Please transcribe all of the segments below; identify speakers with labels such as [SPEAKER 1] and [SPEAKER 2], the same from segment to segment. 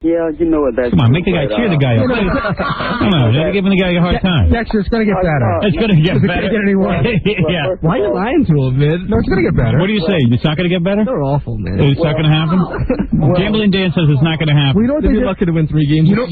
[SPEAKER 1] Yeah, you know what that's...
[SPEAKER 2] Come on, make the guy, cheer the guy up. Come on, you're giving the guy a hard time.
[SPEAKER 3] Dexter, it's going to get better.
[SPEAKER 2] It's going to get better.
[SPEAKER 3] It's going to get any worse.
[SPEAKER 2] Yeah.
[SPEAKER 4] Why are you lying to him, man?
[SPEAKER 3] No, it's going to get better.
[SPEAKER 2] What do you say? It's not going to get better?
[SPEAKER 4] They're awful, man.
[SPEAKER 2] It's not going to happen? Gambling Dan says it's not going to happen.
[SPEAKER 3] Well, you know what they did?
[SPEAKER 4] Lucky to win 3 games.
[SPEAKER 3] You know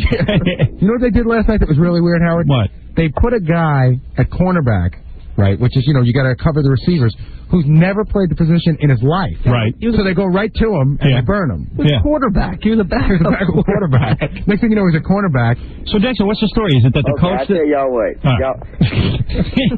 [SPEAKER 3] what they did last night that was really weird, Howard?
[SPEAKER 2] What?
[SPEAKER 3] They put a guy at cornerback, right, which is, you got to cover the receivers, who's never played the position in his life.
[SPEAKER 2] Right.
[SPEAKER 3] So they go right to him and they burn him.
[SPEAKER 4] He was a quarterback. He was a backup
[SPEAKER 3] quarterback. Next thing you know, he's a cornerback.
[SPEAKER 2] So, Dexter, what's the story? Is it that the coach...
[SPEAKER 1] I'll tell y'all what.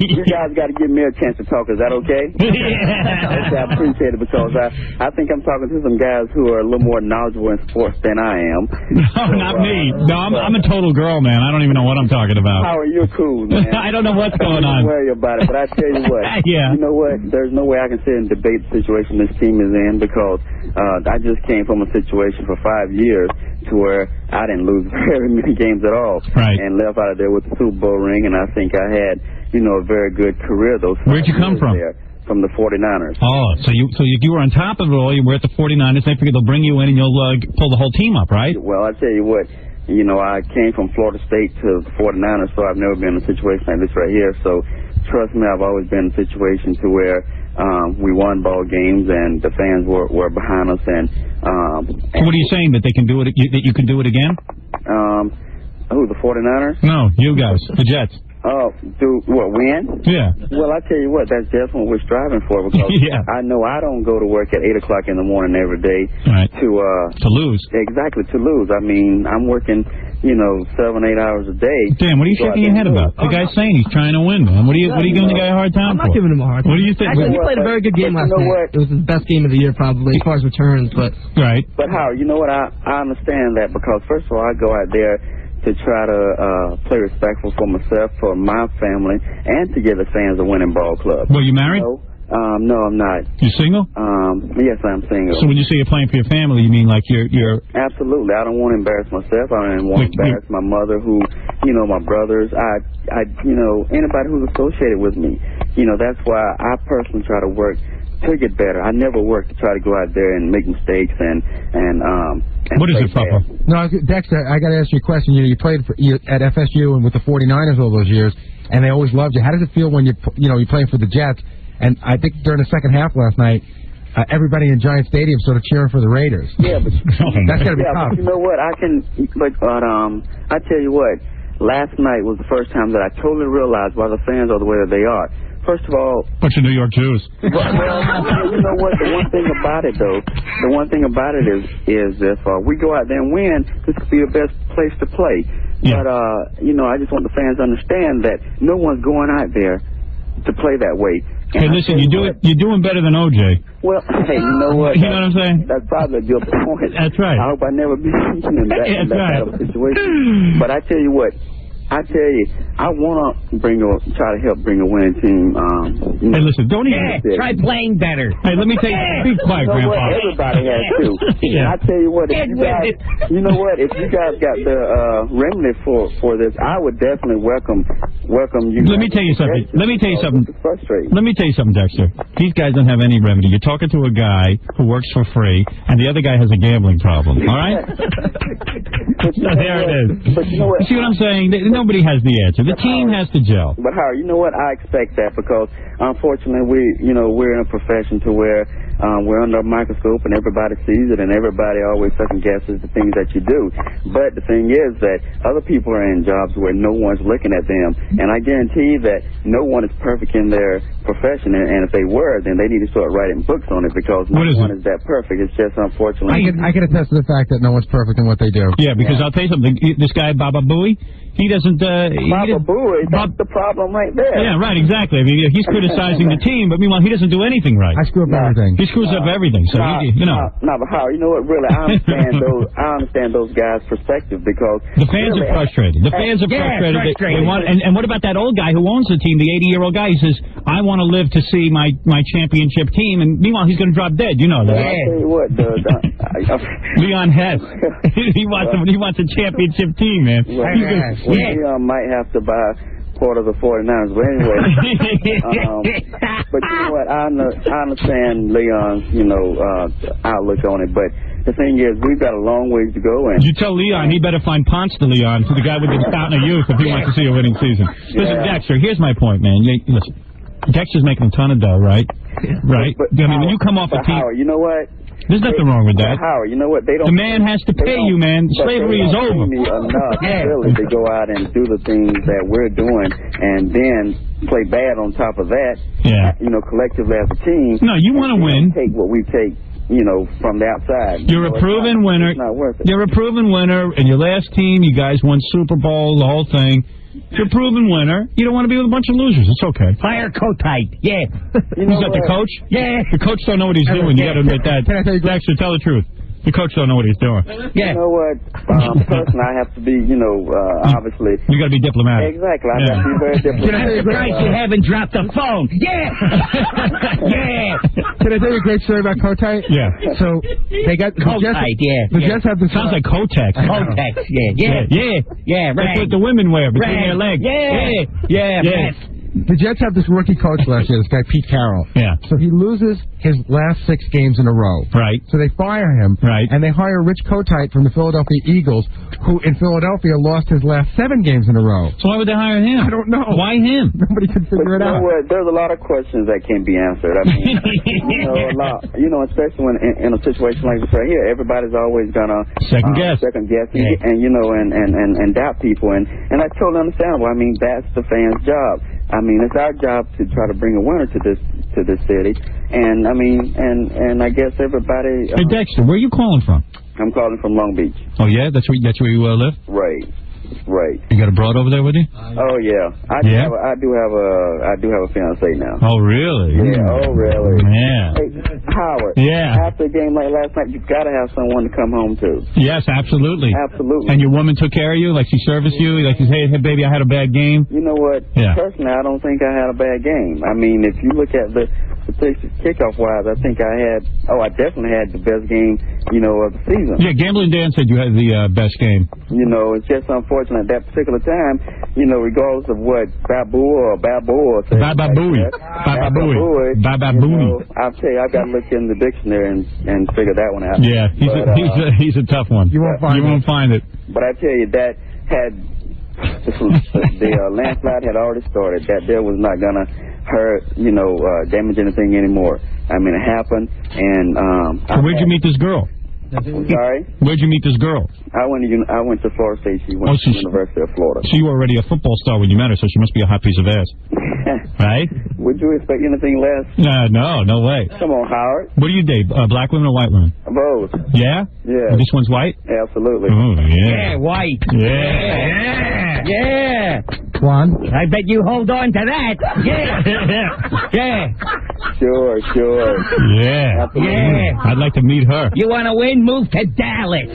[SPEAKER 1] You guys got to give me a chance to talk. Is that okay? Okay, I appreciate it because I think I'm talking to some guys who are a little more knowledgeable in sports than I am.
[SPEAKER 2] No, not me. No, I'm a total girl, man. I don't even know what I'm talking about.
[SPEAKER 1] Howard, you're cool, man.
[SPEAKER 2] I don't know what's going on.
[SPEAKER 1] Don't worry about it, but I tell you what.
[SPEAKER 2] Yeah.
[SPEAKER 1] You know what? There's no way I can sit and debate the situation this team is in because I just came from a situation for 5 years to where I didn't lose very many games at all.
[SPEAKER 2] Right.
[SPEAKER 1] And left out of there with the Super Bowl ring, and I think I had, a very good career those 5
[SPEAKER 2] Where'd you come from?
[SPEAKER 1] There. From the 49ers.
[SPEAKER 2] Oh, so you were on top of it all. You were at the 49ers. They figured they'll bring you in and you'll pull the whole team up, right?
[SPEAKER 1] Well, I tell you what, I came from Florida State to the 49ers, so I've never been in a situation like this right here. So trust me, I've always been in a situation to where we won ball games and the fans were behind us. And
[SPEAKER 2] so what are you saying, that they can do it? That you can do it again?
[SPEAKER 1] Who, the 49ers?
[SPEAKER 2] No, you guys, the Jets.
[SPEAKER 1] Oh, win?
[SPEAKER 2] Yeah.
[SPEAKER 1] Well, I tell you what, that's definitely what we're striving for because I know I don't go to work at 8 o'clock in the morning every day to
[SPEAKER 2] lose.
[SPEAKER 1] Exactly, to lose. I mean, I'm working, 7-8 hours a day.
[SPEAKER 2] Dan, what are you shaking your head about? The guy's saying he's trying to win, man. What are you giving the guy a hard time for?
[SPEAKER 4] I'm not giving him a hard time.
[SPEAKER 2] What do you think?
[SPEAKER 4] Actually, he played a very good game last night. It was his best game of the year, probably, as far as returns. But
[SPEAKER 2] right.
[SPEAKER 1] But Howard, you know what? I understand that because, first of all, I go out there to try to play respectful for myself, for my family, and to give the fans a winning ball club.
[SPEAKER 2] Well, you married?
[SPEAKER 1] No, I'm not.
[SPEAKER 2] You single?
[SPEAKER 1] Yes, I'm single.
[SPEAKER 2] So when you say you're playing for your family, you mean like you're...
[SPEAKER 1] Absolutely. I don't want to embarrass myself. I don't want to embarrass my mother, who, my brothers. Anybody who's associated with me. That's why I personally try to work to get better. I never work to try to go out there and make mistakes and
[SPEAKER 2] what is it, Papa?
[SPEAKER 3] No, Dexter, I got to ask you a question. You played at FSU and with the 49ers all those years, and they always loved you. How does it feel when you're playing for the Jets? And I think during the second half last night, everybody in Giant Stadium sort of cheering for the Raiders.
[SPEAKER 1] Yeah, but
[SPEAKER 3] that's got to be tough.
[SPEAKER 1] But you know what? I tell you what. Last night was the first time that I totally realized why the fans are the way that they are. First of all...
[SPEAKER 2] Bunch of New York Jews.
[SPEAKER 1] Well, you know what? The one thing about it is if we go out there and win, this could be the best place to play. Yeah. But, I just want the fans to understand that no one's going out there to play that way.
[SPEAKER 2] And hey, listen, you're doing better than OJ.
[SPEAKER 1] Well, hey, you know what?
[SPEAKER 2] You know what I'm saying?
[SPEAKER 1] That's probably a good point.
[SPEAKER 2] That's right.
[SPEAKER 1] I hope I never be in that kind of situation. But I tell you what, I want to try to help bring a winning team.
[SPEAKER 2] Hey, listen, don't even...
[SPEAKER 4] try playing better.
[SPEAKER 2] Hey, let me tell you... Be quiet, Grandpa.
[SPEAKER 1] Everybody has to.
[SPEAKER 2] Yeah.
[SPEAKER 1] I tell you what, if you guys got the remedy for this, I would definitely welcome you.
[SPEAKER 2] Let me tell you something.
[SPEAKER 1] It's frustrating.
[SPEAKER 2] Let me tell you something, Dexter. These guys don't have any remedy. You're talking to a guy who works for free, and the other guy has a gambling problem. All right? So there it is.
[SPEAKER 1] But you know what?
[SPEAKER 2] See what I'm saying? Nobody has the answer. The team has to gel.
[SPEAKER 1] But Howard, you know what? I expect that because unfortunately we're in a profession to where we're under a microscope and everybody sees it and everybody always second guesses the things that you do. But the thing is that other people are in jobs where no one's looking at them, and I guarantee that no one is perfect in their profession. And if they were, then they need to start writing books on it because no one is that perfect. It's just unfortunately.
[SPEAKER 3] I can attest to the fact that no one's perfect in what they do.
[SPEAKER 2] Yeah, because I'll tell you something. This guy Baba Booey. He doesn't...
[SPEAKER 1] Baba Booey, that's the problem right there.
[SPEAKER 2] Yeah, right, exactly. I mean, he's criticizing the team, but meanwhile, he doesn't do anything right.
[SPEAKER 3] I screw up everything.
[SPEAKER 2] He screws up everything, so,
[SPEAKER 1] but Howard, you know what, really, I understand those guys' perspective because...
[SPEAKER 2] The fans are frustrated. The fans are frustrated. They want, and what about that old guy who owns the team, the 80-year-old guy? He says, I want to live to see my championship team, and meanwhile, he's going to drop dead. You know that.
[SPEAKER 1] I'll tell you what,
[SPEAKER 2] Leon Hess. he wants a championship team, man.
[SPEAKER 1] Leon might have to buy part of the 49ers, but anyway. But you know what? I understand Leon's, outlook on it, but the thing is, we've got a long ways to go. And
[SPEAKER 2] you tell Leon he better find Ponce de Leon, the guy with the fountain of youth, if he wants to see a winning season. Listen, Dexter, here's my point, man. Listen, Dexter's making a ton of dough, right? Right?
[SPEAKER 1] But
[SPEAKER 2] I mean, when you come off a team...
[SPEAKER 1] Howard, you know what?
[SPEAKER 2] There's nothing wrong with that.
[SPEAKER 1] Howard, you know what? They don't.
[SPEAKER 2] The man has to pay you, man. Slavery is over.
[SPEAKER 1] Enough, really, to go out and do the things that we're doing, and then play bad on top of that.
[SPEAKER 2] Yeah.
[SPEAKER 1] You know, collectively as a team.
[SPEAKER 2] No, you want to win.
[SPEAKER 1] Take what we take. You know, from the outside.
[SPEAKER 2] You're a proven winner.
[SPEAKER 1] It's not worth it.
[SPEAKER 2] You're a proven winner. In your last team, you guys won Super Bowl, the whole thing. You're a proven winner. You don't want to be with a bunch of losers. It's okay.
[SPEAKER 5] Fire Kotite. Yeah.
[SPEAKER 2] Who's that, the coach?
[SPEAKER 5] Yeah.
[SPEAKER 2] The coach don't know what he's doing. You got to admit that.
[SPEAKER 3] Can I tell you,
[SPEAKER 2] Dexter, tell the truth. The coach don't know what he's doing.
[SPEAKER 5] Yeah.
[SPEAKER 1] You know what? Personally, I have to be, obviously.
[SPEAKER 2] You got to be diplomatic.
[SPEAKER 1] Exactly. I have to be very diplomatic.
[SPEAKER 5] Christ, you haven't dropped the phone. Yeah. Yeah.
[SPEAKER 3] Can I tell you a great story about Kotite?
[SPEAKER 2] Yeah.
[SPEAKER 3] So they got
[SPEAKER 5] Kotite.
[SPEAKER 3] The Jets have this.
[SPEAKER 2] Sounds like Kotex.
[SPEAKER 5] Kotex. Yeah.
[SPEAKER 2] Yeah.
[SPEAKER 5] Right.
[SPEAKER 2] That's what the women wear between their legs.
[SPEAKER 5] Yeah.
[SPEAKER 3] The Jets have this rookie coach last year, this guy Pete Carroll.
[SPEAKER 2] Yeah.
[SPEAKER 3] So he loses his last 6 games in a row.
[SPEAKER 2] Right.
[SPEAKER 3] So they fire him.
[SPEAKER 2] Right.
[SPEAKER 3] And they hire Rich Kotite from the Philadelphia Eagles, who in Philadelphia lost his last 7 games in a row.
[SPEAKER 2] So why would they hire him?
[SPEAKER 3] I don't know.
[SPEAKER 2] Why him?
[SPEAKER 3] Nobody can figure it out.
[SPEAKER 1] What? There's a lot of questions that can't be answered. I mean, especially when in a situation like this right here, everybody's always gonna second guess and and doubt people, and that's totally understandable. I mean, that's the fans' job. I mean, it's our job to try to bring a winner to this city, and I mean, and I guess everybody.
[SPEAKER 2] Hey Dexter, where are you calling from?
[SPEAKER 1] I'm calling from Long Beach.
[SPEAKER 2] Oh yeah, that's where you live.
[SPEAKER 1] Right.
[SPEAKER 2] You got a broad over there with you?
[SPEAKER 1] Oh yeah, I do have a fiance now.
[SPEAKER 2] Oh really?
[SPEAKER 1] Yeah. Oh really?
[SPEAKER 2] Yeah.
[SPEAKER 1] Hey, Howard.
[SPEAKER 2] Yeah.
[SPEAKER 1] After a game like last night, you've got to have someone to come home to.
[SPEAKER 2] Yes, absolutely.
[SPEAKER 1] Absolutely.
[SPEAKER 2] And your woman took care of you, like she serviced you, like she said, hey baby, I had a bad game.
[SPEAKER 1] You know what?
[SPEAKER 2] Yeah.
[SPEAKER 1] Personally, I don't think I had a bad game. I mean, if you look at the statistics kickoff-wise, I think I definitely had the best game, of the season.
[SPEAKER 2] Yeah, Gambling Dan said you had the best game.
[SPEAKER 1] It's just unfortunate at that particular time, regardless of what Babu or said.
[SPEAKER 2] Bababooey.
[SPEAKER 1] I'll tell you, I've got to look in the dictionary and figure that one out.
[SPEAKER 2] Yeah, he's a tough one.
[SPEAKER 3] You won't find it.
[SPEAKER 1] But I tell you, that had the landslide had already started. That there was not gonna hurt, damage anything anymore. I mean, it happened, and
[SPEAKER 2] so where'd you meet this girl?
[SPEAKER 1] Sorry?
[SPEAKER 2] Where'd you meet this girl?
[SPEAKER 1] I went to Florida State. She went to the University of Florida.
[SPEAKER 2] So you were already a football star when you met her, so she must be a hot piece of ass. Right?
[SPEAKER 1] Would you expect anything less?
[SPEAKER 2] No way.
[SPEAKER 1] Come on, Howard.
[SPEAKER 2] What do you date, black women or white women?
[SPEAKER 1] Both.
[SPEAKER 2] Yeah?
[SPEAKER 1] Yeah.
[SPEAKER 2] This one's white?
[SPEAKER 1] Absolutely.
[SPEAKER 2] Oh,
[SPEAKER 5] Yeah,
[SPEAKER 2] yeah.
[SPEAKER 5] white. Yeah.
[SPEAKER 3] Juan?
[SPEAKER 5] I bet you hold on to that. Yeah.
[SPEAKER 1] Sure.
[SPEAKER 2] Yeah.
[SPEAKER 1] Absolutely.
[SPEAKER 5] Yeah.
[SPEAKER 2] I'd like to meet her.
[SPEAKER 5] You want to win? Move to Dallas.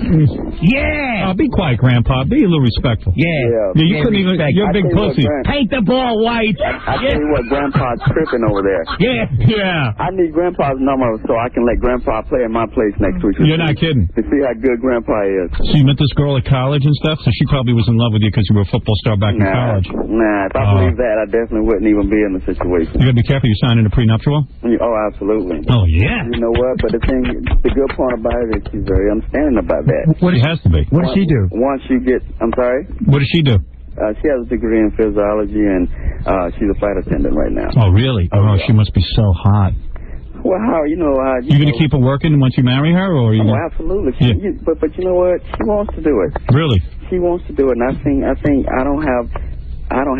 [SPEAKER 5] Yeah.
[SPEAKER 2] Oh, be quiet, Grandpa. Be a little respectful.
[SPEAKER 5] Yeah.
[SPEAKER 2] You couldn't even. You're a big pussy.
[SPEAKER 5] Paint the ball white.
[SPEAKER 1] I tell you what, Grandpa's tripping over there.
[SPEAKER 2] Yeah.
[SPEAKER 1] I need Grandpa's number so I can let Grandpa play in my place next week.
[SPEAKER 2] You're not kidding.
[SPEAKER 1] To see how good Grandpa is.
[SPEAKER 2] So you met this girl at college and stuff, so she probably was in love with you because you were a football star back in college.
[SPEAKER 1] Nah, if I believe that, I definitely wouldn't even be in the situation.
[SPEAKER 2] You gotta be careful. You signing a prenuptial?
[SPEAKER 1] Oh, absolutely.
[SPEAKER 2] Oh, yeah.
[SPEAKER 1] You know what? But the good part about it is she's very understanding about that.
[SPEAKER 2] She has to be.
[SPEAKER 3] What does she do?
[SPEAKER 1] Once you get, I'm sorry?
[SPEAKER 2] What does she do?
[SPEAKER 1] She has a degree in physiology, and she's a flight attendant right now.
[SPEAKER 2] Oh, really? Oh, she must be so hot.
[SPEAKER 1] Well, how you
[SPEAKER 2] going to keep her working once you marry her, or you?
[SPEAKER 1] Oh, absolutely. But you know what? She wants to do it.
[SPEAKER 2] Really?
[SPEAKER 1] She wants to do it, and I think I don't have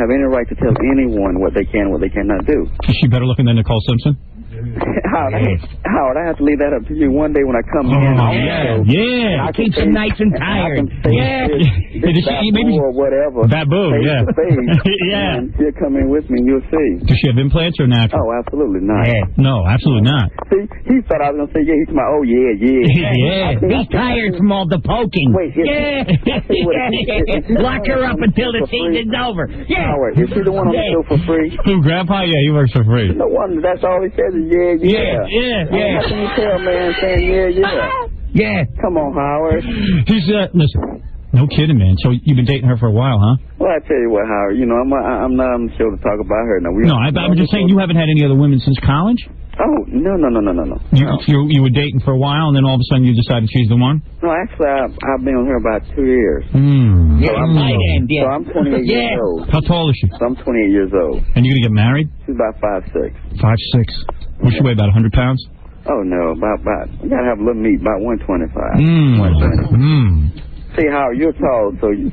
[SPEAKER 1] any right to tell anyone what they can and what they cannot do.
[SPEAKER 2] Is she better looking than Nicole Simpson?
[SPEAKER 1] Howard, I have to leave that up to you. One day when I come in,
[SPEAKER 5] I keep them nice and tired.
[SPEAKER 2] Maybe
[SPEAKER 1] or whatever.
[SPEAKER 2] Babu, yeah.
[SPEAKER 1] Yeah. And she'll come in with me, and you'll see.
[SPEAKER 2] Does she have implants or natural?
[SPEAKER 1] Oh, absolutely not.
[SPEAKER 5] Yeah.
[SPEAKER 2] No, absolutely not.
[SPEAKER 1] See, he thought I was going to say, yeah. He's my,
[SPEAKER 5] yeah. He's tired from all the poking.
[SPEAKER 1] Wait,
[SPEAKER 5] Lock her up until the season's over. Yeah.
[SPEAKER 1] Howard, is he the one on the show for free?
[SPEAKER 2] Who, Grandpa? Yeah, he works for free.
[SPEAKER 1] No wonder. That's all he says is yeah. How can you tell, man, saying
[SPEAKER 5] yeah?
[SPEAKER 1] Come on, Howard.
[SPEAKER 2] He's listen. No kidding, man. So you've been dating her for a while, huh?
[SPEAKER 1] Well, I tell you what, Howard. I'm not on the show to talk about her. No,
[SPEAKER 2] I'm just saying you haven't had any other women since college.
[SPEAKER 1] Oh, no.
[SPEAKER 2] You were dating for a while, and then all of a sudden you decided she's the one?
[SPEAKER 1] No, actually, I've been with her about 2 years.
[SPEAKER 5] Yeah,
[SPEAKER 1] So I'm 28 years old.
[SPEAKER 2] How tall is she?
[SPEAKER 1] So I'm 28 years old.
[SPEAKER 2] And you're going to get married?
[SPEAKER 1] She's about 5'6".
[SPEAKER 2] 5'6". What's she weigh, about 100 pounds?
[SPEAKER 1] Oh, no, about you got to have a little meat, about 125. 120. See, Howard, you're tall, so you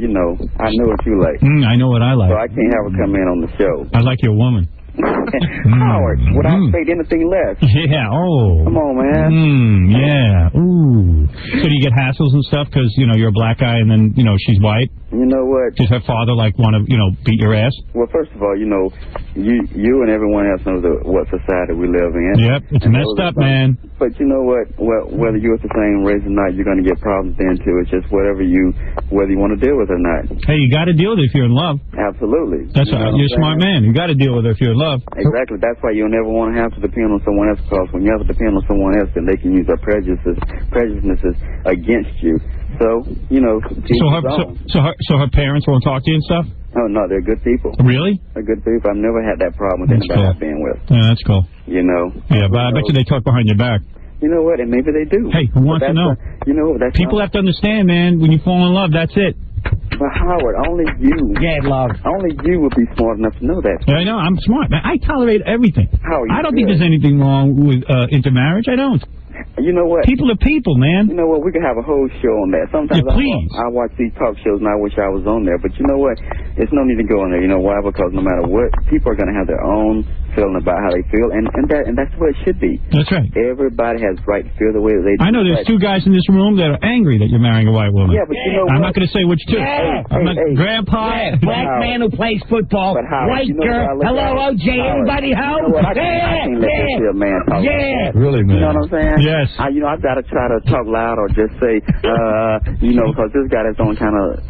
[SPEAKER 1] know, I know what you like.
[SPEAKER 2] I know what I like.
[SPEAKER 1] So I can't have her come in on the show.
[SPEAKER 2] I like your woman.
[SPEAKER 1] Howard, would I expect anything less?
[SPEAKER 2] Yeah,
[SPEAKER 1] Come on, man.
[SPEAKER 2] Yeah, ooh. So do you get hassles and stuff because, you know, you're a black guy and then, you know, she's white?
[SPEAKER 1] You know what?
[SPEAKER 2] Does her father, like, want to, you know, beat your ass?
[SPEAKER 1] Well, first of all, you know, you and everyone else knows what society we live in.
[SPEAKER 2] Yep, it's messed up, man.
[SPEAKER 1] But you know what? Well, whether you're the same race or not, you're going to get problems then, too. It's just whether you want to deal with it or not.
[SPEAKER 2] Hey, you got to deal with it if you're in love.
[SPEAKER 1] Absolutely.
[SPEAKER 2] That's right. You're a smart man. You got to deal with it if you're in love.
[SPEAKER 1] Exactly. That's why you'll never want to have to depend on someone else, because when you have to depend on someone else, then they can use their prejudices against you. So, you know. So her parents won't talk to you and stuff? Oh, no, they're good people.
[SPEAKER 2] Really?
[SPEAKER 1] They're good people. I've never had that problem with anybody I've been with.
[SPEAKER 2] Yeah, that's cool.
[SPEAKER 1] You know.
[SPEAKER 2] Yeah, but I bet you they talk behind your back.
[SPEAKER 1] You know what? And maybe they do.
[SPEAKER 2] Hey, who wants to know?
[SPEAKER 1] You know, that's
[SPEAKER 2] people have to understand, man. When you fall in love, that's it.
[SPEAKER 1] But Howard, only you.
[SPEAKER 5] Yeah, love.
[SPEAKER 1] Only you would be smart enough to know that.
[SPEAKER 2] Yeah, I know. I'm smart, man. I tolerate everything.
[SPEAKER 1] Howard,
[SPEAKER 2] I don't think there's anything wrong with intermarriage. I don't.
[SPEAKER 1] You know what?
[SPEAKER 2] People are people, man.
[SPEAKER 1] You know what? We could have a whole show on that. Sometimes I watch these talk shows and I wish I was on there. But you know what? There's no need to go on there. You know why? Because no matter what, people are going to have their own feeling about how they feel, and that's the way it should be.
[SPEAKER 2] That's right.
[SPEAKER 1] Everybody has the right to feel the way they do.
[SPEAKER 2] I know there's two guys in this room that are angry that you're marrying a white woman.
[SPEAKER 1] Yeah, but you know what?
[SPEAKER 2] I'm not going to say which two. Grandpa.
[SPEAKER 5] Black man who plays football.
[SPEAKER 1] Howard,
[SPEAKER 5] white girl. Hello, OJ. Anybody home?
[SPEAKER 1] You know what? I can't let this here man talk.
[SPEAKER 2] Really, man.
[SPEAKER 1] You know what I'm saying?
[SPEAKER 2] Yes.
[SPEAKER 1] I've got to try to talk loud or just say, you know, because this guy has his own kind of.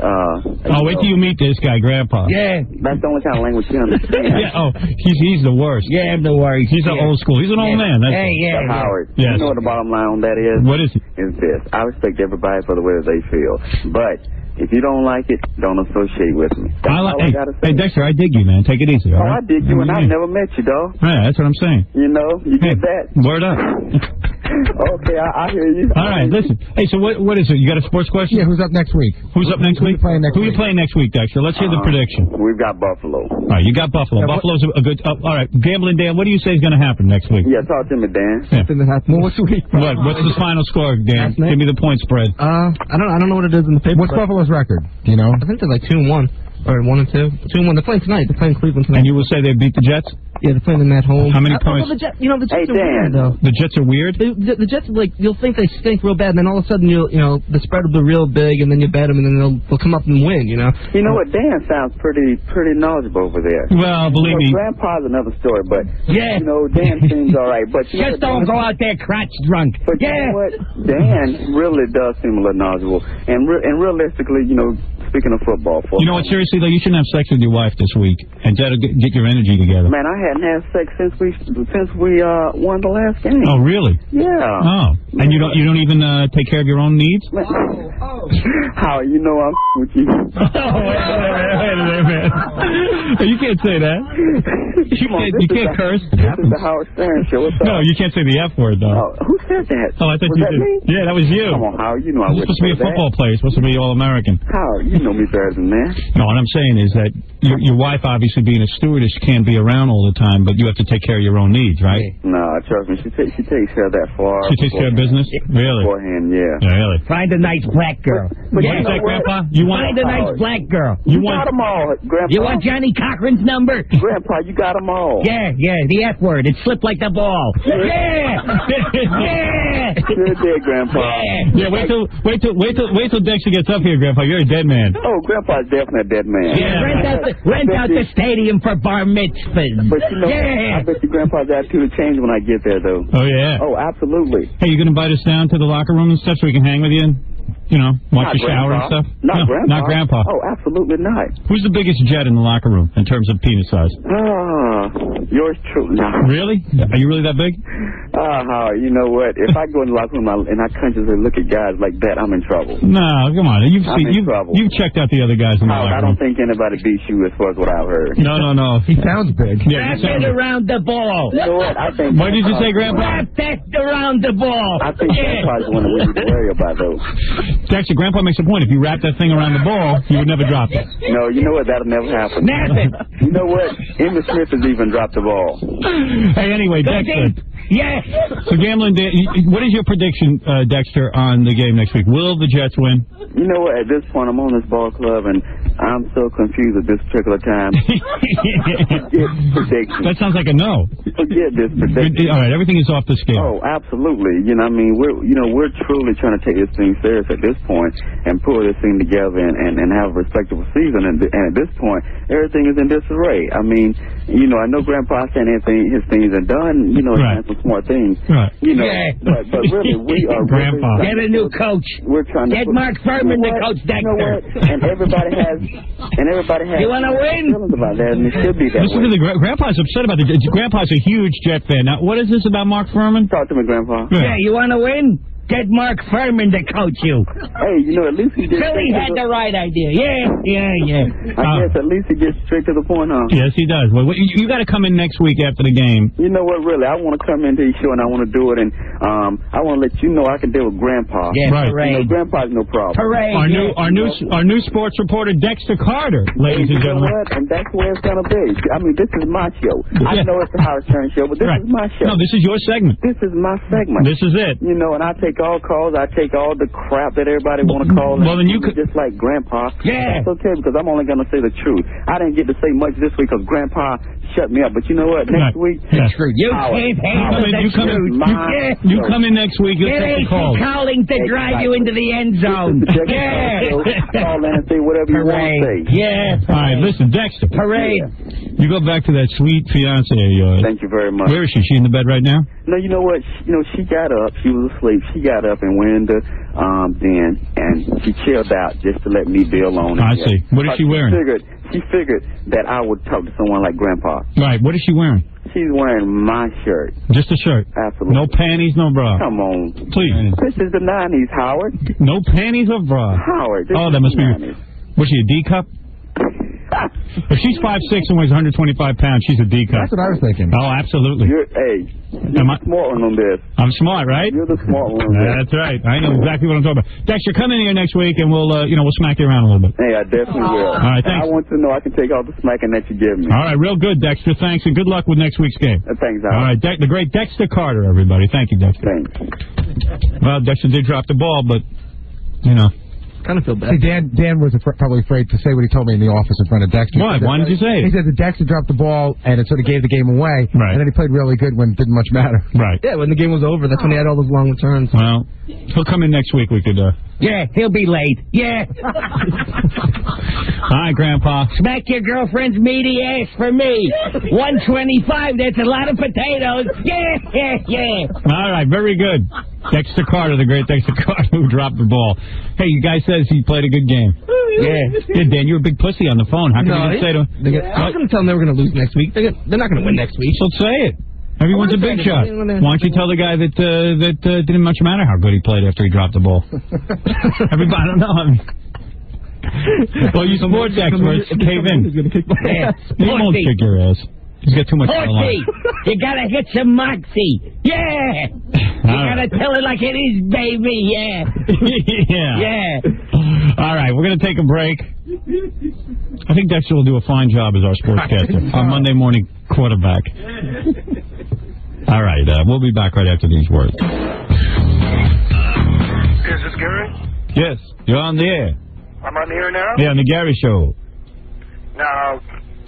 [SPEAKER 2] Wait till you meet this guy, Grandpa.
[SPEAKER 5] Yeah.
[SPEAKER 1] That's the only kind of language he understands.
[SPEAKER 2] Yeah. He's the worst.
[SPEAKER 5] Yeah, I'm the worst.
[SPEAKER 2] He's an old school. He's an old man. That's
[SPEAKER 1] Howard.
[SPEAKER 2] Yes.
[SPEAKER 1] You know what the bottom line on that is?
[SPEAKER 2] What is it?
[SPEAKER 1] Is this. I respect everybody for the way that they feel. But if you don't like it, don't associate with me. That's all I gotta say.
[SPEAKER 2] Hey, Dexter, I dig you, man. Take it easy, all right?
[SPEAKER 1] I dig you, and I've never met you, dog.
[SPEAKER 2] Yeah, that's what I'm saying.
[SPEAKER 1] You know, you get that?
[SPEAKER 2] Word up.
[SPEAKER 1] Okay, I hear you.
[SPEAKER 2] All right, listen. Hey, so what is it? You got a sports question?
[SPEAKER 3] Yeah, who's up next week?
[SPEAKER 2] Who's up next week? Who are you playing next week, Dexter? Let's hear the prediction.
[SPEAKER 1] We've got Buffalo.
[SPEAKER 2] All right, you got Buffalo. Buffalo's a good... all right, Gambling Dan, what do you say is going to happen next week?
[SPEAKER 1] Yeah, talk to me, Dan.
[SPEAKER 2] Yeah.
[SPEAKER 3] What's the week?
[SPEAKER 2] What's the final score, Dan? Give me the point spread.
[SPEAKER 4] I don't know what it is in the paper.
[SPEAKER 3] What's Buffalo's record? Do you know?
[SPEAKER 4] I think they're like 2-1. Or 1-2. 2-1. They're playing tonight. They're playing Cleveland tonight.
[SPEAKER 2] And you will say they beat the Jets?
[SPEAKER 4] Yeah, they're playing them at home.
[SPEAKER 2] How many points?
[SPEAKER 4] The Jets are weird, though.
[SPEAKER 2] The Jets are weird?
[SPEAKER 4] The Jets, like, you'll think they stink real bad, and then all of a sudden, the spread will be real big, and then you bet them, and then they'll come up and win, you know?
[SPEAKER 1] You know what? Dan sounds pretty knowledgeable over there.
[SPEAKER 2] Well, believe me.
[SPEAKER 1] Grandpa's another story, but,
[SPEAKER 5] yeah.
[SPEAKER 1] You know, Dan seems all right. But
[SPEAKER 5] just don't go out there crotch drunk.
[SPEAKER 1] But you know what? Dan really does seem a little knowledgeable. And realistically, you know, speaking of football.
[SPEAKER 2] You know what? Seriously, though, you shouldn't have sex with your wife this week, and that'll get your energy together.
[SPEAKER 1] Man, I hadn't had sex since we won the last game.
[SPEAKER 2] Oh, really?
[SPEAKER 1] Yeah.
[SPEAKER 2] Oh, and you don't even take care of your own needs?
[SPEAKER 1] How you know I'm with you?
[SPEAKER 2] Oh, wait a minute, man. You can't say that. You can't curse.
[SPEAKER 1] This is the Howard Stern Show. What's up?
[SPEAKER 2] No, you can't say the F word, though.
[SPEAKER 1] Who said that?
[SPEAKER 2] Oh, I thought
[SPEAKER 1] was
[SPEAKER 2] you
[SPEAKER 1] that
[SPEAKER 2] did.
[SPEAKER 1] Me?
[SPEAKER 2] Yeah, that was you.
[SPEAKER 1] Come on, Howard. You know I wouldn't.
[SPEAKER 2] You're supposed to be a football player. You're supposed to be All-American.
[SPEAKER 1] Howard, you know me better than that.
[SPEAKER 2] No, what I'm saying is that your wife, obviously being a stewardess, can't be around all the time, but you have to take care of your own needs, right?
[SPEAKER 1] No, trust me. She takes care of that far.
[SPEAKER 2] She takes care of business? Really?
[SPEAKER 1] Beforehand, yeah.
[SPEAKER 2] Yeah, really.
[SPEAKER 5] Find a nice black girl.
[SPEAKER 1] But
[SPEAKER 2] what is that, Grandpa?
[SPEAKER 5] Find a nice black girl.
[SPEAKER 1] You got them all, Grandpa.
[SPEAKER 5] You want Johnny Cochran's number?
[SPEAKER 1] Grandpa, you got them all.
[SPEAKER 5] Yeah, the F word. It slipped like the ball. Yeah! Yeah!
[SPEAKER 1] Good day, Grandpa.
[SPEAKER 2] Yeah, wait till Dexter gets up here, Grandpa. You're a dead man.
[SPEAKER 1] Oh, Grandpa's definitely a dead man.
[SPEAKER 5] Yeah, rent out the stadium for bar mitzvahs.
[SPEAKER 1] But you know, I bet your Grandpa's attitude will change when I get there, though.
[SPEAKER 2] Oh, yeah.
[SPEAKER 1] Oh, absolutely.
[SPEAKER 2] Hey, you going to invite us down to the locker room and stuff so we can hang with you? watch your shower and stuff?
[SPEAKER 1] Not Grandpa.
[SPEAKER 2] Not Grandpa.
[SPEAKER 1] Oh, absolutely not.
[SPEAKER 2] Who's the biggest jet in the locker room in terms of penis size?
[SPEAKER 1] Yours truly. No.
[SPEAKER 2] Really? Are you really that big?
[SPEAKER 1] You know what? If I go in the locker room and I consciously look at guys like that, I'm in trouble.
[SPEAKER 2] No, come on. You've
[SPEAKER 1] trouble.
[SPEAKER 2] You've checked out the other guys in the locker room.
[SPEAKER 1] I don't think anybody beats you as far as what I've heard.
[SPEAKER 2] No.
[SPEAKER 3] He sounds big.
[SPEAKER 2] Yeah,
[SPEAKER 5] Wrap it around the ball.
[SPEAKER 1] You know what? I think.
[SPEAKER 2] What did you say, Grandpa?
[SPEAKER 5] Wrap that around the ball.
[SPEAKER 1] I think Grandpa's the one that we need to worry about, though.
[SPEAKER 2] Actually, Grandpa makes a point. If you wrap that thing around the ball, you would never drop it.
[SPEAKER 1] No, you know what? That'll never happen.
[SPEAKER 5] Nothing.
[SPEAKER 1] You know what? Emmitt Smith has even dropped the ball.
[SPEAKER 2] Hey, anyway, Dexter.
[SPEAKER 5] Yes.
[SPEAKER 2] So, Gambling, what is your prediction, Dexter, on the game next week? Will the Jets win?
[SPEAKER 1] You know what? At this point, I'm on this ball club, and I'm so confused at this particular time. Forget prediction.
[SPEAKER 2] That sounds like a no.
[SPEAKER 1] Forget this prediction.
[SPEAKER 2] All right, everything is off the scale.
[SPEAKER 1] Oh, absolutely. We're truly trying to take this thing serious at this point and pull this thing together and have a respectable season. And at this point, everything is in disarray. I mean, I know Grandpa's saying his things are done. He's saying some smart things.
[SPEAKER 2] Right.
[SPEAKER 1] But really, we are
[SPEAKER 2] Grandpa.
[SPEAKER 5] Get a new coach.
[SPEAKER 1] We're trying to
[SPEAKER 5] get Mark Furman to coach Dexter.
[SPEAKER 1] You know what? And everybody has. You
[SPEAKER 5] want to win?
[SPEAKER 1] Feelings about that, and it should be that
[SPEAKER 2] Listen
[SPEAKER 1] way.
[SPEAKER 2] to Grandpa's upset about it. Grandpa's a huge Jet fan. Now, what is this about Mark Furman?
[SPEAKER 1] Talk to me, Grandpa.
[SPEAKER 5] Yeah, you want to win? Get Mark Furman to coach you.
[SPEAKER 1] Hey, at least he gets
[SPEAKER 5] Billy had the right idea. Yeah.
[SPEAKER 1] I guess at least he gets straight to the point, huh?
[SPEAKER 2] Yes, he does. Well, you got to come in next week after the game.
[SPEAKER 1] You know what, really? I want to come into your show, and I want to do it, and I want to let you know I can deal with Grandpa.
[SPEAKER 5] Yeah,
[SPEAKER 2] right.
[SPEAKER 5] Parade.
[SPEAKER 1] Grandpa's no problem.
[SPEAKER 5] Parade.
[SPEAKER 2] Our new sports reporter, Dexter Carter, ladies and gentlemen.
[SPEAKER 1] You know what? And that's where it's going to be. I mean, this is my show. I know it's the Howard Stern show, but this is my show.
[SPEAKER 2] No, this is your segment.
[SPEAKER 1] This is my segment.
[SPEAKER 2] This is it.
[SPEAKER 1] And I take all calls. I take all the crap that everybody want to call.
[SPEAKER 2] Well, then you could
[SPEAKER 1] just like Grandpa.
[SPEAKER 5] Yeah.
[SPEAKER 1] That's okay because I'm only going to say the truth. I didn't get to say much this week because Grandpa shut me up. But you know what? Next week,
[SPEAKER 5] you can't handle the truth.
[SPEAKER 2] You come in next week. You'll take the call.
[SPEAKER 5] Calling to drive you into the end zone.
[SPEAKER 1] Call in and say whatever you want to say.
[SPEAKER 5] Yeah.
[SPEAKER 2] All right, listen, Dexter.
[SPEAKER 5] Parade.
[SPEAKER 2] You go back to that sweet fiance of yours.
[SPEAKER 1] Thank you very much.
[SPEAKER 2] Where is she? She in the bed right now?
[SPEAKER 1] No, you know what? She got up. She was asleep. She got up and went into den, and she chilled out just to let me be alone.
[SPEAKER 2] I see. What is she wearing?
[SPEAKER 1] She figured that I would talk to someone like Grandpa.
[SPEAKER 2] Right. What is she wearing?
[SPEAKER 1] She's wearing my shirt.
[SPEAKER 2] Just a shirt?
[SPEAKER 1] Absolutely.
[SPEAKER 2] No panties, no bra?
[SPEAKER 1] Come on.
[SPEAKER 2] Please.
[SPEAKER 1] This is the 90s, Howard.
[SPEAKER 2] No panties or bra?
[SPEAKER 1] Howard.
[SPEAKER 2] That must be... Was she a D cup? If she's 5'6" and weighs 125 pounds, she's a D cup.
[SPEAKER 3] That's what I was thinking.
[SPEAKER 2] Oh, absolutely.
[SPEAKER 1] You're the smart one on this.
[SPEAKER 2] I'm smart, right?
[SPEAKER 1] You're the smart one on this.
[SPEAKER 2] That's right. I know exactly what I'm talking about. Dexter, come in here next week and we'll smack you around a little bit.
[SPEAKER 1] Hey, I definitely will.
[SPEAKER 2] All right, thanks.
[SPEAKER 1] I want to know I can take all the smacking that you give me.
[SPEAKER 2] All right, real good, Dexter. Thanks, and good luck with next week's game.
[SPEAKER 1] Thanks,
[SPEAKER 2] All
[SPEAKER 1] Howard.
[SPEAKER 2] right, the great Dexter Carter, everybody. Thank you, Dexter.
[SPEAKER 1] Thanks.
[SPEAKER 2] Well, Dexter did drop the ball, but,
[SPEAKER 4] kind of feel bad.
[SPEAKER 3] See, Dan was probably afraid to say what he told me in the office in front of Dexter.
[SPEAKER 2] Why? Why did you say it?
[SPEAKER 3] He said that Dexter dropped the ball, and it sort of gave the game away.
[SPEAKER 2] Right.
[SPEAKER 3] And then he played really good when it didn't much matter.
[SPEAKER 2] Right.
[SPEAKER 4] Yeah, when the game was over, that's when he had all those long returns.
[SPEAKER 2] Well, he'll come in next week. We could...
[SPEAKER 5] Yeah, he'll be late. Yeah.
[SPEAKER 2] Hi, Grandpa.
[SPEAKER 5] Smack your girlfriend's meaty ass for me. 125, that's a lot of potatoes. Yeah.
[SPEAKER 2] All right, very good. Dexter Carter, the great Dexter Carter, who dropped the ball. Hey, you guys says he played a good game. Yeah, Dan, you're a big pussy on the phone. How can you say to him?
[SPEAKER 4] I was going to tell them they were going to lose next week. They're not going to win next week.
[SPEAKER 2] So say it. Everyone's a big shot. Why don't you tell the guy that didn't much matter how good he played after he dropped the ball? Everybody, I don't know. Well, you sports experts, cave in. He won't kick your ass. He's got too much on the line.
[SPEAKER 5] You gotta hit some moxie. Yeah. You gotta tell it like it is, baby. Yeah.
[SPEAKER 2] Yeah. All right, we're gonna take a break. I think Dexter will do a fine job as our sportscaster, our Monday morning quarterback. All right, we'll be back right after these words.
[SPEAKER 6] Is this Gary?
[SPEAKER 2] Yes, you're on the air.
[SPEAKER 6] I'm on the air now?
[SPEAKER 2] Yeah, on the Gary Show.
[SPEAKER 6] Now...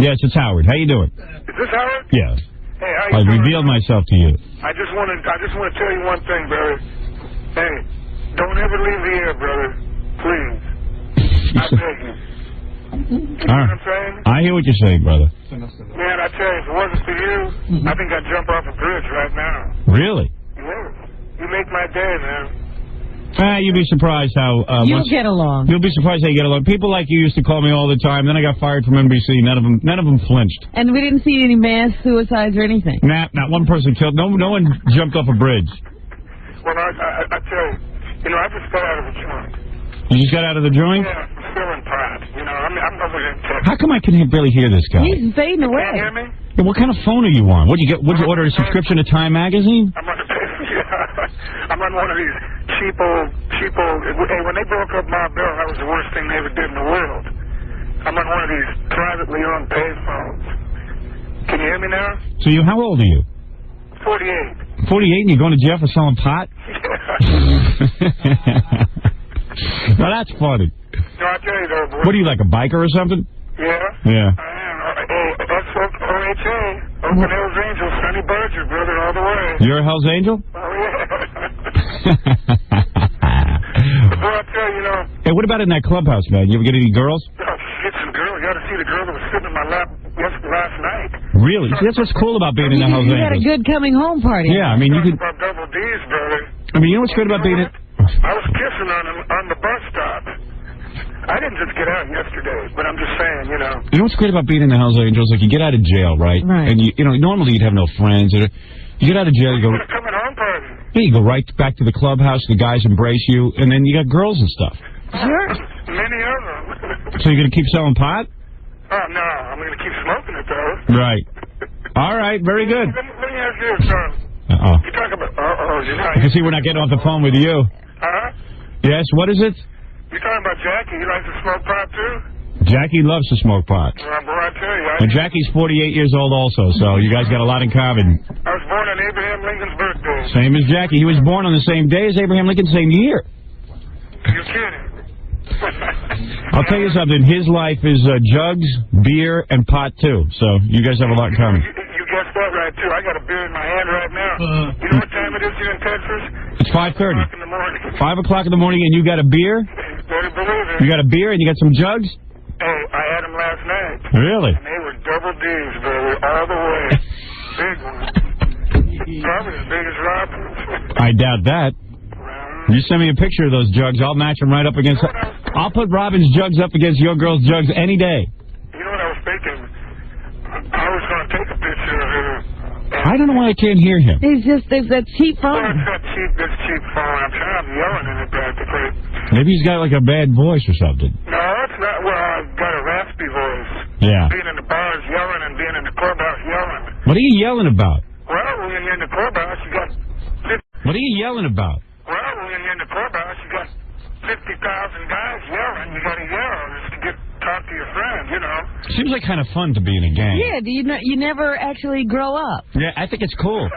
[SPEAKER 2] Yes, it's Howard. How you doing?
[SPEAKER 6] Is this Howard?
[SPEAKER 2] Yes.
[SPEAKER 6] Hey, how
[SPEAKER 2] I
[SPEAKER 6] you doing?
[SPEAKER 2] revealed myself to you.
[SPEAKER 6] I just want to tell you one thing, brother. Hey, don't ever leave the air, brother. Please. I beg you. You know what I'm saying?
[SPEAKER 2] I hear what you're saying, brother.
[SPEAKER 6] Man, I tell you, if it wasn't for you, I think I'd jump off a bridge right now.
[SPEAKER 2] Really?
[SPEAKER 6] Yeah. You make my day, man.
[SPEAKER 2] You'd be surprised how...
[SPEAKER 7] You'll get along.
[SPEAKER 2] You'll be surprised how you get along. People like you used to call me all the time. Then I got fired from NBC. None of them flinched.
[SPEAKER 7] And we didn't see any mass suicides or anything.
[SPEAKER 2] Nah, not one person killed. No one jumped off a bridge.
[SPEAKER 6] Well, I tell you, I just got out of the joint.
[SPEAKER 2] You just got out of the joint?
[SPEAKER 6] Yeah, I'm feeling proud. I'm over here in Texas.
[SPEAKER 2] How come I can barely hear this guy?
[SPEAKER 7] He's fading away.
[SPEAKER 6] Can you hear me?
[SPEAKER 2] Yeah, what kind of phone are you on? What'd you order a subscription to Time Magazine?
[SPEAKER 6] I'm on one of these cheapo. Hey, when they broke up my bill, that was the worst thing they ever did in the world. I'm on one of these privately owned payphones. Can you hear me now?
[SPEAKER 2] So how old are you?
[SPEAKER 6] 48.
[SPEAKER 2] 48 and you're going to jail for selling pot? Well, that's funny.
[SPEAKER 6] No, I tell you though, boy.
[SPEAKER 2] What are you, like a biker or something?
[SPEAKER 6] Yeah.
[SPEAKER 2] Yeah.
[SPEAKER 6] I am. X-O-H-A. Open Hills Angels, Sonny Berger, brother, all the way.
[SPEAKER 2] You're a Hell's Angel?
[SPEAKER 6] Oh, yeah. Boy, I tell you,
[SPEAKER 2] Hey, what about in that clubhouse, man? You ever get any girls?
[SPEAKER 6] Oh, shit, some girl. You ought to see the girl that was sitting in my lap last night.
[SPEAKER 2] Really? See, that's what's cool about being in the Hell's
[SPEAKER 7] You had a
[SPEAKER 2] Angels.
[SPEAKER 7] good coming home party.
[SPEAKER 2] Yeah, I mean, you could...
[SPEAKER 6] About double D's, brother.
[SPEAKER 2] I mean, you know what's good about being in...
[SPEAKER 6] I was kissing on the bus stop. I didn't just get out yesterday, but I'm just saying,
[SPEAKER 2] You know what's great about being in the Hells Angels? Like, you get out of jail, right?
[SPEAKER 7] Right.
[SPEAKER 2] And, normally you'd have no friends. You get out of jail, you go...
[SPEAKER 6] Coming home party.
[SPEAKER 2] Yeah, you go right back to the clubhouse, the guys embrace you, and then you got girls and stuff.
[SPEAKER 7] Sure.
[SPEAKER 6] Many of them.
[SPEAKER 2] So you're going to keep selling pot?
[SPEAKER 6] Oh, no, I'm going to keep smoking it, though.
[SPEAKER 2] Right. All right, very good.
[SPEAKER 6] Let me ask you this,
[SPEAKER 2] Uh-oh.
[SPEAKER 6] You talk about...
[SPEAKER 2] I can see we're not getting off the phone with you.
[SPEAKER 6] Huh?
[SPEAKER 2] Yes, what is it?
[SPEAKER 6] You talking about Jackie? You like to smoke pot, too?
[SPEAKER 2] Jackie loves to smoke pot.
[SPEAKER 6] Well, boy, I tell you,
[SPEAKER 2] And Jackie's 48 years old also, so you guys got a lot in common.
[SPEAKER 6] I was born on Abraham Lincoln's birthday.
[SPEAKER 2] Same as Jackie. He was born on the same day as Abraham Lincoln, same year.
[SPEAKER 6] You're kidding.
[SPEAKER 2] I'll tell you something. His life is jugs, beer, and pot, too. So you guys have a lot in common.
[SPEAKER 6] You guessed that right, too. I got a beer in my hand right now. You know what time it is here in Texas?
[SPEAKER 2] It's 5:30.
[SPEAKER 6] 5 in the morning.
[SPEAKER 2] 5 o'clock in the morning, and you got a beer?
[SPEAKER 6] Better believe it.
[SPEAKER 2] You got a beer, and you got some jugs?
[SPEAKER 6] Hey, I had them last night.
[SPEAKER 2] Really?
[SPEAKER 6] And they were double D's, baby, all the way. Big ones. Probably as big as Robert's.
[SPEAKER 2] I doubt that. You send me a picture of those jugs, I'll match them right up against... I'll put Robin's jugs up against your girl's jugs any day.
[SPEAKER 6] You know what I was thinking? I was going to take a picture of her.
[SPEAKER 2] I don't know why I can't hear him.
[SPEAKER 7] It's that cheap
[SPEAKER 6] Well,
[SPEAKER 7] phone.
[SPEAKER 6] it's that cheap phone. I'm yelling in it practically.
[SPEAKER 2] Maybe he's got like a bad voice or something.
[SPEAKER 6] No, it's not. Well, I've got a raspy voice.
[SPEAKER 2] Yeah.
[SPEAKER 6] Being in the bars yelling and being in the clubhouse yelling.
[SPEAKER 2] What are you yelling about?
[SPEAKER 6] Well, when you're in the clubhouse, you got...
[SPEAKER 2] What are you yelling about?
[SPEAKER 6] Well, when you're in the clubhouse, you got 50,000 guys yelling. You got to yell just to talk to your friends,
[SPEAKER 2] Seems like kind of fun to be in a gang.
[SPEAKER 7] Yeah, you never actually grow up.
[SPEAKER 2] Yeah, I think it's cool.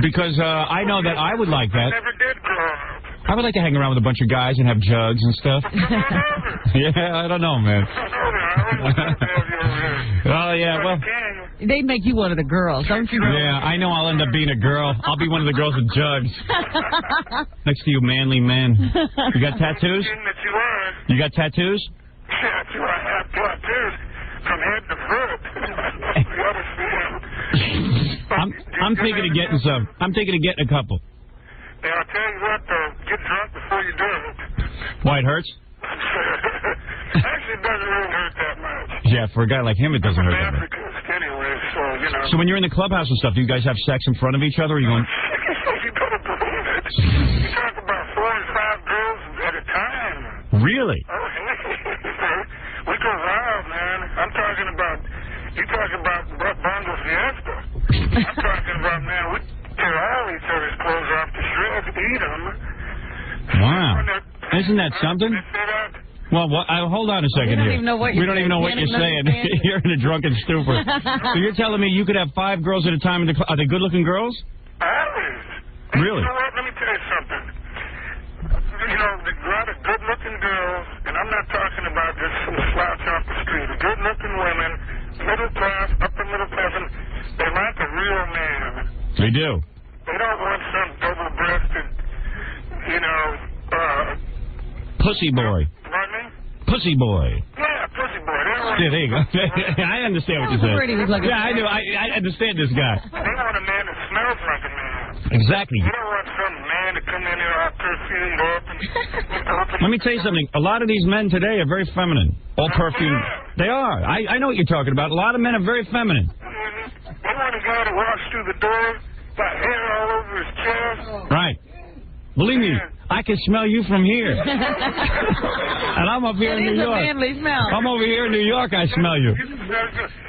[SPEAKER 2] Because I know that I would like that.
[SPEAKER 6] I never did grow up.
[SPEAKER 2] I would like to hang around with a bunch of guys and have jugs and stuff. Yeah, I don't know, man. Oh, yeah, well...
[SPEAKER 7] They make you one of the girls, don't you?
[SPEAKER 2] Yeah, I know I'll end up being a girl. I'll be one of the girls with jugs. Next to you manly men. You got tattoos? You got tattoos?
[SPEAKER 6] Yeah, I have tattoos from head to foot.
[SPEAKER 2] I'm thinking of getting some. I'm thinking of getting a couple.
[SPEAKER 6] Yeah, I'll tell you what, though. Get drunk before you do it.
[SPEAKER 2] Why, it hurts?
[SPEAKER 6] Actually, it doesn't really hurt that much.
[SPEAKER 2] Yeah, for a guy like him, it doesn't hurt that much.
[SPEAKER 6] Anyway, so,
[SPEAKER 2] So when you're in the clubhouse and stuff, do you guys have sex in front of each other? Or are you going...
[SPEAKER 6] You better believe it. You talk about 4 and 5 girls at a time.
[SPEAKER 2] Really?
[SPEAKER 6] Oh, we go wild, man. I'm talking about... You talking about Bongo Fiesta. I'm talking about, man, we tear all each other's clothes off to shreds, eat them.
[SPEAKER 2] Wow. Isn't that something? Well, hold on a second here. We don't even know what you're saying. You're in a drunken stupor. So you're telling me you could have 5 girls at a time in the club. Are they good-looking girls?
[SPEAKER 6] Always.
[SPEAKER 2] Really?
[SPEAKER 6] You know what? Let me tell you something. There's a lot of good-looking girls, and I'm not talking about just some slouch off the street. Good-looking women, middle class, upper middle class, and they like a real man.
[SPEAKER 2] They do.
[SPEAKER 6] They don't want some double-breasted,
[SPEAKER 2] Pussy boy.
[SPEAKER 6] Pardon me?
[SPEAKER 2] Pussy boy.
[SPEAKER 6] Yeah, pussy boy.
[SPEAKER 2] Yeah, there you go. I understand what you're saying. Yeah, I do. I understand this guy.
[SPEAKER 6] They want a man that smells like a man.
[SPEAKER 2] Exactly.
[SPEAKER 6] You don't want some man to come in there all perfumed up and
[SPEAKER 2] Let me tell you something. A lot of these men today are very feminine. All perfumed. They are. I know what you're talking about. A lot of men are very feminine.
[SPEAKER 6] They want a guy to walk through the door, got hair all over his chest.
[SPEAKER 2] Right. Believe me, I can smell you from here. And I'm up here in New York.
[SPEAKER 7] It is a manly smell.
[SPEAKER 2] I'm over here in New York. I smell you.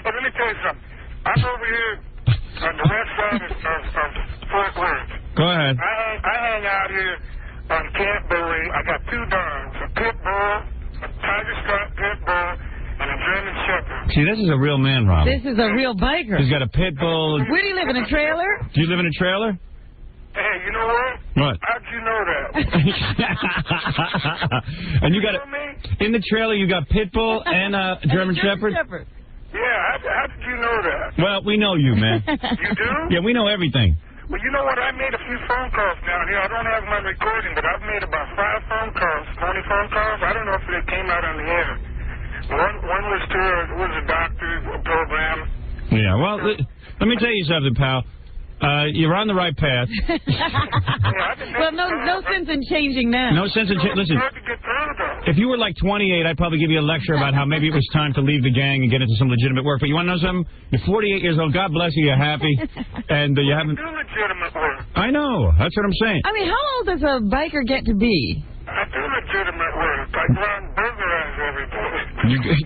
[SPEAKER 6] But let me tell you something. I'm over here on the west side of Fort Worth.
[SPEAKER 2] Go ahead.
[SPEAKER 6] I hang out here on Camp Bowie. I got 2 dogs, a pit bull, a tiger stripe pit bull, and a German shepherd.
[SPEAKER 2] See, this is a real man, Rob.
[SPEAKER 7] This is a real biker.
[SPEAKER 2] He's got a pit bull.
[SPEAKER 7] Where do you live, in a trailer?
[SPEAKER 2] Do you live in a trailer?
[SPEAKER 6] Hey, you know what?
[SPEAKER 2] What?
[SPEAKER 6] How'd you know that?
[SPEAKER 2] And you got in the trailer, you got pit bull and a German shepherd?
[SPEAKER 6] Yeah, how did you know that?
[SPEAKER 2] Well, we know you, man.
[SPEAKER 6] You do?
[SPEAKER 2] Yeah, we know everything.
[SPEAKER 6] Well, you know what? I made a few phone calls down here. I don't have my recording, but I've made about 5 phone calls, 20 phone calls. I don't know if they came out on the air. One was to a doctor program.
[SPEAKER 2] Yeah, well, let me tell you something, pal. You're on the right path.
[SPEAKER 7] Well, no sense in changing now.
[SPEAKER 2] No sense in listen. If you were like 28, I'd probably give you a lecture about how maybe it was time to leave the gang and get into some legitimate work. But you want to know something? You're 48 years old. God bless you. You're happy, and you haven't.
[SPEAKER 6] Do legitimate work.
[SPEAKER 2] I know. That's what I'm saying.
[SPEAKER 7] I mean, how old does a biker get to be?
[SPEAKER 6] I do legitimate work. I go out and burglarize everybody.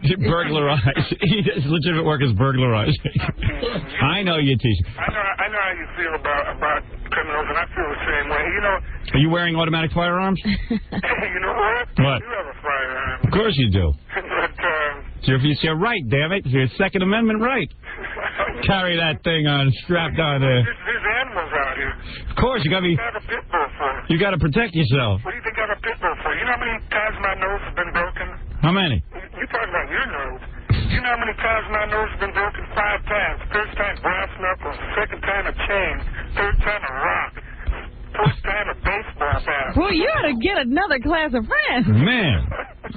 [SPEAKER 2] You burglarize. He does legitimate work as burglarize. I know you, teach.
[SPEAKER 6] I know how you feel about criminals, and I feel the same way. You know.
[SPEAKER 2] Are you wearing automatic firearms?
[SPEAKER 6] Hey, you know what?
[SPEAKER 2] What?
[SPEAKER 6] You have a firearm.
[SPEAKER 2] Of course you do.
[SPEAKER 6] But
[SPEAKER 2] It's your right, damn it. It's your Second Amendment right. Carry that thing on, strapped on there.
[SPEAKER 6] There's animals out here.
[SPEAKER 2] Of course, you got to be.
[SPEAKER 6] What do you have a pit bull for?
[SPEAKER 2] You got to protect yourself.
[SPEAKER 6] What do you think I have a pit bull for? You know how many times my nose has been broken?
[SPEAKER 2] How many?
[SPEAKER 6] You talking about your nose? You know how many times my nose has been broken? 5 times. First time brass knuckles. Second time a chain. Third time a rock. First time a baseball bat.
[SPEAKER 7] Well, you ought to get another class of friends.
[SPEAKER 2] Man.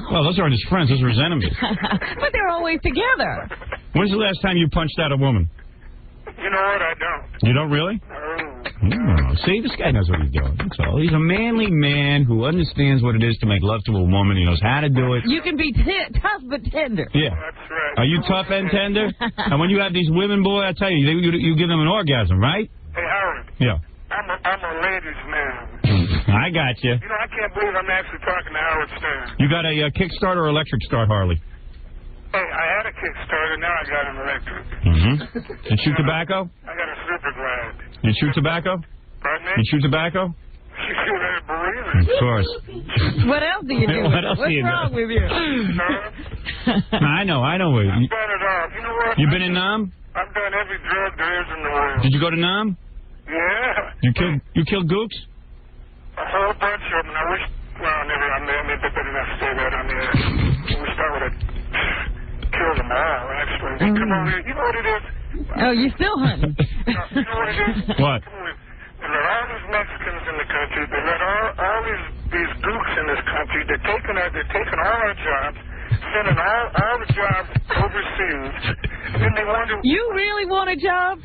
[SPEAKER 2] Well, those aren't his friends. Those are his enemies.
[SPEAKER 7] But they're always together.
[SPEAKER 2] When's the last time you punched out a woman?
[SPEAKER 6] You know what? I don't.
[SPEAKER 2] You don't really? Oh, see, this guy knows what he's doing. That's all. He's a manly man who understands what it is to make love to a woman. He knows how to do it.
[SPEAKER 7] You can be tough but tender.
[SPEAKER 2] Yeah.
[SPEAKER 6] That's right.
[SPEAKER 2] Are you tough and tender? And when you have these women, boy, I tell you, you give them an orgasm, right?
[SPEAKER 6] Hey, Howard.
[SPEAKER 2] Yeah.
[SPEAKER 6] I'm a ladies' man.
[SPEAKER 2] I got you.
[SPEAKER 6] You know, I can't believe I'm actually talking to Howard Stern.
[SPEAKER 2] You got a Kickstarter or electric start, Harley?
[SPEAKER 6] Hey, I had a Kickstarter, now I got an electric.
[SPEAKER 2] Mm-hmm. And chew tobacco?
[SPEAKER 6] I got a super glide.
[SPEAKER 2] You chew tobacco?
[SPEAKER 6] Pardon me?
[SPEAKER 2] You chew tobacco?
[SPEAKER 6] You better believe it.
[SPEAKER 2] Of course.
[SPEAKER 7] What else do you do?
[SPEAKER 2] What else
[SPEAKER 7] What's
[SPEAKER 2] do you
[SPEAKER 7] wrong
[SPEAKER 2] do?
[SPEAKER 7] with you?
[SPEAKER 2] I know.
[SPEAKER 6] I've done it all. You know what?
[SPEAKER 2] You been in Nam?
[SPEAKER 6] I've done every drug there is in the world.
[SPEAKER 2] Did you go to Nam?
[SPEAKER 6] Yeah.
[SPEAKER 2] You killed Gooks?
[SPEAKER 6] A whole bunch of them. I wish. Well, never. I mean, they better not say that on the air. I wish I would have killed them all. Actually, they come over here. You know what it is?
[SPEAKER 7] Oh, you still hunting?
[SPEAKER 6] You know what it is?
[SPEAKER 2] What?
[SPEAKER 6] They let all these Mexicans in the country. They let all these gooks in this country. They're taking all our jobs, sending all the jobs overseas. And then they wonder.
[SPEAKER 7] You really want a job?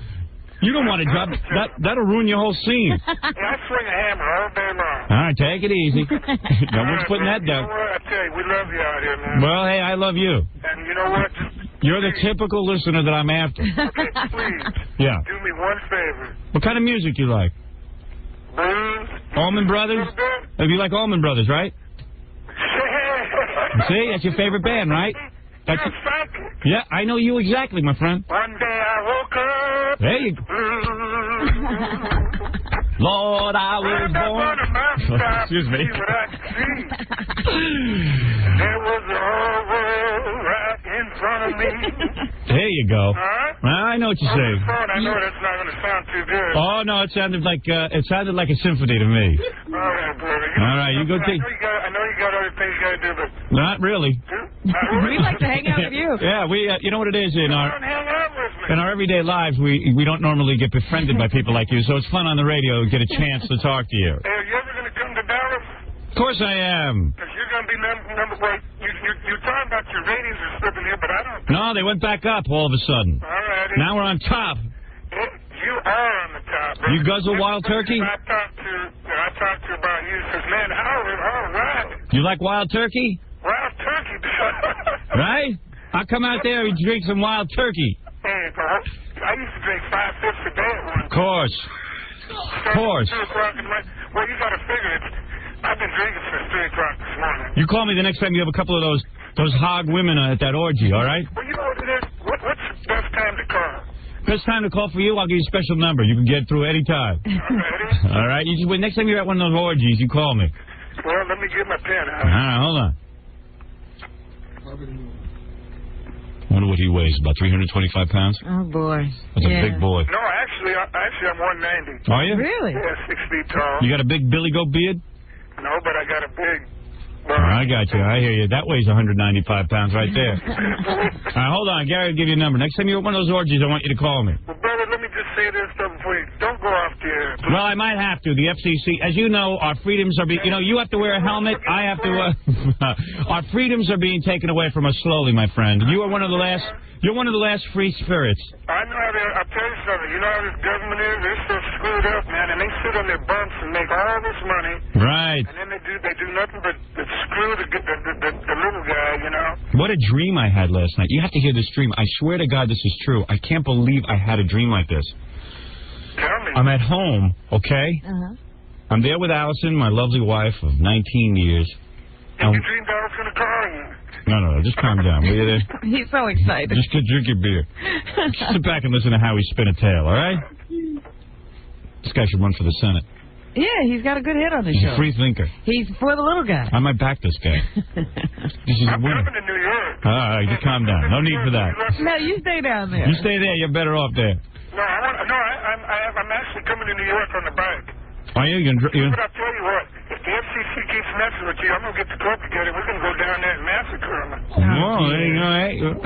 [SPEAKER 2] You don't want a job. That'll ruin your whole scene.
[SPEAKER 6] Yeah, I swing a hammer all day long.
[SPEAKER 2] All right, take it easy. No one's putting that down.
[SPEAKER 6] You know what? I tell you, we love you out here, man.
[SPEAKER 2] Well, hey, I love you.
[SPEAKER 6] And you know what?
[SPEAKER 2] You're the typical listener that I'm after.
[SPEAKER 6] Okay, please.
[SPEAKER 2] Yeah.
[SPEAKER 6] Do me one favor.
[SPEAKER 2] What kind of music you like?
[SPEAKER 6] Blues.
[SPEAKER 2] Allman Brothers? You like Allman Brothers, right? See, that's your favorite band, right? That's
[SPEAKER 6] You're psychic.
[SPEAKER 2] Yeah, I know you exactly, my friend.
[SPEAKER 6] One day I woke up.
[SPEAKER 2] There you go. Lord, I was born. Excuse me.
[SPEAKER 6] See what I could see. There was a whole world right in front of me.
[SPEAKER 2] There you go.
[SPEAKER 6] All right?
[SPEAKER 2] I know what you're saying.
[SPEAKER 6] I know that's not going to sound too good.
[SPEAKER 2] Oh no, it sounded like a symphony to me.
[SPEAKER 6] All right, brother.
[SPEAKER 2] All right, you go take.
[SPEAKER 6] I know you got other things you got to do, but
[SPEAKER 2] Not really.
[SPEAKER 7] We'd like to hang out with you.
[SPEAKER 2] Yeah, we. You know what it is in
[SPEAKER 6] don't hang out with me.
[SPEAKER 2] our everyday lives, we don't normally get befriended by people like you, so it's fun on the radio to get a chance to talk to you.
[SPEAKER 6] Hey, are you ever going to come to Dallas?
[SPEAKER 2] Of course I am.
[SPEAKER 6] Because you're going to be number one. You're talking about your ratings are slipping here, but I don't.
[SPEAKER 2] No, they went back up all of a sudden.
[SPEAKER 6] All right.
[SPEAKER 2] Now we're on top.
[SPEAKER 6] You are on the top. Bro.
[SPEAKER 2] You guzzle wild turkey?
[SPEAKER 6] I talked to about you says, man, Howard, all right.
[SPEAKER 2] You like wild turkey?
[SPEAKER 6] Wild turkey.
[SPEAKER 2] Right? I'll come out there and drink some wild turkey.
[SPEAKER 6] Man, I used to drink 5 fifths a day at one.
[SPEAKER 2] Of course. Of course.
[SPEAKER 6] 2 o'clock in the morning. Well, you got to figure it. I've been drinking since 3 o'clock this morning.
[SPEAKER 2] You call me the next time you have a couple of those hog women at that orgy, all right?
[SPEAKER 6] Well, you know what it is? What's the best time to call?
[SPEAKER 2] Best time to call for you, I'll give you a special number. You can get through any time.
[SPEAKER 6] Ready?
[SPEAKER 2] All right? You just wait. Next time you're at one of those orgies, you call me.
[SPEAKER 6] Well, let me get my pen out.
[SPEAKER 2] All right, hold on. I wonder what he weighs, about 325 pounds?
[SPEAKER 7] Oh, boy.
[SPEAKER 2] That's a big boy.
[SPEAKER 6] No, actually, I'm 190.
[SPEAKER 2] Are you?
[SPEAKER 7] Really?
[SPEAKER 6] Yeah, 6 feet tall.
[SPEAKER 2] You got a big Billy Goat beard?
[SPEAKER 6] No, but I got a big...
[SPEAKER 2] I got you. I hear you. That weighs 195 pounds right there. All right, hold on. Gary will give you a number. Next time you're at one of those orgies, I want you to call me.
[SPEAKER 6] Well, brother, let me just say this stuff before you... Don't go off the air.
[SPEAKER 2] Well, I might have to. The FCC, as you know, our freedoms are being... You know, you have to wear a helmet. I have to... our freedoms are being taken away from us slowly, my friend. You are one of the last... You're one of the last free spirits.
[SPEAKER 6] I know how I'll tell you something. You know how this government is? They're so screwed up, man, and they sit on their bumps and make all this money.
[SPEAKER 2] Right.
[SPEAKER 6] And then they do nothing but screw the little guy, you know?
[SPEAKER 2] What a dream I had last night. You have to hear this dream. I swear to God this is true. I can't believe I had a dream like this.
[SPEAKER 6] Tell me.
[SPEAKER 2] I'm at home, okay?
[SPEAKER 7] Uh-huh.
[SPEAKER 2] I'm there with Allison, my lovely wife of 19 years.
[SPEAKER 6] And you dreamed I was going to call you.
[SPEAKER 2] No, just calm down, will you there?
[SPEAKER 7] He's so excited.
[SPEAKER 2] Just drink your beer. Just sit back and listen to how he spin a tail, all right? This guy should run for the Senate.
[SPEAKER 7] Yeah, he's got a good hit on his
[SPEAKER 2] He's
[SPEAKER 7] show.
[SPEAKER 2] a free thinker.
[SPEAKER 7] He's for the little guy.
[SPEAKER 2] I might back this guy. This is a
[SPEAKER 6] I'm
[SPEAKER 2] winner.
[SPEAKER 6] coming to New York.
[SPEAKER 2] All right, just calm down. No need for that.
[SPEAKER 7] No, you stay down there.
[SPEAKER 2] You stay there. You're better off there.
[SPEAKER 6] No, I'm actually coming to New York on the bike.
[SPEAKER 2] Are you?
[SPEAKER 6] But I'll tell you what, if the FCC keeps messing with you, I'm going to get the club together. We're going to go down there and massacre them.
[SPEAKER 2] Well, there you go.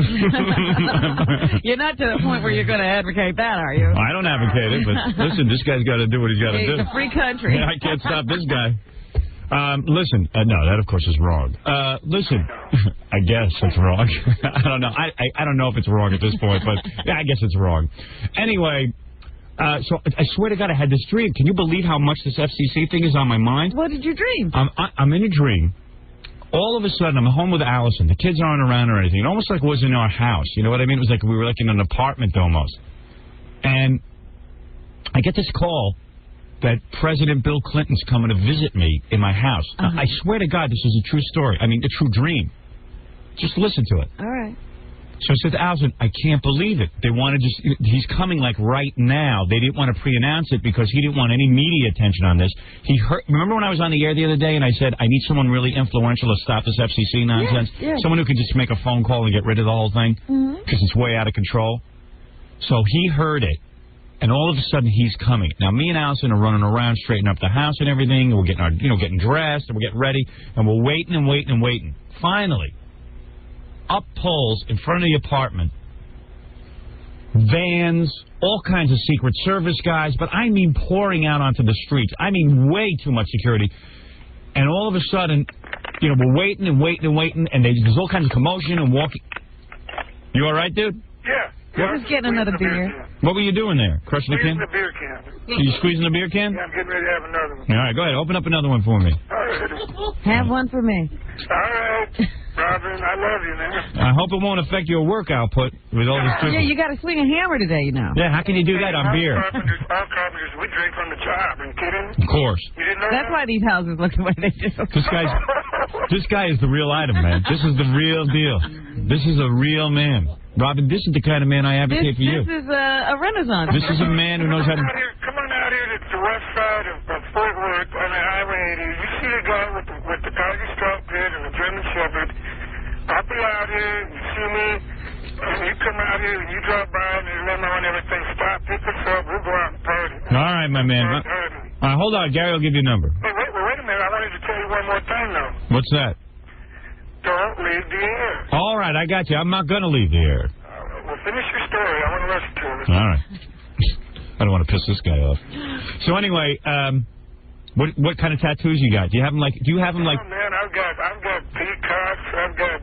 [SPEAKER 7] You're not to the point where you're going to advocate that, are you?
[SPEAKER 2] I don't advocate it, but listen, this guy's got to do what he's got to do.
[SPEAKER 7] It's a free country.
[SPEAKER 2] I can't stop this guy. Listen, no, that of course is wrong. Listen, I guess it's wrong. I don't know. I don't know if it's wrong at this point, but yeah, I guess it's wrong. Anyway. So I swear to God, I had this dream. Can you believe how much this FCC thing is on my mind?
[SPEAKER 7] What did you dream?
[SPEAKER 2] I'm in a dream. All of a sudden, I'm home with Allison. The kids aren't around or anything. It almost like it was in our house. You know what I mean? It was like we were like in an apartment almost. And I get this call that President Bill Clinton's coming to visit me in my house.
[SPEAKER 7] Uh-huh.
[SPEAKER 2] I swear to God, this is a true story. I mean, a true dream. Just listen to it.
[SPEAKER 7] All right.
[SPEAKER 2] So I said to Allison, I can't believe it. They want to he's coming like right now. They didn't want to pre-announce it because he didn't want any media attention on this. Remember when I was on the air the other day and I said, I need someone really influential to stop this FCC nonsense?
[SPEAKER 7] Yeah.
[SPEAKER 2] Someone who can just make a phone call and get rid of the whole thing because it's way out of control. So he heard it. And all of a sudden, he's coming. Now, me and Allison are running around, straightening up the house and everything. And we're getting getting dressed and we're getting ready. And we're waiting and waiting and waiting. Finally, up poles in front of the apartment, vans, all kinds of Secret Service guys, but I mean pouring out onto the streets. I mean way too much security. And all of a sudden, we're waiting and waiting and waiting, and there's all kinds of commotion and walking. You all right, dude?
[SPEAKER 6] Yeah.
[SPEAKER 7] Just getting another beer.
[SPEAKER 2] What were you doing there? Crushing the can?
[SPEAKER 6] Squeezing the beer can.
[SPEAKER 2] Are you squeezing the beer can?
[SPEAKER 6] Yeah, I'm getting ready to have another one.
[SPEAKER 2] All right, go ahead. Open up another one for me.
[SPEAKER 6] All right.
[SPEAKER 7] Have one for me.
[SPEAKER 6] All right. Robin, I love you, man.
[SPEAKER 2] I hope it won't affect your work output with all this.
[SPEAKER 7] Yeah, you got to swing a hammer today,
[SPEAKER 2] Yeah, how can you do that on beer?
[SPEAKER 6] All carpenters, we drink on the job. Are you kidding?
[SPEAKER 2] Of course.
[SPEAKER 6] You didn't know
[SPEAKER 7] That's
[SPEAKER 6] that?
[SPEAKER 7] why these houses look the way they do.
[SPEAKER 2] This guy is the real item, man. This is the real deal. This is a real man. Robin, this is the kind of man I advocate for you.
[SPEAKER 7] This is a renaissance.
[SPEAKER 2] This is a man who knows how to...
[SPEAKER 6] Come on out here to the west side of Fort Worth on the Highway 80. You see the guy with the doggy stroke pit and the German Shepherd. I'll be out here. You see me. And you come out here and you drop by and you let me on everything. Stop, pick us up. We'll go out and party.
[SPEAKER 2] All right, my man. All right, hold on. Gary will give you a number.
[SPEAKER 6] Hey, wait a minute. I wanted to tell you one more thing, though.
[SPEAKER 2] What's that?
[SPEAKER 6] Don't leave the air.
[SPEAKER 2] All right, I got you. I'm not going to leave the air.
[SPEAKER 6] Well, finish your story. I want to listen to it.
[SPEAKER 2] All right. I don't want to piss this guy off. So anyway, what kind of tattoos you got? Do you have them like?
[SPEAKER 6] Oh man, I've got peacocks. I've got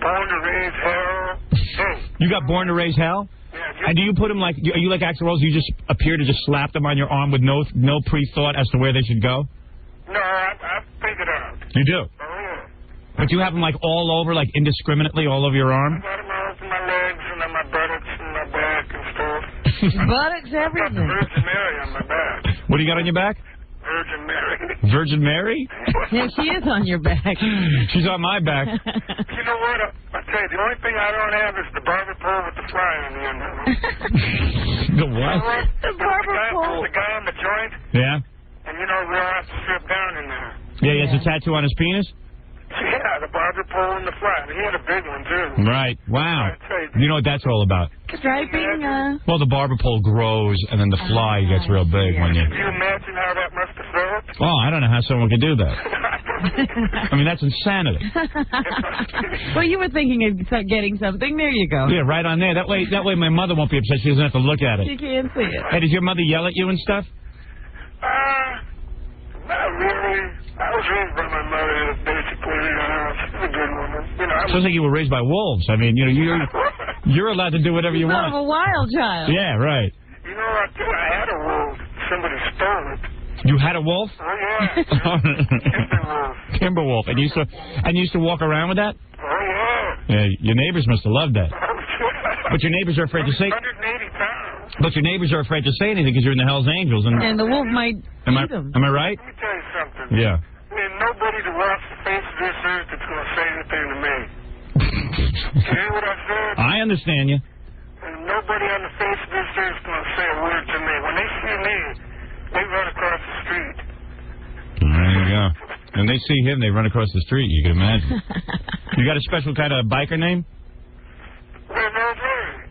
[SPEAKER 6] Born to Raise Hell. Hey.
[SPEAKER 2] You got Born to Raise Hell?
[SPEAKER 6] Yeah.
[SPEAKER 2] And do you put them like? Are you like Axl Rose? You just appear to just slap them on your arm with no pre-thought as to where they should go? You do?
[SPEAKER 6] Oh, yeah.
[SPEAKER 2] But you have them, like, all over, like, indiscriminately all over your arm?
[SPEAKER 6] I got them all over my legs and on my buttocks and my back and stuff.
[SPEAKER 7] Buttocks, everything.
[SPEAKER 6] I got the Virgin Mary on my back.
[SPEAKER 2] What do you got on your back?
[SPEAKER 6] Virgin Mary.
[SPEAKER 2] Virgin Mary?
[SPEAKER 7] Yeah, she is on your back.
[SPEAKER 2] She's on my back.
[SPEAKER 6] You know what? I tell you, the only thing I don't have is the barber pole with the fly on the end of it.
[SPEAKER 2] The what?
[SPEAKER 6] You know what?
[SPEAKER 7] The barber pole.
[SPEAKER 6] The guy on the joint.
[SPEAKER 2] Yeah?
[SPEAKER 6] And you know, we'll have to strip down in there.
[SPEAKER 2] Yeah, he has a tattoo on his penis?
[SPEAKER 6] Yeah, the barber pole and the fly. He had a big one, too.
[SPEAKER 2] Right. Wow. You know what that's all about?
[SPEAKER 7] Striping,
[SPEAKER 2] Well, the barber pole grows, and then the fly gets real big when you...
[SPEAKER 6] Can you imagine how that must have felt?
[SPEAKER 2] Oh, I don't know how someone could do that. I mean, that's insanity.
[SPEAKER 7] Well, you were thinking of getting something. There you go.
[SPEAKER 2] Yeah, right on there. That way my mother won't be upset. She doesn't have to look at it.
[SPEAKER 7] She can't see it.
[SPEAKER 2] Hey, did your mother yell at you and stuff?
[SPEAKER 6] Not really. I was raised by my mother, basically. She's a good woman. You know,
[SPEAKER 2] Sounds like you were raised by wolves. I mean, you know, you're allowed to do whatever you want.
[SPEAKER 7] Sort of a wild child.
[SPEAKER 2] Yeah, right.
[SPEAKER 6] You know, I had a wolf. Somebody stole it.
[SPEAKER 2] You had a wolf?
[SPEAKER 6] Oh, yeah. Timberwolf.
[SPEAKER 2] Timberwolf. And you used to walk around with that?
[SPEAKER 6] Oh, yeah.
[SPEAKER 2] Yeah, your neighbors must have loved that.
[SPEAKER 6] Oh, yeah.
[SPEAKER 2] But your neighbors are afraid to say...
[SPEAKER 6] 180 pounds.
[SPEAKER 2] But your neighbors are afraid to say anything because you're in the Hells Angels.
[SPEAKER 7] And the wolf might eat them.
[SPEAKER 2] Am I right?
[SPEAKER 6] Let me tell you something.
[SPEAKER 2] Yeah.
[SPEAKER 6] There's nobody that walks the face of this earth that's going to say anything to me. You hear what I said?
[SPEAKER 2] I understand you.
[SPEAKER 6] And nobody on the face of this earth is going to say a word to me. When they see me, they run across the street.
[SPEAKER 2] There you go. When they see him, they run across the street, you can imagine. You got a special kind of biker name?
[SPEAKER 6] Railroad Larry.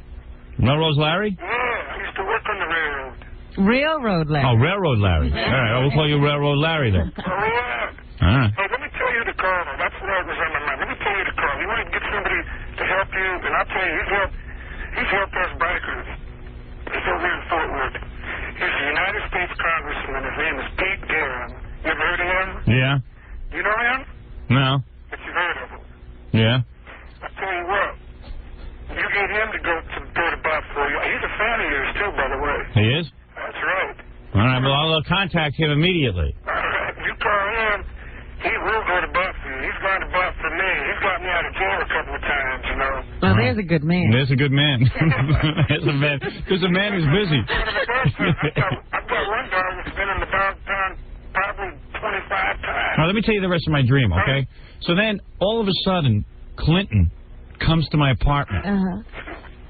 [SPEAKER 2] Melrose Larry?
[SPEAKER 6] Yeah, I used to work on the railroad.
[SPEAKER 7] Railroad Larry.
[SPEAKER 2] Oh, Railroad Larry. All right, we'll call you Railroad Larry then.
[SPEAKER 6] Oh, yeah.
[SPEAKER 2] All right.
[SPEAKER 6] Hey, let me tell you the call. That's what was on my mind. Let me tell you the call. You want to get somebody to help you, and I'll tell you, he's helped us bikers. He's over in Fort Worth. He's a United States Congressman. His name is Pete Guerin. You ever heard of him?
[SPEAKER 2] Yeah.
[SPEAKER 6] You know him?
[SPEAKER 2] No.
[SPEAKER 6] But you've heard of him.
[SPEAKER 2] Yeah.
[SPEAKER 6] I'll tell you what. You get him to go to bat for you. He's a fan of yours, too, by the way.
[SPEAKER 2] He is?
[SPEAKER 6] That's right.
[SPEAKER 2] All right, well, I'll contact him immediately.
[SPEAKER 6] All right. You call him, he will go to bat for you. He's gone to bat for me. He's got me out of jail a couple of times, you know.
[SPEAKER 7] Well, there's a good man.
[SPEAKER 2] There's a good man. There's a man who's busy.
[SPEAKER 6] I've got one dog that's been in the dog pound probably 25 times.
[SPEAKER 2] Now, let me tell you the rest of my dream, okay? So then, all of a sudden, Clinton comes to my apartment.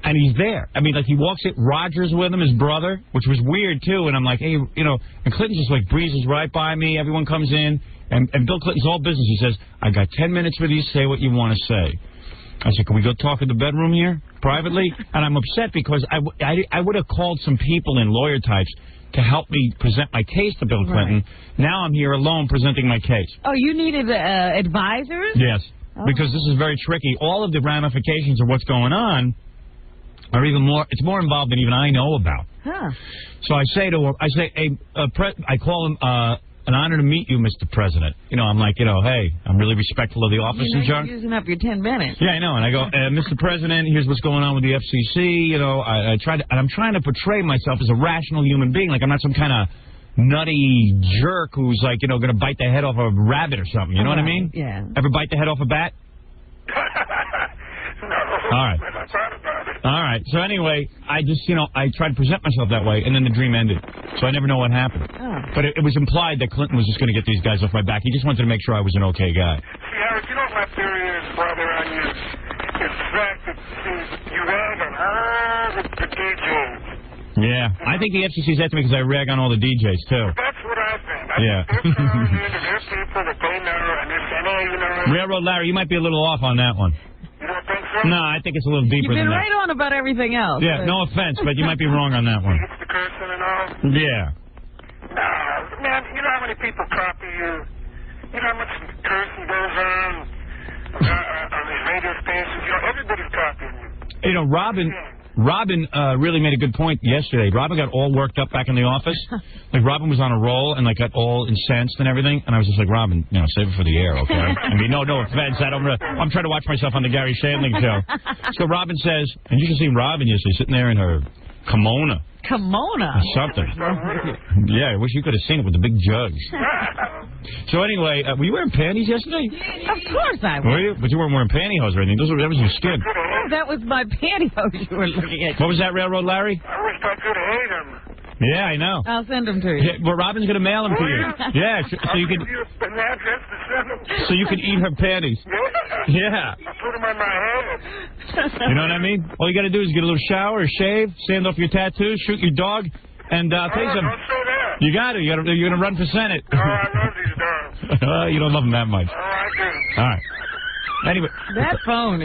[SPEAKER 2] And he's there. I mean, like, he walks in, Roger's with him, his brother, which was weird, too. And I'm like, hey, you know, and Clinton just, like, breezes right by me. Everyone comes in. And Bill Clinton's all business. He says, I got 10 minutes with you. Say what you want to say. I said, can we go talk in the bedroom here, privately? And I'm upset because I would have called some people in, lawyer types, to help me present my case to Bill Clinton. Right. Now I'm here alone presenting my case.
[SPEAKER 7] Oh, you needed advisors?
[SPEAKER 2] Yes, because this is very tricky. All of the ramifications of what's going on are even more, it's more involved than even I know about.
[SPEAKER 7] Huh.
[SPEAKER 2] So I say to her, I call him, an honor to meet you, Mr. President. You know, I'm like, you know, hey, I'm really respectful of the office and junk.
[SPEAKER 7] You're using up your 10 minutes.
[SPEAKER 2] Yeah, I know. And I go, Mr. President, here's what's going on with the FCC. You know, I'm trying to portray myself as a rational human being. Like I'm not some kind of nutty jerk who's like, you know, going to bite the head off a rabbit or something. You know what I mean?
[SPEAKER 7] Yeah.
[SPEAKER 2] Ever bite the head off a bat?
[SPEAKER 6] No.
[SPEAKER 2] All right.
[SPEAKER 6] I thought about it.
[SPEAKER 2] All right. So anyway, I just, you know, I tried to present myself that way, and then the dream ended. So I never know what happened.
[SPEAKER 7] Oh.
[SPEAKER 2] But it was implied that Clinton was just going to get these guys off my back. He just wanted to make sure I was an okay guy.
[SPEAKER 6] See, Eric, you know what my theory is, brother, on you? It's the fact that, you rag on all the DJs.
[SPEAKER 2] Yeah. I think the FCC's after me because I rag on all the DJs, too.
[SPEAKER 6] That's what I think.
[SPEAKER 2] Yeah.
[SPEAKER 6] There's people that they know, and they're saying, hey, you know...
[SPEAKER 2] Railroad Larry, you might be a little off on that one.
[SPEAKER 6] You don't think so?
[SPEAKER 2] No, I think it's a little deeper than that.
[SPEAKER 7] You've been right on about everything else.
[SPEAKER 2] Yeah, no offense, but you might be wrong on that one.
[SPEAKER 6] It's the cursing and all?
[SPEAKER 2] Yeah.
[SPEAKER 6] No, man, you know how many people copy you? You know how much cursing goes on these radio stations? You know, everybody's copying you.
[SPEAKER 2] You know, Robin really made a good point yesterday. Robin got all worked up back in the office. Like, Robin was on a roll and, like, got all incensed and everything. And I was just like, Robin, you know, save it for the air, okay? I mean, no offense. I'm trying to watch myself on the Gary Shandling show. So Robin says, and you should see Robin yesterday sitting there in her kimono.
[SPEAKER 7] Kimono?
[SPEAKER 2] Or something. Yeah, I wish you could have seen it with the big jugs. So anyway, were you wearing panties yesterday?
[SPEAKER 7] Of course I was.
[SPEAKER 2] Were you? But you weren't wearing pantyhose or anything. That was your skin.
[SPEAKER 7] That was my pantyhose you were looking at.
[SPEAKER 2] What was that, Railroad Larry?
[SPEAKER 6] I wish I could hate him.
[SPEAKER 2] Yeah, I know.
[SPEAKER 7] I'll send them to you.
[SPEAKER 2] Yeah, well, Robin's going to mail them to you. Yeah, so you can. So you can eat her panties. Yeah.
[SPEAKER 6] Put them on my head.
[SPEAKER 2] You know what I mean? All you got to do is get a little shower, shave, sand off your tattoos, shoot your dog, and I'll tell you something.
[SPEAKER 6] Don't say that.
[SPEAKER 2] You got to. You're going to run for Senate.
[SPEAKER 6] Oh, I love these dogs.
[SPEAKER 2] You don't love them that much.
[SPEAKER 6] Oh, I do.
[SPEAKER 2] All right. Anyway,
[SPEAKER 7] that phone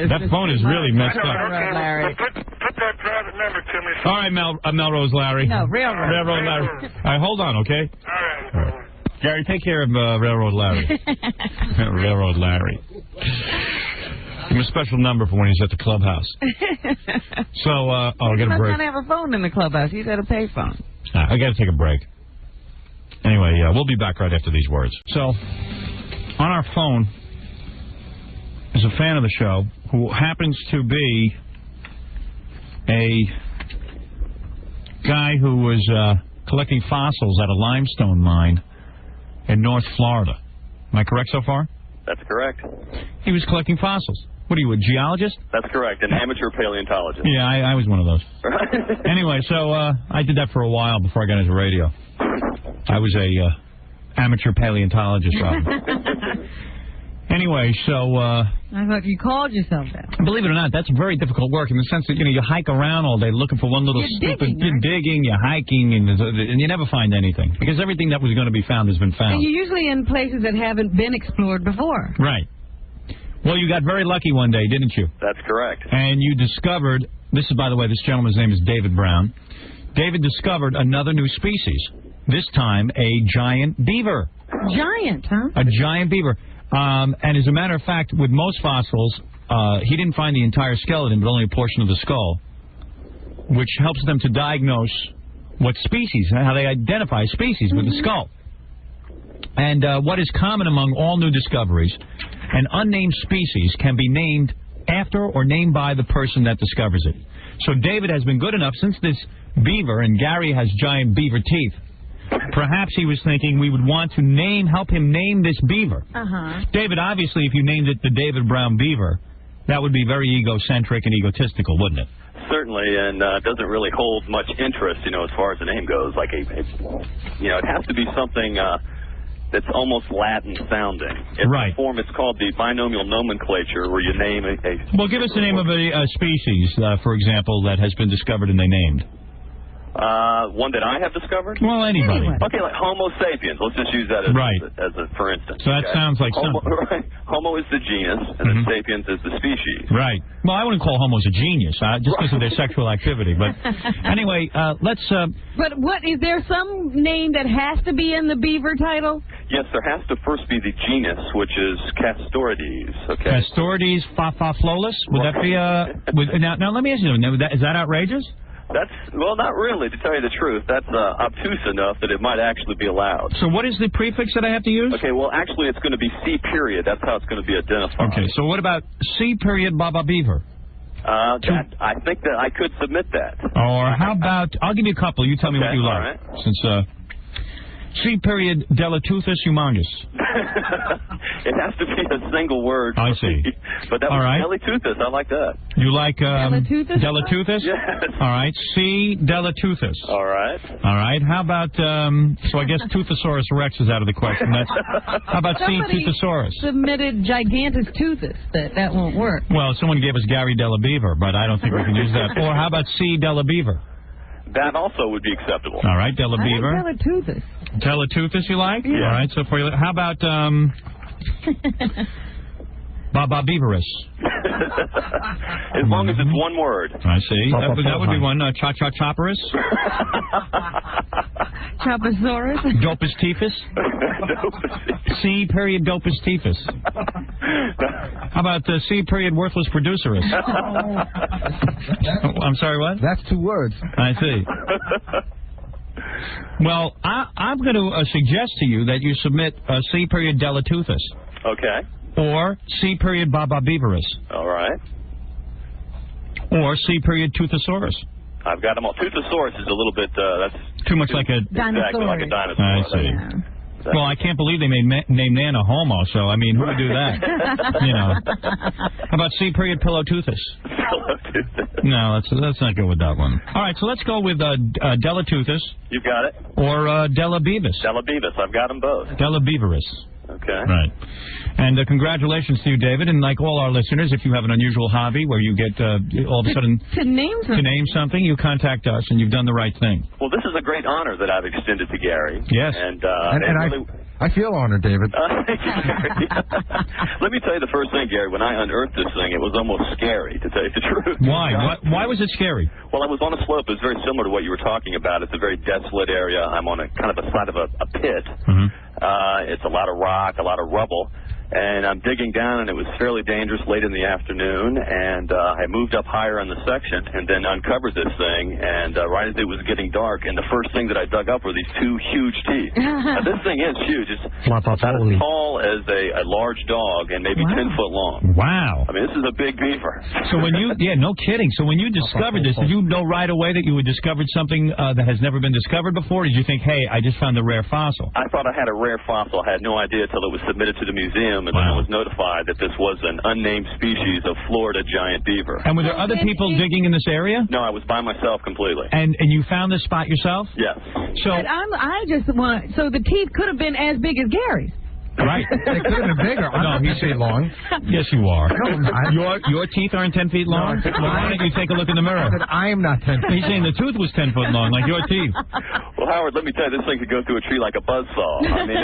[SPEAKER 7] is
[SPEAKER 2] really messed up.
[SPEAKER 7] Larry.
[SPEAKER 6] Put that private number to me.
[SPEAKER 2] All right, Melrose Larry.
[SPEAKER 7] No, Railroad
[SPEAKER 2] Larry. All right, hold on, okay?
[SPEAKER 6] All right.
[SPEAKER 2] Gary, take care of Railroad Larry. Railroad Larry. Give him a special number for when he's at the clubhouse. So, I'll get a break.
[SPEAKER 7] He doesn't have a phone in the clubhouse. He's at a payphone.
[SPEAKER 2] I got to take a break. Anyway, we'll be back right after these words. So, on our phone is a fan of the show who happens to be a guy who was collecting fossils at a limestone mine in North Florida. Am I correct so far?
[SPEAKER 8] That's correct.
[SPEAKER 2] He was collecting fossils. What are you, a geologist?
[SPEAKER 8] That's correct, an amateur paleontologist.
[SPEAKER 2] Yeah, I was one of those. Anyway, so I did that for a while before I got into radio. I was a amateur paleontologist, Robin. Anyway, so...
[SPEAKER 7] I thought you called yourself that.
[SPEAKER 2] Believe it or not, that's very difficult work in the sense that, you hike around all day looking for one little stupid... You're digging, you're hiking, and you never find anything. Because everything that was going to be found has been found.
[SPEAKER 7] And you're usually in places that haven't been explored before.
[SPEAKER 2] Right. Well, you got very lucky one day, didn't you?
[SPEAKER 8] That's correct.
[SPEAKER 2] And you discovered... This is, by the way, this gentleman's name is David Brown. David discovered another new species. This time, a giant beaver.
[SPEAKER 7] Giant, huh?
[SPEAKER 2] A giant beaver. And as a matter of fact, with most fossils, he didn't find the entire skeleton, but only a portion of the skull, which helps them to diagnose what species, how they identify species with the skull. And what is common among all new discoveries, an unnamed species can be named after or named by the person that discovers it. So David has been good enough, since this beaver, and Gary has giant beaver teeth, perhaps he was thinking we would want to help him name this beaver. David, obviously, if you named it the David Brown Beaver, that would be very egocentric and egotistical, wouldn't it?
[SPEAKER 8] Certainly, and doesn't really hold much interest, as far as the name goes. Like it has to be something that's almost Latin sounding.
[SPEAKER 2] Right.
[SPEAKER 8] It's called the binomial nomenclature, where you name a...
[SPEAKER 2] Well, give us the name of a species, for example, that has been discovered and they named.
[SPEAKER 8] One that I have discovered?
[SPEAKER 2] Well, anybody.
[SPEAKER 8] Okay, like Homo sapiens. Let's just use that as a for instance.
[SPEAKER 2] So that sounds like
[SPEAKER 8] Homo,
[SPEAKER 2] something.
[SPEAKER 8] Right. Homo is the genus, and then sapiens is the species.
[SPEAKER 2] Right. Well, I wouldn't call homos a genius, just because of their sexual activity. But anyway, let's...
[SPEAKER 7] But is there some name that has to be in the beaver title?
[SPEAKER 8] Yes, there has to first be the genus, which is Castorides. Okay.
[SPEAKER 2] Castorides fafaflolus? Would that be now, let me ask you something. Is that outrageous?
[SPEAKER 8] Well, not really, to tell you the truth. That's obtuse enough that it might actually be allowed.
[SPEAKER 2] So what is the prefix that I have to use?
[SPEAKER 8] Okay, well, actually, it's going to be C period. That's how it's going to be identified.
[SPEAKER 2] Okay, so what about C period Baba Beaver?
[SPEAKER 8] I think that I could submit that.
[SPEAKER 2] Or how about, I'll give you a couple. You tell me what you like.
[SPEAKER 8] Right.
[SPEAKER 2] Since C period Delatoothus humongous.
[SPEAKER 8] It has to be a single word.
[SPEAKER 2] I see.
[SPEAKER 8] But that was Delatoothus. I like that.
[SPEAKER 2] You like
[SPEAKER 7] Delatoothus?
[SPEAKER 2] Delatoothus?
[SPEAKER 8] Yes.
[SPEAKER 2] All right. C. Delatoothus.
[SPEAKER 8] All right.
[SPEAKER 2] All right. How about, so I guess Toothosaurus rex is out of the question. How about C. Toothosaurus?
[SPEAKER 7] Submitted Gigantus toothus. That won't work.
[SPEAKER 2] Well, someone gave us Gary Delabeaver, but I don't think we can use that. Or how about C. Delabeaver?
[SPEAKER 8] That also would be acceptable.
[SPEAKER 2] All right, Delabeaver.
[SPEAKER 7] Delatoothus.
[SPEAKER 2] Delatoothus you like?
[SPEAKER 8] Yeah.
[SPEAKER 2] All right, so for you, how about Baba Beaverus?
[SPEAKER 8] As long as it's one word.
[SPEAKER 2] I see. That would be one. Cha-cha-chopperus?
[SPEAKER 7] Choposaurus?
[SPEAKER 2] Dopus tephus? C period Dopus tephus. How about C period worthless producerus? I'm sorry, what?
[SPEAKER 3] That's 2 words.
[SPEAKER 2] I see. Well, I'm going to suggest to you that you submit C period Delatoothus.
[SPEAKER 8] Okay.
[SPEAKER 2] Or C period Baba Beaverus.
[SPEAKER 8] All right.
[SPEAKER 2] Or C period Toothosaurus.
[SPEAKER 8] I've got them all. Toothosaurus is a little bit, that's...
[SPEAKER 2] Too much like a...
[SPEAKER 7] Dinosaur.
[SPEAKER 8] Exactly, like a dinosaur.
[SPEAKER 2] I see.
[SPEAKER 7] Yeah.
[SPEAKER 2] Well, I can't believe they made name Nan a homo, so, I mean, who would do that? You know. How about C. Pillow Toothus? No, let's not go with that one. All right, so let's go with Della Toothus.
[SPEAKER 8] You got it.
[SPEAKER 2] Or Della Beavis.
[SPEAKER 8] Della Beavis. I've got them both.
[SPEAKER 2] Della Beaverus.
[SPEAKER 8] Okay.
[SPEAKER 2] Right. And congratulations to you, David. And like all our listeners, if you have an unusual hobby where you get all of a sudden
[SPEAKER 7] to name something,
[SPEAKER 2] you contact us, and you've done the right thing.
[SPEAKER 8] Well, this is a great honor that I've extended to Gary.
[SPEAKER 2] Yes.
[SPEAKER 8] And
[SPEAKER 3] I feel honored, David.
[SPEAKER 8] Thank you, Gary. Let me tell you the first thing, Gary. When I unearthed this thing, it was almost scary, to tell you the truth.
[SPEAKER 2] Why? Why was it scary?
[SPEAKER 8] Well, I was on a slope. It was very similar to what you were talking about. It's a very desolate area. I'm on a kind of a side of a pit.
[SPEAKER 2] Mm-hmm.
[SPEAKER 8] It's a lot of rock, a lot of rubble. And I'm digging down, and it was fairly dangerous late in the afternoon. And I moved up higher in the section and then uncovered this thing. And right as it was getting dark, and the first thing that I dug up were these two huge teeth. Now, this thing is huge. It's about as tall as a large dog and maybe 10 foot long.
[SPEAKER 2] Wow.
[SPEAKER 8] I mean, this is a big beaver.
[SPEAKER 2] So when you, no kidding. So when you discovered this, did you know right away that you had discovered something that has never been discovered before? Or did you think, hey, I just found a rare fossil?
[SPEAKER 8] I thought I had a rare fossil. I had no idea until it was submitted to the museum, and then I was notified that this was an unnamed species of Florida giant beaver.
[SPEAKER 2] And were there other people digging in this area?
[SPEAKER 8] No, I was by myself completely.
[SPEAKER 2] And you found this spot yourself?
[SPEAKER 8] Yes.
[SPEAKER 2] So
[SPEAKER 7] I just want. So the teeth could have been as big as Gary's.
[SPEAKER 2] Right.
[SPEAKER 3] They could have been bigger. I'm not 10 feet long.
[SPEAKER 2] Yes, you are.
[SPEAKER 3] No,
[SPEAKER 2] your teeth aren't 10 feet long?
[SPEAKER 3] No,
[SPEAKER 2] why don't you take a look in the mirror?
[SPEAKER 3] I am not 10 feet.
[SPEAKER 2] He's saying the tooth was 10 foot long, like your teeth.
[SPEAKER 8] Well, Howard, let me tell you, this thing could go through a tree like a buzzsaw. I mean,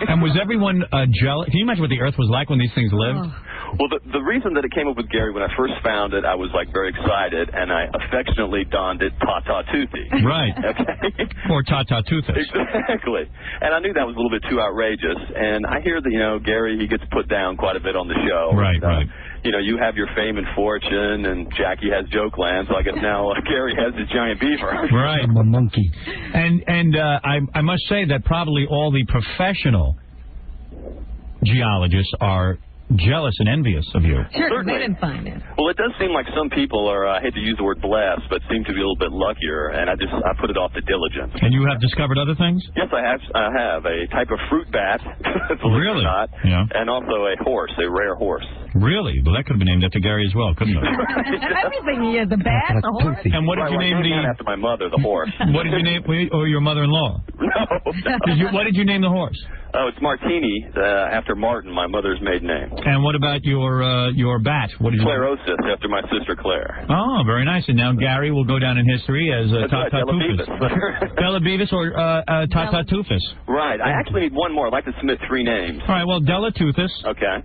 [SPEAKER 2] and was everyone jealous? Can you imagine what the Earth was like when these things lived?
[SPEAKER 8] Well, the reason that it came up with Gary, when I first found it, I was like very excited, and I affectionately donned it Ta-Ta Toothy.
[SPEAKER 2] Right.
[SPEAKER 8] Okay.
[SPEAKER 2] Or Ta-Ta Toothus.
[SPEAKER 8] Exactly. And I knew that was a little bit too outrageous. And I hear that, Gary, he gets put down quite a bit on the show.
[SPEAKER 2] Right, right.
[SPEAKER 8] You have your fame and fortune, and Jackie has Jokeland, so I guess now Gary has his giant beaver.
[SPEAKER 2] Right.
[SPEAKER 3] I'm a monkey.
[SPEAKER 2] And I must say that probably all the professional geologists are jealous and envious of you.
[SPEAKER 7] Sure, they didn't find it.
[SPEAKER 8] Well, it does seem like some people are, I hate to use the word blessed, but seem to be a little bit luckier, and I put it off to diligence.
[SPEAKER 2] And you have discovered other things?
[SPEAKER 8] Yes, I have a type of fruit bat, believe it or not, and also a horse, a rare horse.
[SPEAKER 2] Really? Well, that could have been named after Gary as well, couldn't it?
[SPEAKER 7] Everything, the bat, the horse.
[SPEAKER 2] And what did you name
[SPEAKER 8] after my mother, the horse.
[SPEAKER 2] What did you name, or your mother-in-law?
[SPEAKER 8] No.
[SPEAKER 2] What did you name the horse?
[SPEAKER 8] Oh, it's Martini, after Martin, my mother's maiden name.
[SPEAKER 2] And what about your bat? What did you
[SPEAKER 8] Clarosis, after my sister Claire.
[SPEAKER 2] Oh, very nice. And now Gary will go down in history as Ta-Ta Toofus. Della Beavis or Ta-Ta Toofus.
[SPEAKER 8] Right. I actually need one more. I'd like to submit 3 names.
[SPEAKER 2] All right, well, Della Toothus.
[SPEAKER 8] Okay.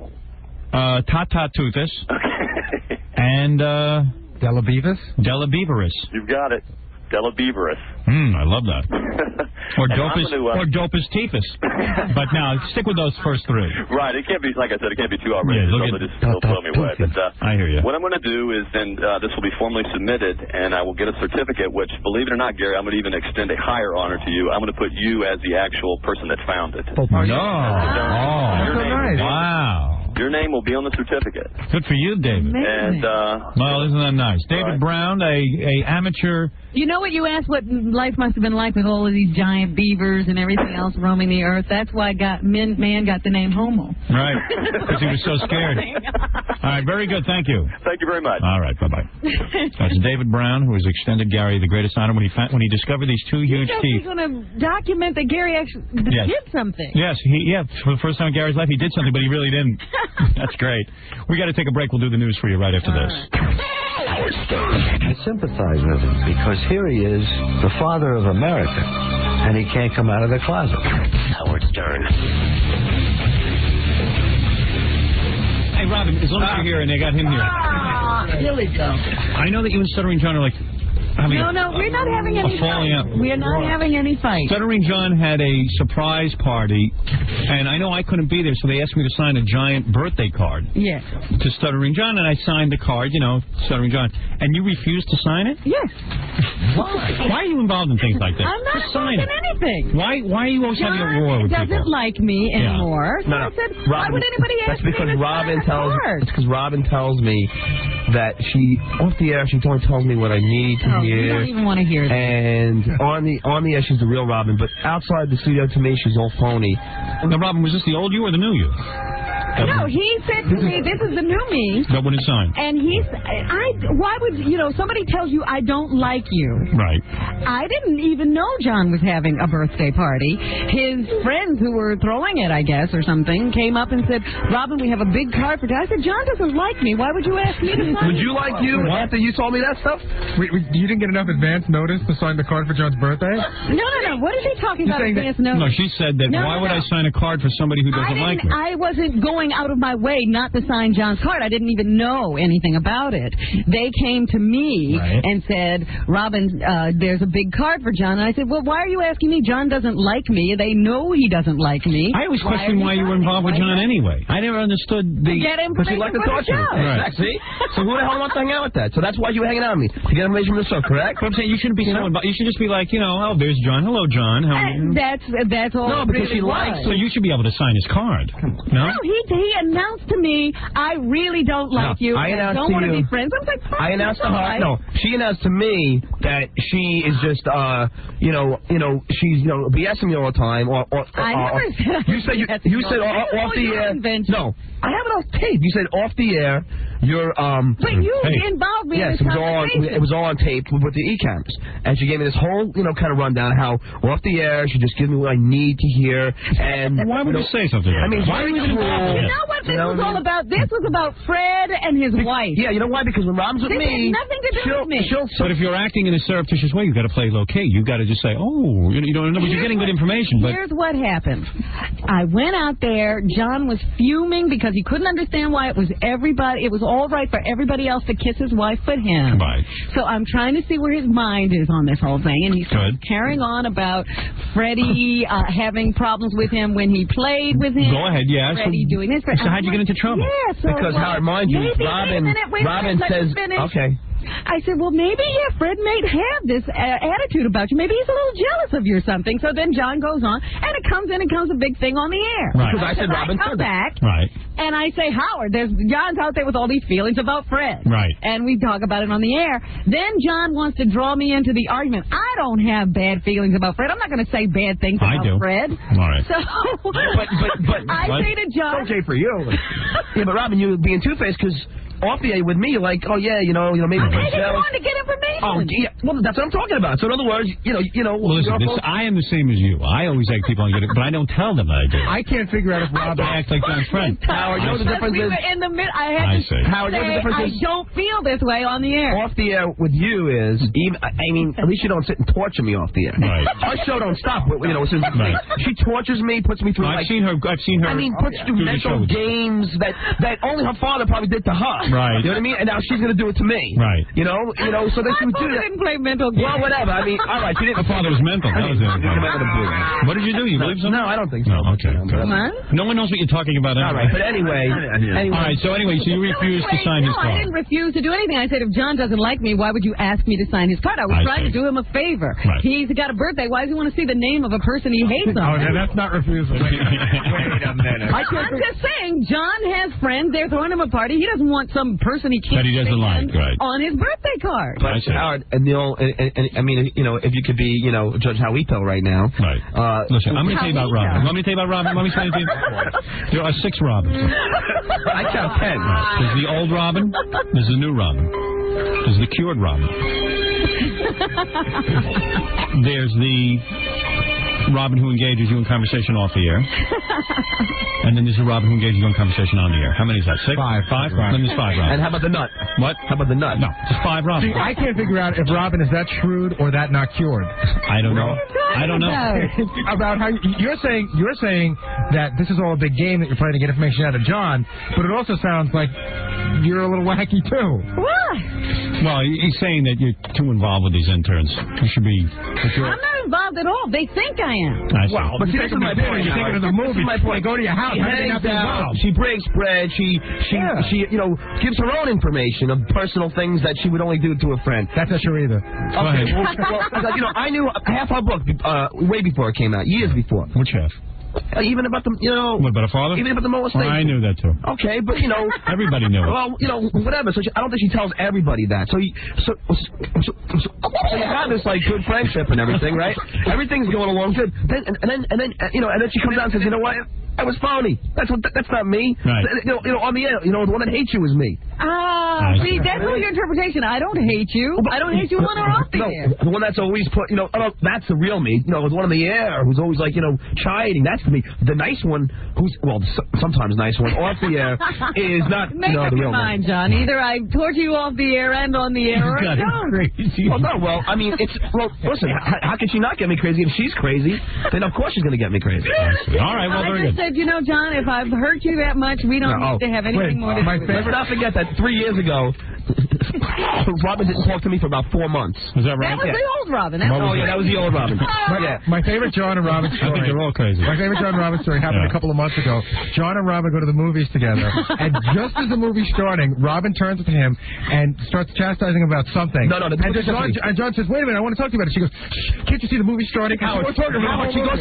[SPEAKER 2] Ta-Ta Toothus.
[SPEAKER 8] Okay.
[SPEAKER 2] And
[SPEAKER 3] Della Beavis?
[SPEAKER 2] Della Beaverus.
[SPEAKER 8] You've got it. Della Beaverus.
[SPEAKER 2] I love that. Or Dopus Teethus. But now, stick with those first 3.
[SPEAKER 8] Right. It can't be, like I said, it can't be too outrageous. It'll blow me away. But
[SPEAKER 2] I hear you.
[SPEAKER 8] What I'm going to do is then this will be formally submitted, and I will get a certificate, which, believe it or not, Gary, I'm going to even extend a higher honor to you. I'm going to put you as the actual person that found it.
[SPEAKER 2] No.
[SPEAKER 3] That's so nice.
[SPEAKER 2] Wow.
[SPEAKER 8] Your name will be on the certificate.
[SPEAKER 2] Good for you, David.
[SPEAKER 8] And
[SPEAKER 2] well, isn't that nice? David Brown, a amateur.
[SPEAKER 7] You know what you asked? What life must have been like with all of these giant beavers and everything else roaming the earth. That's why man got the name Homo.
[SPEAKER 2] Right, because he was so scared. All right, very good. Thank you.
[SPEAKER 8] Thank you very much.
[SPEAKER 2] All right, bye-bye. That's David Brown, who has extended Gary the greatest honor when he discovered these 2 huge teeth.
[SPEAKER 7] He's going to document that Gary actually did something.
[SPEAKER 2] Yes, for the first time in Gary's life, he did something, but he really didn't. That's great. We got to take a break. We'll do the news for you right after this.
[SPEAKER 9] I sympathize with him because here he is, the father of America, and he can't come out of the closet. Howard Stern.
[SPEAKER 2] Hey, Robin, as long as you're here and they got him here.
[SPEAKER 7] Here we go.
[SPEAKER 2] I know that you and Stuttering John are like...
[SPEAKER 7] No, we're not having any fight. We're not having any fight.
[SPEAKER 2] Stuttering John had a surprise party, and I know I couldn't be there, so they asked me to sign a giant birthday card.
[SPEAKER 7] Yes.
[SPEAKER 2] To Stuttering John, and I signed the card, Stuttering John. And you refused to sign it?
[SPEAKER 7] Yes.
[SPEAKER 2] Why? Why are you involved in things like this?
[SPEAKER 7] I'm not
[SPEAKER 2] Just sign
[SPEAKER 7] involved in anything.
[SPEAKER 2] Why are you always having a war with people?
[SPEAKER 7] John doesn't like me anymore. So I said, why would anybody ask me to sign a card?
[SPEAKER 4] It's because Robin tells me
[SPEAKER 10] that she, off the air, she only tells me what I need to hear.
[SPEAKER 7] You don't even want to hear that.
[SPEAKER 10] And on the air, she's the real Robin, but outside the studio, to me, she's all phony.
[SPEAKER 2] Now, Robin, was this the old you or the new you?
[SPEAKER 7] No, he said to me, this is the new me.
[SPEAKER 2] That wouldn't sign.
[SPEAKER 7] And why would, somebody tells you I don't like you.
[SPEAKER 2] Right.
[SPEAKER 7] I didn't even know John was having a birthday party. His friends who were throwing it, I guess, or something, came up and said, Robin, we have a big card for John. I said, John doesn't like me. Why would you ask me to sign?
[SPEAKER 10] Would you like you after you told me that stuff?
[SPEAKER 3] You didn't get enough advance notice to sign the card for John's birthday?
[SPEAKER 7] No. What is he talking about advance notice?
[SPEAKER 2] No, she said that why would I sign a card for somebody who doesn't like me?
[SPEAKER 7] I wasn't going out of my way not to sign John's card. I didn't even know anything about it. They came to me and said, Robin, there's a big card for John. And I said, well, why are you asking me? John doesn't like me. They know he doesn't like me.
[SPEAKER 2] I always questioned why you were involved with John anyway. I never understood the...
[SPEAKER 7] Get information
[SPEAKER 10] you like to
[SPEAKER 7] from
[SPEAKER 10] talk
[SPEAKER 7] the
[SPEAKER 10] to me.
[SPEAKER 7] show.
[SPEAKER 10] Right. See? So who the hell wants to hang out with that? So that's why you were hanging out with me. To get information from the show, correct?
[SPEAKER 2] But I'm saying you shouldn't be you should just be like, oh, there's John. Hello, John. How are you?
[SPEAKER 7] That's all.
[SPEAKER 10] No, because she likes...
[SPEAKER 2] So you should be able to sign his card. No?
[SPEAKER 7] No, he announced to me, I really don't like you. I don't want to be friends. I was like,
[SPEAKER 10] I announced to her. No, she announced to me that she is just, she's, BSing me all the time.
[SPEAKER 7] I never said.
[SPEAKER 10] You said off the air. No, I have it off tape. You said off the air. You're
[SPEAKER 7] But you involved me in this conversation.
[SPEAKER 10] It was all on tape with the e-cams, and she gave me this whole, kind of rundown how off the air she just gives me what I need to hear. And
[SPEAKER 2] why would you say something like that?
[SPEAKER 10] Why would you?
[SPEAKER 7] You know what this was all about? This was about Fred and his wife.
[SPEAKER 10] Yeah, you know why? Because when Robin's with me,
[SPEAKER 7] has nothing to do with me.
[SPEAKER 2] But if you're acting in a surreptitious way, you've got to play low key. You've got to just say, you don't know, but you're getting good information. But
[SPEAKER 7] here's what happened. I went out there. John was fuming because he couldn't understand why it was all right for everybody else to kiss his wife but him.
[SPEAKER 2] Right.
[SPEAKER 7] So I'm trying to see where his mind is on this whole thing, and he's carrying on about Freddie having problems with him when he played with him.
[SPEAKER 2] Go ahead, yeah.
[SPEAKER 7] Freddie doing this.
[SPEAKER 2] So how'd you get into trouble?
[SPEAKER 7] Yeah, so
[SPEAKER 10] because Howard, mind you, Robin says, okay.
[SPEAKER 7] I said, well, maybe, Fred may have this attitude about you. Maybe he's a little jealous of you or something. So then John goes on, and it comes a big thing on the air.
[SPEAKER 2] Right.
[SPEAKER 10] Because I said Robin
[SPEAKER 7] come back,
[SPEAKER 10] and
[SPEAKER 7] I say, Howard, John's out there with all these feelings about Fred.
[SPEAKER 2] Right.
[SPEAKER 7] And we talk about it on the air. Then John wants to draw me into the argument. I don't have bad feelings about Fred. I'm not going to say bad things about Fred.
[SPEAKER 2] All right.
[SPEAKER 7] So,
[SPEAKER 10] but
[SPEAKER 7] I say to John...
[SPEAKER 10] It's okay for you. Yeah, but Robin, you being two-faced because... Off the air with me, you're like, maybe
[SPEAKER 7] I wanted to get information.
[SPEAKER 10] Oh, yeah. Well, that's what I'm talking about. So in other words,
[SPEAKER 2] Well, listen, I am the same as you. I always egg people on, but I don't tell them that I do.
[SPEAKER 3] I can't figure out if Robin
[SPEAKER 2] acts like John's friend.
[SPEAKER 10] Howard, you know the difference is.
[SPEAKER 7] In the middle, I had to say,
[SPEAKER 10] Howard, you know the difference is.
[SPEAKER 7] I don't feel this way on the air.
[SPEAKER 10] Off the air with you is even. I mean, at least you don't sit and torture me off the air.
[SPEAKER 2] Right.
[SPEAKER 10] Our show don't stop. She tortures me, puts me through.
[SPEAKER 2] I've seen her. I
[SPEAKER 10] mean, puts through mental games that only her father probably did to her.
[SPEAKER 2] Right.
[SPEAKER 10] You know what I mean? And now she's going to do it to me.
[SPEAKER 2] Right.
[SPEAKER 10] You know, so that she would do that.
[SPEAKER 7] Didn't play mental games.
[SPEAKER 10] Well, whatever. I mean, all right. She didn't.
[SPEAKER 2] Her father was mental. That was it. What did you do? You believe something?
[SPEAKER 10] No, I don't think so.
[SPEAKER 2] No, okay. No one knows what you're talking about anyway.
[SPEAKER 10] All right, but anyway.
[SPEAKER 2] All right, so you refused to sign his card.
[SPEAKER 7] I didn't refuse to do anything. I said, if John doesn't like me, why would you ask me to sign his card? I was trying to do him a favor.
[SPEAKER 2] Right.
[SPEAKER 7] He's got a birthday. Why does he want to see the name of a person he hates on?
[SPEAKER 3] Oh, no, that's not refusal. Wait a minute.
[SPEAKER 7] I'm just saying, John has friends. They're throwing him a party. He doesn't want some person he can't
[SPEAKER 2] that he doesn't like,
[SPEAKER 7] on his birthday card.
[SPEAKER 10] But Howard, and I mean, if you could be, Judge Howito right now.
[SPEAKER 2] Right. Listen, I'm going to tell you about Robin. Want me to tell you about Robin? Let me say it to you. There are 6 Robins.
[SPEAKER 10] I count 10.
[SPEAKER 2] There's the old Robin. There's the new Robin. There's the cured Robin. There's the Robin who engages you in conversation off the air. And then there's a Robin who engages you in conversation on the air. How many is that? 6? 5. Then there's 5 Robins.
[SPEAKER 10] And how about the nut?
[SPEAKER 2] What?
[SPEAKER 10] How about the nut?
[SPEAKER 2] No, just 5 Robins.
[SPEAKER 3] See, I can't figure out if Robin is that shrewd or that not cured.
[SPEAKER 2] I don't know.
[SPEAKER 3] About how you're saying that this is all a big game that you're playing to get information out of John, but it also sounds like you're a little wacky too.
[SPEAKER 7] What?
[SPEAKER 2] Well, he's saying that you're too involved with these interns. You should be.
[SPEAKER 7] I'm not involved at all. They think I am.
[SPEAKER 3] Well, but see, this is my point. You're thinking of the movie.
[SPEAKER 10] My point.
[SPEAKER 3] They go to your house.
[SPEAKER 10] She hangs out. She breaks bread. She gives her own information of personal things that she would only do to a friend.
[SPEAKER 3] That's not true either.
[SPEAKER 10] Okay. Well, I knew half her book way before it came out, years before.
[SPEAKER 2] Which half?
[SPEAKER 10] Even about the,
[SPEAKER 2] What, about a father?
[SPEAKER 10] Even about the molestation.
[SPEAKER 2] I knew that, too.
[SPEAKER 10] Okay, but,
[SPEAKER 2] Everybody knew it.
[SPEAKER 10] Well, whatever. So I don't think she tells everybody that. So you have this, like, good friendship and everything, right? Everything's going along good. And then she comes out and says, you know what? That was phony. That's not me.
[SPEAKER 2] Right.
[SPEAKER 10] On the air, the one that hates you is me.
[SPEAKER 7] See, that's not your interpretation. I don't hate you. I don't hate you on or off the air.
[SPEAKER 10] The one that's always put, that's the real me. The one on the air who's always like, chiding. That's me. The nice one, who's sometimes nice one off the air is not.
[SPEAKER 7] Make up
[SPEAKER 10] the
[SPEAKER 7] your
[SPEAKER 10] real
[SPEAKER 7] mind,
[SPEAKER 10] me.
[SPEAKER 7] John. Either I torture you off the air and on the air, or I don't.
[SPEAKER 10] Listen. How can she not get me crazy? If she's crazy, then of course she's going to get me crazy.
[SPEAKER 2] All right. Well, very good.
[SPEAKER 7] Said, John, if I've hurt you that much, we don't need to have anything more to do with it.
[SPEAKER 10] Let's not forget that 3 years ago, Robin didn't talk to me for about 4 months.
[SPEAKER 2] Was that right?
[SPEAKER 7] That was the old Robin.
[SPEAKER 10] That was the old Robin.
[SPEAKER 3] My favorite John and Robin story.
[SPEAKER 2] I think they're all crazy.
[SPEAKER 3] My favorite John and Robin story happened a couple of months ago. John and Robin go to the movies together, and just as the movie's starting, Robin turns to him and starts chastising about something. And John says, "Wait a minute, I want to talk to you about it." She goes, "Shh, can't you see the movie's starting?"
[SPEAKER 10] She goes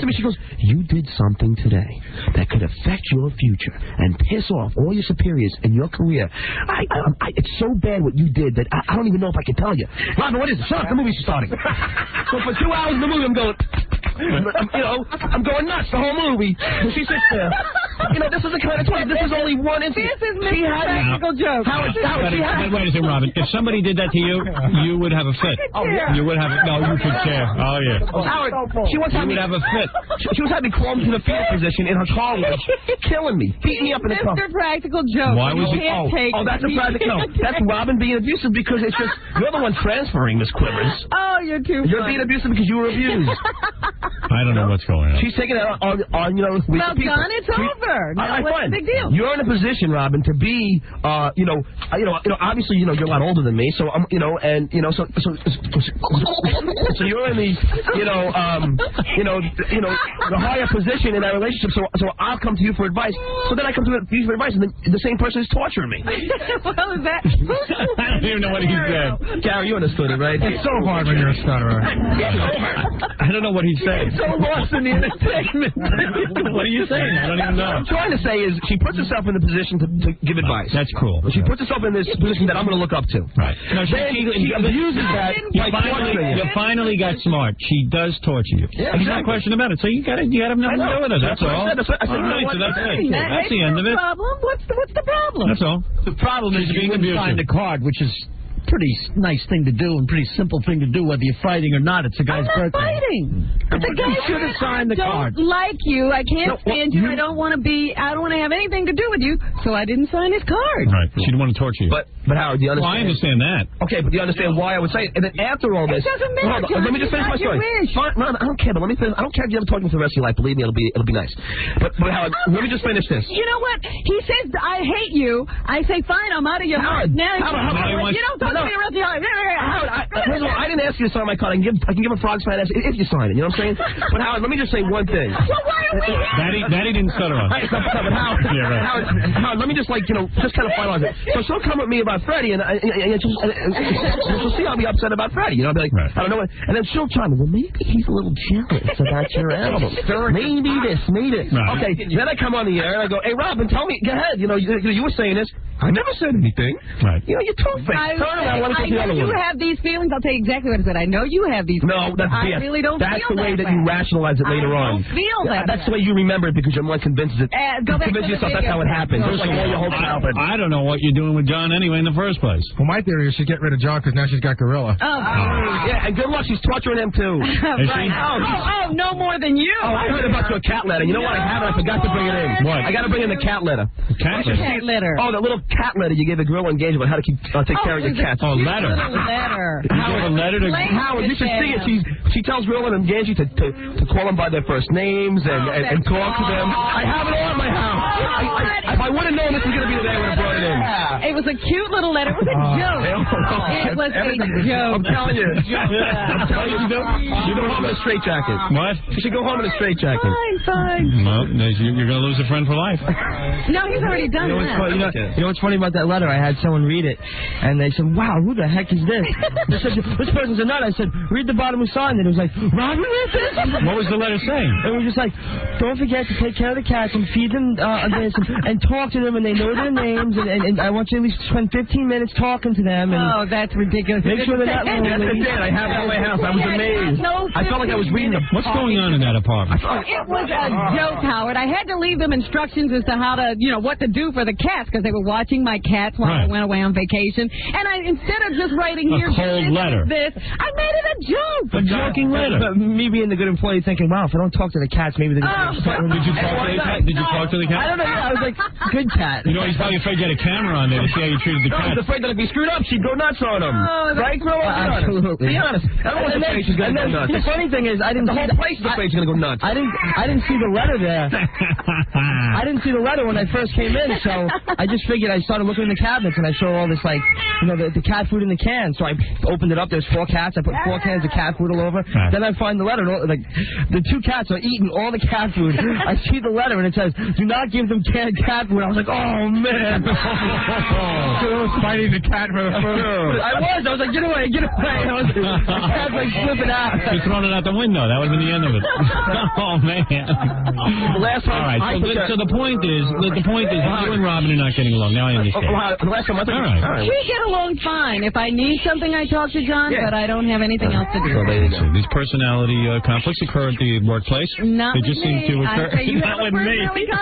[SPEAKER 10] to me, she goes, "You did something today that could affect your future and piss off all your superiors in your career. It's so bad what you did that I don't even know if I can tell you. Robin, what is it? Shut up, the movie's starting." So for 2 hours in the movie, I'm going, I'm going nuts the whole movie. And she sits there. This is the kind of talk. This is only one incident.
[SPEAKER 7] This is Mr. Practical Joke.
[SPEAKER 2] Wait a second, Robin. If somebody did that to you, you would have a fit. You would have no, you could care. Oh, yeah.
[SPEAKER 10] Howard, she would have a fit. She was having me crawl into the fetal position in her car wash, killing me, beating me up in the car.
[SPEAKER 7] Mr. Practical Joke.
[SPEAKER 2] Why was it?
[SPEAKER 10] That's a practical. No, that's Robin being abusive because it's just you're the one transferring, Miss Quivers.
[SPEAKER 7] Oh, you're too.
[SPEAKER 10] You're being abusive because you were abused.
[SPEAKER 2] I don't know what's going on.
[SPEAKER 10] She's taking it on
[SPEAKER 7] Well, John, it's over. Now, what's the big deal?
[SPEAKER 10] You're in a position, Robin, to be, obviously, you're a lot older than me, so so you're in the, the higher position in that relationship. So I'll come to you for advice. So then I come to you for advice, and then the same person is torturing me.
[SPEAKER 7] Well, is that?
[SPEAKER 2] I don't even know what he said.
[SPEAKER 10] Gary, you understood it, right?
[SPEAKER 3] It's so hard when you're a stutterer.
[SPEAKER 2] I don't know what he's saying.
[SPEAKER 10] So lost in the entertainment.
[SPEAKER 2] What are you saying? I don't even know.
[SPEAKER 10] What I'm trying to say is she puts herself in the position to give advice.
[SPEAKER 2] That's cool.
[SPEAKER 10] She puts herself in this position that I'm going to look up to.
[SPEAKER 2] Right. No, she
[SPEAKER 10] abuses that.
[SPEAKER 2] You finally got smart. She does torture you.
[SPEAKER 10] Yeah,
[SPEAKER 2] there's no question about it. So you got to have nothing to do with it. That's all.
[SPEAKER 10] That's it.
[SPEAKER 2] That's the end of it.
[SPEAKER 7] What's the problem?
[SPEAKER 2] That's all.
[SPEAKER 5] The problem is being signed a card, which is pretty nice thing to do and pretty simple thing to do, whether you're fighting or not. It's a guy's birthday.
[SPEAKER 7] I'm not fighting. The guy
[SPEAKER 5] should have signed the card.
[SPEAKER 7] Don't like you. I can't stand you. I don't want to have anything to do with you. So I didn't sign his card.
[SPEAKER 2] Right. She didn't want to torture you.
[SPEAKER 10] But Howard, do you understand?
[SPEAKER 2] Well, I understand that.
[SPEAKER 10] Okay, but do you understand why I would say it? And then after all this,
[SPEAKER 7] it doesn't matter.
[SPEAKER 10] let me just finish my story. No, I don't care. But let me finish. I don't care if you ever talk to me for the rest of your life. Believe me, it'll be nice. But Howard, let me just finish this.
[SPEAKER 7] You know what? He says I hate you. I say fine. I'm out of your heart. Now you don't talk to me the rest of your life.
[SPEAKER 10] Howard, first of all, I didn't ask you to sign my card. I can give a Frogs fan if you sign it. You know what I'm saying? But Howard, let me just say one thing.
[SPEAKER 7] Well, why are we here?
[SPEAKER 2] Daddy didn't stutter on.
[SPEAKER 10] But Howard, let me just kind of finalize it. So she'll come at me about Freddie, and she'll see I'll be upset about Freddie. You know, I'll be like, I don't know what. And then she'll chime in, well, maybe he's a little jealous about your album. Maybe this, maybe this. Okay, then I come on the air and I go, hey, Robin, tell me, go ahead. You were saying this. I never said anything. Right. You're two-faced. Turn around, let me take the other one.
[SPEAKER 7] You have these feelings. I'll tell you exactly what I said. I know you have these feelings.
[SPEAKER 10] No, that's BS.
[SPEAKER 7] I really don't
[SPEAKER 10] that's
[SPEAKER 7] feel
[SPEAKER 10] the way that
[SPEAKER 7] way.
[SPEAKER 10] you rationalize it later on.
[SPEAKER 7] I don't feel that.
[SPEAKER 10] That's the way you remember it because you're more convinced it.
[SPEAKER 7] Go back
[SPEAKER 10] convince
[SPEAKER 7] to
[SPEAKER 10] yourself that's how it happened. Just like all your whole childhood.
[SPEAKER 2] I don't know what you're doing with John anyway in the first place.
[SPEAKER 3] Well, my theory is she get rid of John because now she's got Gorilla.
[SPEAKER 10] Yeah, and good luck. She's torturing him too.
[SPEAKER 2] Is she?
[SPEAKER 7] Oh, no more than you.
[SPEAKER 10] Oh, I heard about your cat letter. You know what? I haven't. I forgot to bring it in.
[SPEAKER 2] What?
[SPEAKER 10] I got to bring in the cat letter.
[SPEAKER 2] Cat
[SPEAKER 7] letter.
[SPEAKER 10] Oh, the little cat letter you gave the Gorilla engagement. How to take care of your cats.
[SPEAKER 2] Oh, letter.
[SPEAKER 7] Letter.
[SPEAKER 2] Howard, a letter to
[SPEAKER 10] Howard, you should see it. She tells Gorilla and Ganji to call them by their first names and talk to them. I have it all in my house. If I would have known this was going to be the day, I would have brought it in.
[SPEAKER 7] It was a cute little letter. It was a joke. It was a joke.
[SPEAKER 10] I'm telling you. You go home in a straitjacket.
[SPEAKER 2] What?
[SPEAKER 10] You should go home in a straitjacket.
[SPEAKER 7] Fine.
[SPEAKER 2] Well, you're going to lose a friend for life.
[SPEAKER 7] No, he's already done that.
[SPEAKER 4] You know what's funny about that letter? I had someone read it, and they said, "Wow, who the heck is this?" They said, "This person's a nut." I said, "Read the bottom who signed it." It was like, "Robin wrote this?"
[SPEAKER 2] What was the letter saying?
[SPEAKER 4] It was just like, "Don't forget to take care of the cats and feed them this and talk to them, and they know their names, and I want you to at least spend 15 minutes talking to them." And
[SPEAKER 7] oh, that's ridiculous.
[SPEAKER 4] Make sure they're not lonely.
[SPEAKER 10] Yes, it did. I have it at my house. I was amazed. I felt like I was reading a...
[SPEAKER 2] What's going on in that apartment?
[SPEAKER 7] It was a joke, Howard. I had to leave them instructions as to how to, what to do for the cats, because they were watching my cats while I went away on vacation. And instead of just writing
[SPEAKER 2] a cold letter,
[SPEAKER 7] I made it a joke.
[SPEAKER 2] A joking letter.
[SPEAKER 4] But me being the good employee thinking, wow, if I don't talk to the cats, maybe they're going to...
[SPEAKER 2] Did you talk to the cat?
[SPEAKER 4] I don't know. I was like, good cat.
[SPEAKER 2] You know, he's probably afraid to get a camera on there to see how you treated the cat.
[SPEAKER 10] He's afraid that if he screwed up, she'd go nuts on him. Right?
[SPEAKER 4] Absolutely.
[SPEAKER 10] Be honest. Everyone's afraid she's going to go nuts.
[SPEAKER 4] The funny thing is, I didn't...
[SPEAKER 10] The whole place is afraid she's going to go nuts.
[SPEAKER 4] I didn't see the letter there. I didn't see the letter when I first came in, so I just figured I started looking in the cabinets and I saw all this, like, the cat food in the can. So I opened it up. There's 4 cats. I put 4 cans of cat food all over.
[SPEAKER 2] Right.
[SPEAKER 4] Then I find the letter. And like, the 2 cats are eating all the cat food. I see the letter and it says, "Do not give them canned cat food." I was like, oh man.
[SPEAKER 3] Fighting the cat for the food.
[SPEAKER 4] I was like, get away. The cat's like flipping out.
[SPEAKER 2] You're throwing it out the window. That would have been the end of it. Oh man.
[SPEAKER 10] The last time.
[SPEAKER 2] All right. So the point is, you and Robin are not getting along. Now I understand.
[SPEAKER 10] The last time I think.
[SPEAKER 2] All right.
[SPEAKER 7] We get along fine. If I need something, I talk to John, but I don't have anything else to do.
[SPEAKER 2] So there you go. These personality conflicts occur at the workplace.
[SPEAKER 7] Not
[SPEAKER 2] they just
[SPEAKER 7] with me.
[SPEAKER 2] seem to occur.
[SPEAKER 7] Not with me.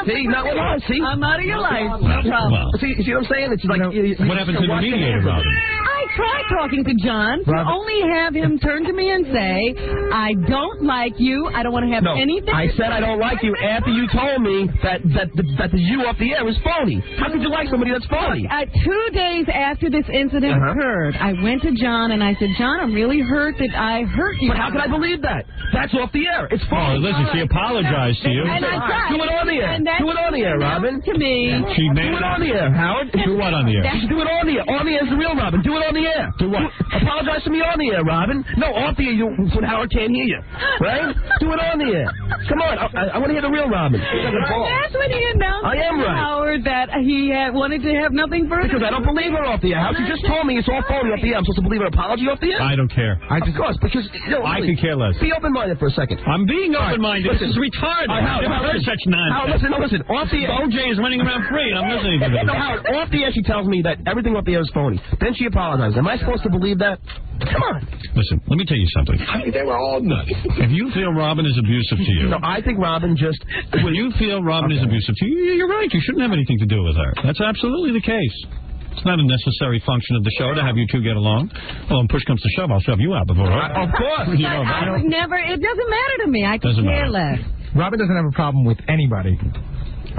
[SPEAKER 10] See, not with us. See,
[SPEAKER 7] I'm out of your life. No problem.
[SPEAKER 2] Well,
[SPEAKER 10] see what I'm saying? It's like
[SPEAKER 2] what happened to the mediator, Robin?
[SPEAKER 7] I tried talking to John to only have him turn to me and say, "I don't like you. I don't want to have anything."
[SPEAKER 10] I said I don't like you after you told me that the you off the air was phony. How could you like somebody that's phony?
[SPEAKER 7] 2 days after this incident occurred, I went to John and I said, "John, I'm really hurt that I hurt you."
[SPEAKER 10] But how can I believe that? That's off the air. It's phony.
[SPEAKER 2] Oh, listen, she apologized to you.
[SPEAKER 7] And I tried.
[SPEAKER 10] Do it on the air. Do it on the air, Robin.
[SPEAKER 7] To me.
[SPEAKER 2] She made
[SPEAKER 10] do it on the air, Howard.
[SPEAKER 2] Do what on the air?
[SPEAKER 10] You should do it on the air. On the air is the real Robin. Do it on the air.
[SPEAKER 2] Do what?
[SPEAKER 10] Apologize to me on the air, Robin. No, off the air when Howard can't hear you. Right? Do it on the air. Come on. I want to hear the real Robin.
[SPEAKER 7] That's when he announced to Howard that he wanted to have nothing further.
[SPEAKER 10] Because I don't believe her off the air. How she just told me it's all phony off the air. I'm supposed to believe her apology off the air?
[SPEAKER 2] I don't care.
[SPEAKER 10] Of course, because
[SPEAKER 2] I could care less.
[SPEAKER 10] Be open-minded for a second.
[SPEAKER 2] I'm being open-minded. This is retarded.
[SPEAKER 10] I've
[SPEAKER 2] never heard such nonsense.
[SPEAKER 10] Listen. Off the air,
[SPEAKER 2] OJ is running around free, and I'm listening to this.
[SPEAKER 10] No, Howard, off the air she tells me that everything off the air is phony. Then she apologizes. Am I supposed to believe that? Come on.
[SPEAKER 2] Listen, let me tell you something.
[SPEAKER 10] I think they were all nuts.
[SPEAKER 2] If you feel Robin is abusive to you...
[SPEAKER 10] No, I think Robin just...
[SPEAKER 2] When you feel Robin is abusive to you, you're right. You shouldn't have anything to do with her. That's absolutely the case. It's not a necessary function of the show to have you two get along. Well, when push comes to shove, I'll shove you out before her.
[SPEAKER 10] Of course.
[SPEAKER 7] I would never... It doesn't matter to me. I could care less.
[SPEAKER 3] Robin doesn't have a problem with anybody.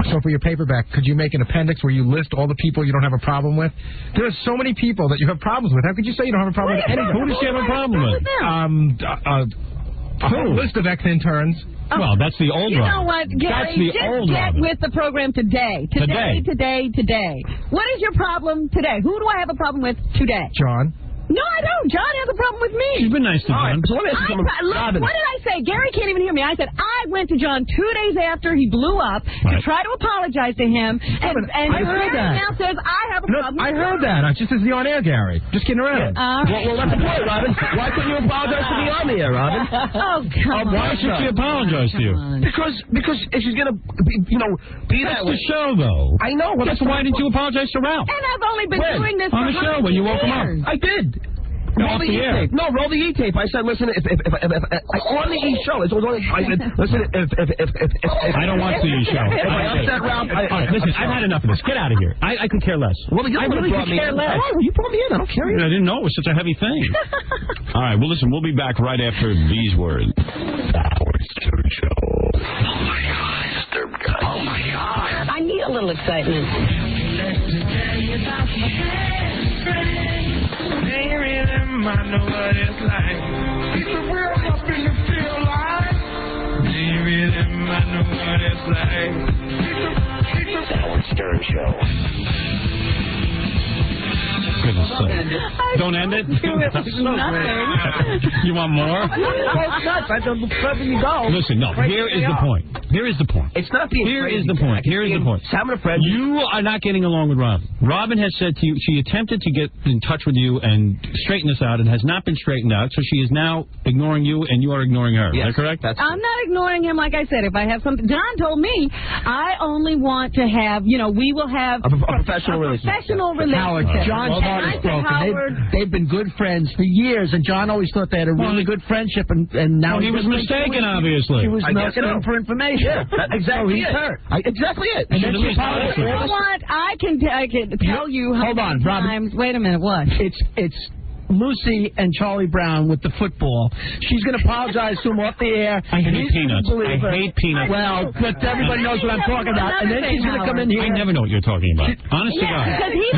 [SPEAKER 3] So for your paperback, could you make an appendix where you list all the people you don't have a problem with? There are so many people that you have problems with. How could you say you don't have a problem with anyone?
[SPEAKER 2] Who does she have a problem with?
[SPEAKER 3] A whole list of ex-interns.
[SPEAKER 2] Well, that's the old one.
[SPEAKER 7] You know what, Gary? Get with the program today. Today. What is your problem today? Who do I have a problem with today?
[SPEAKER 3] John.
[SPEAKER 7] No, I don't. John has a problem with me.
[SPEAKER 2] She's been nice to John.
[SPEAKER 10] So let me ask you something.
[SPEAKER 7] Look, what did I say? Gary can't even hear me. I said I went to John 2 days after he blew up to try to apologize to him. And
[SPEAKER 3] I heard that.
[SPEAKER 7] Now says I have a problem.
[SPEAKER 3] I heard that. I just as the on-air Gary. Just kidding around.
[SPEAKER 10] Well, that's the point, Robin. Why couldn't you apologize to me on the air, Robin?
[SPEAKER 7] Oh, come on.
[SPEAKER 2] Why should she apologize to you?
[SPEAKER 10] Because if she's going to, be that way.
[SPEAKER 2] That's the show, though.
[SPEAKER 10] I know.
[SPEAKER 2] Well, that's why didn't you apologize to Ralph?
[SPEAKER 7] And I've only been doing this
[SPEAKER 2] on the show when you woke him up.
[SPEAKER 10] I did. Roll the E-tape. No, roll the E-tape. I said, listen, if on the E-show, I said, listen, if
[SPEAKER 2] I don't watch the E-show.
[SPEAKER 10] If I upset Ralph,
[SPEAKER 2] listen, I've had enough of this. Get out of here. I could care less.
[SPEAKER 10] Well, I really could care less. Oh, you brought me in. I don't care.
[SPEAKER 2] I didn't know it was such a heavy thing. All right, well, listen, we'll be back right after these words. Howard Stern Show. Oh, my God. Stern guy. Oh, my God.
[SPEAKER 11] I need a little excitement.
[SPEAKER 6] I know what it's like. Keep the real up in the field line. I know what it's like.
[SPEAKER 11] Keep the Howard Stern Show.
[SPEAKER 2] Don't end it? You want more?
[SPEAKER 4] Nuts. I don't let you go.
[SPEAKER 2] Listen, no, here is the point. Here is the point.
[SPEAKER 10] It's not being
[SPEAKER 2] Here
[SPEAKER 10] crazy,
[SPEAKER 2] is the point.
[SPEAKER 10] Jack.
[SPEAKER 2] Here is the point.
[SPEAKER 10] Having a friend.
[SPEAKER 2] You are not getting along with Robin. Robin has said to you, she attempted to get in touch with you and straighten this out and has not been straightened out, so she is now ignoring you and you are ignoring her.
[SPEAKER 10] Yes,
[SPEAKER 2] is that correct?
[SPEAKER 7] I'm not ignoring him. Like I said, if I have something, John told me I only want to have, we will have
[SPEAKER 10] a professional relationship.
[SPEAKER 12] Howard, John's heart is broken. They've been good friends for years, and John always thought they had a really good friendship, and now
[SPEAKER 2] he was mistaken, obviously.
[SPEAKER 12] He was milking him for information.
[SPEAKER 10] Yeah, exactly.
[SPEAKER 12] So he's hurt.
[SPEAKER 10] Exactly it.
[SPEAKER 12] And then she
[SPEAKER 7] I can tell you how many times. Wait a minute, what?
[SPEAKER 12] It's Lucy and Charlie Brown with the football. She's going to apologize to him off the air.
[SPEAKER 2] I hate peanuts. I hate peanuts.
[SPEAKER 12] Well, but everybody knows what I'm talking about. And then she's going to come in here.
[SPEAKER 2] I never know what you're talking about. Honest to God.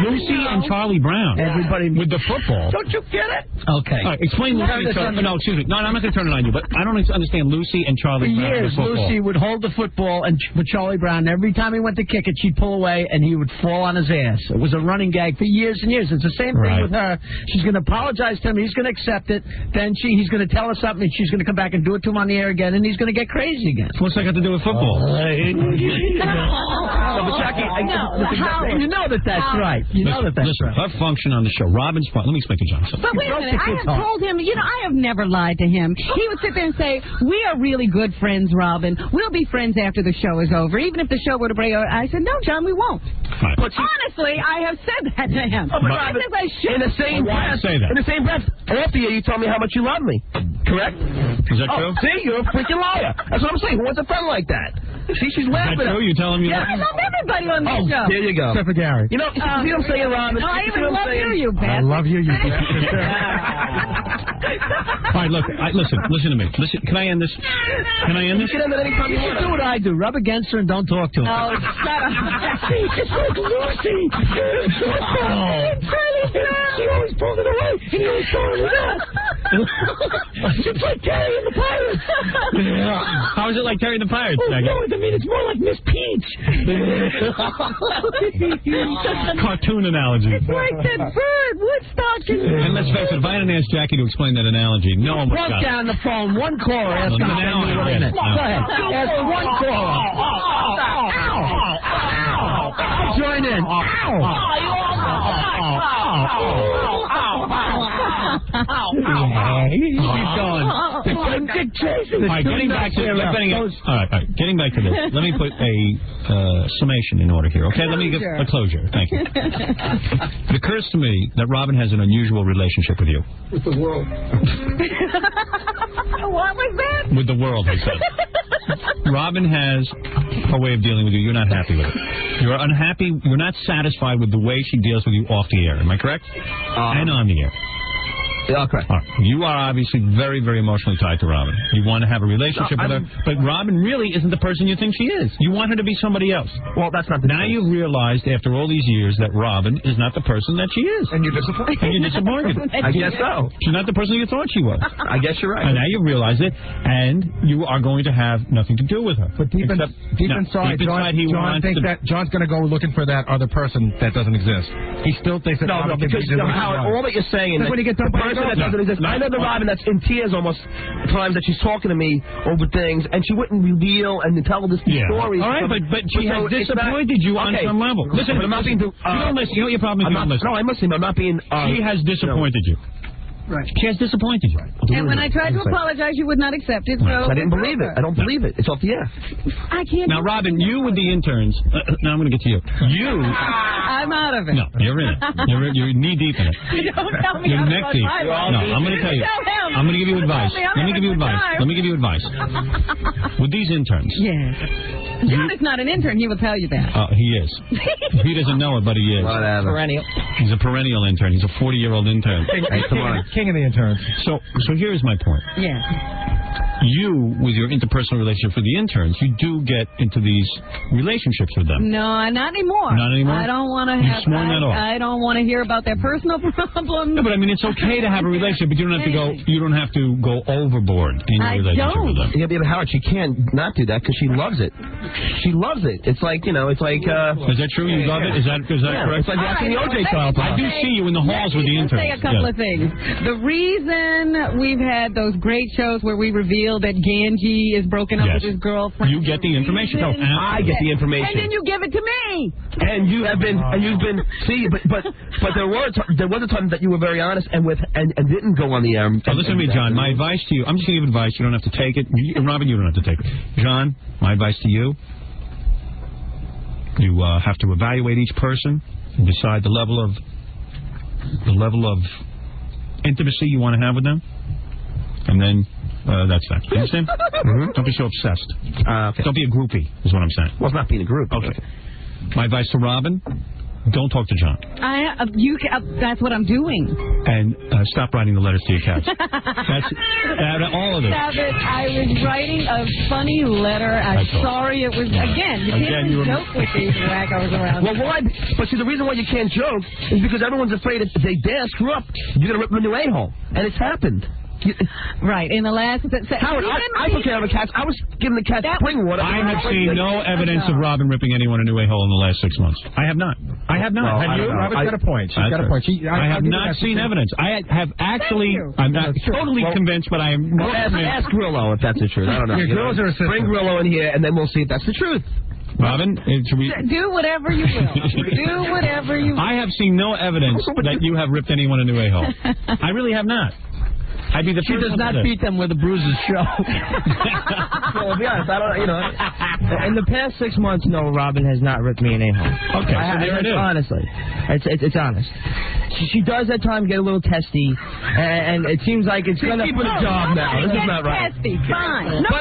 [SPEAKER 2] Lucy and Charlie Brown.
[SPEAKER 12] Everybody
[SPEAKER 2] with the football.
[SPEAKER 12] Don't you get it? Okay.
[SPEAKER 2] All right, explain Lucy. No, excuse me. No, I'm not going to turn it on you, but I don't understand Lucy and Charlie Brown.
[SPEAKER 12] For years, Lucy would hold the football and with Charlie Brown. Every time he went to kick it, she'd pull away and he would fall on his ass. It was a running gag for years and years. It's the same thing with her. She's going to apologize to him. He's going to accept it. Then he's going to tell her something, and she's going to come back and do it to him on the air again, and he's going to get crazy again.
[SPEAKER 2] What's that got to do with football?
[SPEAKER 12] You know that's right. You know that's right.
[SPEAKER 2] Her function on the show, Robin's function. Let me explain to John something.
[SPEAKER 7] But wait a minute. I have told him, I have never lied to him. He would sit there and say, we are really good friends, Robin. We'll be friends after the show is over. Even if the show were to break over. I said, no, John, we won't.
[SPEAKER 2] Right.
[SPEAKER 7] But honestly, I have said that to him.
[SPEAKER 10] Robin, in the same breath, off the air, you told me how much you love me. Correct?
[SPEAKER 2] Is that true?
[SPEAKER 10] See, you're a freaking liar. That's what I'm saying. Who wants a friend like that? See, she's laughing.
[SPEAKER 2] Is that true? You telling me that?
[SPEAKER 7] I love everybody on the show.
[SPEAKER 10] There you go.
[SPEAKER 12] Except for Gary.
[SPEAKER 10] You know, see what I'm saying, Robin?
[SPEAKER 7] No, I even love you,
[SPEAKER 12] I love you,
[SPEAKER 2] All right, look, listen to me. Can I end this?
[SPEAKER 12] You can end it anytime you want. Do what I do. Rub against her and don't talk to her.
[SPEAKER 7] Oh, shut up.
[SPEAKER 5] It's like Lucy. She always pulled it away, and he always throwing it out. It's like Terry and the Pirates.
[SPEAKER 2] How is it like Terry and the Pirates?
[SPEAKER 5] Oh, no, I mean, it's more like Miss Peach.
[SPEAKER 2] Cartoon analogy.
[SPEAKER 7] It's like that bird, Woodstock.
[SPEAKER 2] And let's face it, if I hadn't asked Jackie to explain that analogy, no one would have got it.
[SPEAKER 12] Down the phone, one caller. Ask him
[SPEAKER 2] Now I get it.
[SPEAKER 12] Go ahead. Ask one caller. Join in.
[SPEAKER 2] Keep going. All right, getting back to this. Let me put a summation in order here, okay? Let me give a closure. Thank you. It occurs to me that Robin has an unusual relationship with you.
[SPEAKER 5] With the world.
[SPEAKER 7] What was that?
[SPEAKER 2] With the world, I said. Robin has a way of dealing with you. You're not happy with it. You're unhappy. You're not satisfied with the way she deals with you off the air. Am I correct? And on the air.
[SPEAKER 10] Yeah, correct.
[SPEAKER 2] Right. You are obviously very, very emotionally tied to Robin. You want to have a relationship with her, but Robin really isn't the person you think she is. You want her to be somebody else.
[SPEAKER 10] Well, that's not the
[SPEAKER 2] Now you've realized after all these years that Robin is not the person that she is.
[SPEAKER 10] And you're disappointed.
[SPEAKER 2] I
[SPEAKER 10] guess so.
[SPEAKER 2] She's not the person you thought she was.
[SPEAKER 10] I guess you're right.
[SPEAKER 2] And now you've realized it, and you are going to have nothing to do with her.
[SPEAKER 3] But deep inside, John thinks that John's going to go looking for that other person that doesn't exist. He still thinks that
[SPEAKER 10] No, because all that you're saying is
[SPEAKER 3] when you get
[SPEAKER 10] the person that doesn't exist. I know the Robin that's in tears almost times that she's talking to me over things, and she wouldn't reveal and tell this story.
[SPEAKER 2] All right, but she has disappointed you on some level. Listen,
[SPEAKER 10] I'm not being.
[SPEAKER 2] You don't listen. You know what your problem is? You don't listen.
[SPEAKER 10] No, I'm listening. I'm not being.
[SPEAKER 2] She has disappointed you.
[SPEAKER 7] Right.
[SPEAKER 2] She has disappointed you.
[SPEAKER 7] And when I tried to apologize, you would not accept it. So
[SPEAKER 10] I didn't believe it. I don't believe it. It's off the air.
[SPEAKER 7] I can't.
[SPEAKER 2] Now, Robin, you with the interns. Now I'm going to get to you.
[SPEAKER 7] I'm out of it.
[SPEAKER 2] No, you're in it. You're knee deep in it.
[SPEAKER 7] Don't tell me.
[SPEAKER 2] You're neck deep. No, I'm going to tell you. I'm going to give you advice. Let me give you advice. With these interns.
[SPEAKER 7] Yes. John is not an intern. He will tell you that.
[SPEAKER 2] He is. He doesn't know it, but he is.
[SPEAKER 10] Whatever.
[SPEAKER 7] Perennial.
[SPEAKER 2] He's a perennial intern. He's a 40-year-old intern.
[SPEAKER 3] Hey, come on. King of the interns.
[SPEAKER 2] So here's my point.
[SPEAKER 7] Yeah.
[SPEAKER 2] You, with your interpersonal relationship with the interns, you do get into these relationships with them.
[SPEAKER 7] No, not anymore.
[SPEAKER 2] Not anymore?
[SPEAKER 7] I don't want to have.
[SPEAKER 2] You've sworn that off.
[SPEAKER 7] I don't want to hear about their personal problems.
[SPEAKER 2] No, but I mean, it's okay to have a relationship, but you don't have to go. You don't have to go overboard in your relationship with them.
[SPEAKER 10] Yeah, but Howard, she can't not do that because she loves it. She loves it. It's like It's like.
[SPEAKER 2] Is that true? You love it? Is that correct?
[SPEAKER 10] It's like watching the OJ trial.
[SPEAKER 2] I do see you in the halls with the interns.
[SPEAKER 7] Let me say a couple of things. The reason we've had those great shows where we reveal that Ganji is broken up with his girlfriend.
[SPEAKER 2] You get the information.
[SPEAKER 10] No, I get the information.
[SPEAKER 7] And then you give it to me.
[SPEAKER 10] And you've been. See, but there was a time that you were very honest and didn't go on the air.
[SPEAKER 2] So listen to me, John. My advice to you. I'm just going to give advice. You don't have to take it. Robin, you don't have to take it. John, my advice to you. You have to evaluate each person and decide the level of intimacy you want to have with them, and then that's that. You understand? Don't be so obsessed.
[SPEAKER 10] Okay.
[SPEAKER 2] Don't be a groupie, is what I'm saying.
[SPEAKER 10] Well, it's not being a group.
[SPEAKER 2] Okay. My advice to Robin: don't talk to John.
[SPEAKER 7] That's what I'm doing.
[SPEAKER 2] And stop writing the letters to your cats. That's all of it.
[SPEAKER 7] Stop it. I was writing a funny letter. I'm sorry it was, again, you can't joke with these wackos around.
[SPEAKER 10] Well, why? But see, the reason why you can't joke is because everyone's afraid if they dare screw up, you're going to rip them a new a-hole. And it's happened.
[SPEAKER 7] Right, in the last...
[SPEAKER 10] Howard, I took care of the cats. I was giving the cats spring water.
[SPEAKER 2] I have seen no evidence of Robin ripping anyone a new a-hole in the last 6 months. I have not. I have not.
[SPEAKER 3] Have you? Robin's got a point. She's got a point.
[SPEAKER 2] I have not seen evidence. I have actually... I'm not totally convinced, but I am...
[SPEAKER 10] Ask Grillo if that's the truth. I don't know.
[SPEAKER 3] Your girls are assistant.
[SPEAKER 10] Bring Grillo in here, and then we'll see if that's the truth.
[SPEAKER 2] Robin,
[SPEAKER 7] do whatever you will. Do whatever you will.
[SPEAKER 2] I have seen no evidence that you have ripped anyone a new a-hole. I really have not. I'd be the
[SPEAKER 12] she does not beat them with the bruises show.
[SPEAKER 10] Well, to be honest, I don't. In the past 6 months, no, Robin has not ripped me an a-hole.
[SPEAKER 2] Okay, so there it is.
[SPEAKER 10] Honestly, it's honest. She does at times get a little testy, and it seems like it's gonna
[SPEAKER 7] keep
[SPEAKER 10] a job now. This is not right.
[SPEAKER 7] Testy, fine.
[SPEAKER 10] No,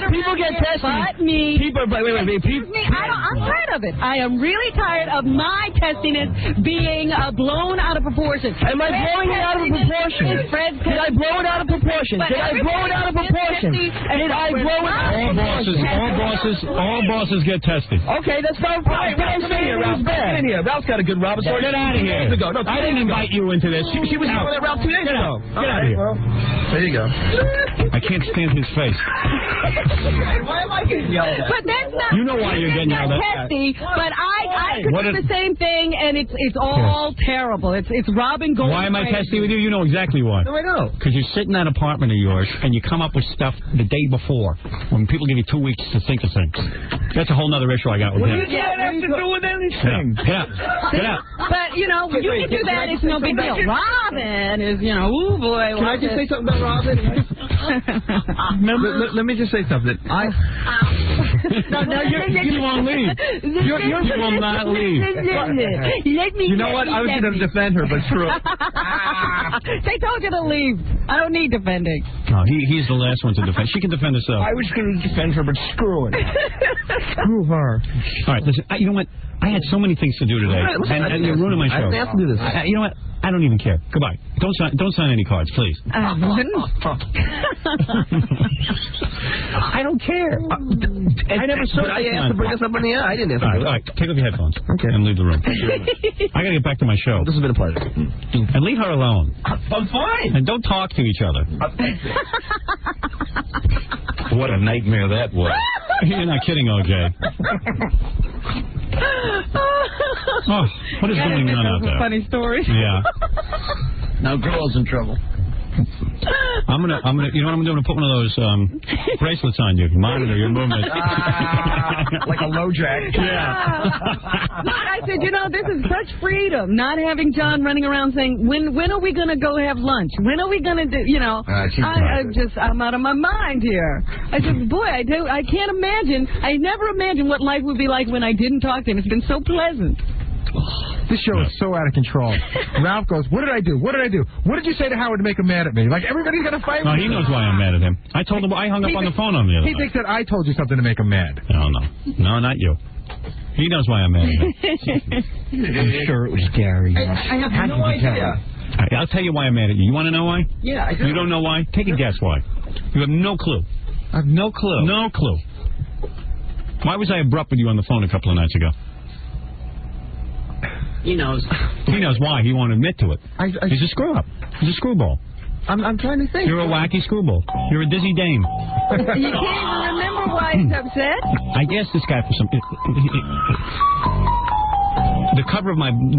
[SPEAKER 10] people get testy.
[SPEAKER 7] But me.
[SPEAKER 10] People, wait.
[SPEAKER 7] I'm tired of it. I am really tired of my testiness being blown out of proportion.
[SPEAKER 10] Am I blowing it out of proportion? Did I blow it out of proportion? Did I blow it out of proportion? Did I blow it out of proportion?
[SPEAKER 2] All bosses get testy.
[SPEAKER 10] Okay, that's not right. Get in here. Ralph's got a good Robin story.
[SPEAKER 2] Get out of here. I didn't invite you into this.
[SPEAKER 10] She was doing it Ralph 2 days ago.
[SPEAKER 2] Get out of here.
[SPEAKER 10] There you go.
[SPEAKER 2] I can't stand his face.
[SPEAKER 10] Why am I getting yelled at?
[SPEAKER 7] But that's not.
[SPEAKER 2] You know why you're getting yelled at.
[SPEAKER 7] Testy, but I could do the same thing, and it's all terrible. It's Robin going.
[SPEAKER 2] Why am I testy with you? You know exactly why.
[SPEAKER 10] No, I know.
[SPEAKER 2] Because you sit in that apartment of yours and you come up with stuff the day before when people give you 2 weeks to think of things. That's a whole other issue I got with him.
[SPEAKER 5] What does that have to do with anything?
[SPEAKER 2] Get out.
[SPEAKER 7] But, you can do that. It's no big deal. Robin is, ooh, boy.
[SPEAKER 10] Can I just say something about Robin?
[SPEAKER 3] Let me just say something.
[SPEAKER 7] No,
[SPEAKER 2] you won't leave. You will not leave.
[SPEAKER 7] Let me.
[SPEAKER 3] You know what? I was going to defend her, but screw it.
[SPEAKER 7] They told you to leave. I don't need defending.
[SPEAKER 2] No, he's the last one to defend. She can defend herself.
[SPEAKER 5] I was going to defend her, but screw it.
[SPEAKER 10] Screw her.
[SPEAKER 2] All right, listen. You know what? I had so many things to do today, and you're ruining my show.
[SPEAKER 10] I have to do this.
[SPEAKER 2] You know what? I don't even care. Goodbye. Don't sign any cards, please.
[SPEAKER 7] I
[SPEAKER 2] don't care.
[SPEAKER 10] I never saw. I asked to bring us up on the air. I didn't ask.
[SPEAKER 2] All right, take off your headphones.
[SPEAKER 10] Okay.
[SPEAKER 2] And leave the room. I got to get back to my show.
[SPEAKER 10] This has been a pleasure.
[SPEAKER 2] And leave her alone.
[SPEAKER 5] I'm fine.
[SPEAKER 2] And don't talk to each other.
[SPEAKER 13] What a nightmare that was.
[SPEAKER 2] You're not kidding, OJ. Oh, what is going on out there?
[SPEAKER 7] Funny story.
[SPEAKER 2] Yeah.
[SPEAKER 5] Now girl's in trouble.
[SPEAKER 2] I'm gonna. You know what I'm doing? I'm gonna put one of those bracelets on you, monitor your movement.
[SPEAKER 10] Like a low jack.
[SPEAKER 2] Yeah.
[SPEAKER 7] Look, I said, this is such freedom. Not having John running around saying, when are we gonna go have lunch? When are we gonna do? I'm out of my mind here. I said, boy, I can't imagine. I never imagined what life would be like when I didn't talk to him. It's been so pleasant.
[SPEAKER 3] This show is so out of control. Ralph goes, what did I do? What did I do? What did you say to Howard to make him mad at me? Like, everybody's going to fight with me.
[SPEAKER 2] No, he knows why I'm mad at him. I told him I hung up on the phone on the other
[SPEAKER 3] He thinks that I told you something to make him mad.
[SPEAKER 2] No, not you. He knows why I'm mad at him.
[SPEAKER 3] I'm sure it was Gary.
[SPEAKER 10] I have no idea.
[SPEAKER 2] I'll tell you why I'm mad at you. You want to know why?
[SPEAKER 10] Yeah, I do.
[SPEAKER 2] You don't know why? Take a guess why. You have no clue.
[SPEAKER 3] I have no clue.
[SPEAKER 2] No clue. Why was I abrupt with you on the phone a couple of nights ago?
[SPEAKER 12] He knows.
[SPEAKER 2] He knows why. He won't admit to it. He's a screw-up. He's a screwball.
[SPEAKER 10] I'm trying to think.
[SPEAKER 2] You're a wacky screwball. You're a dizzy dame.
[SPEAKER 7] You can't even remember why he's upset?
[SPEAKER 2] I asked this guy for some... The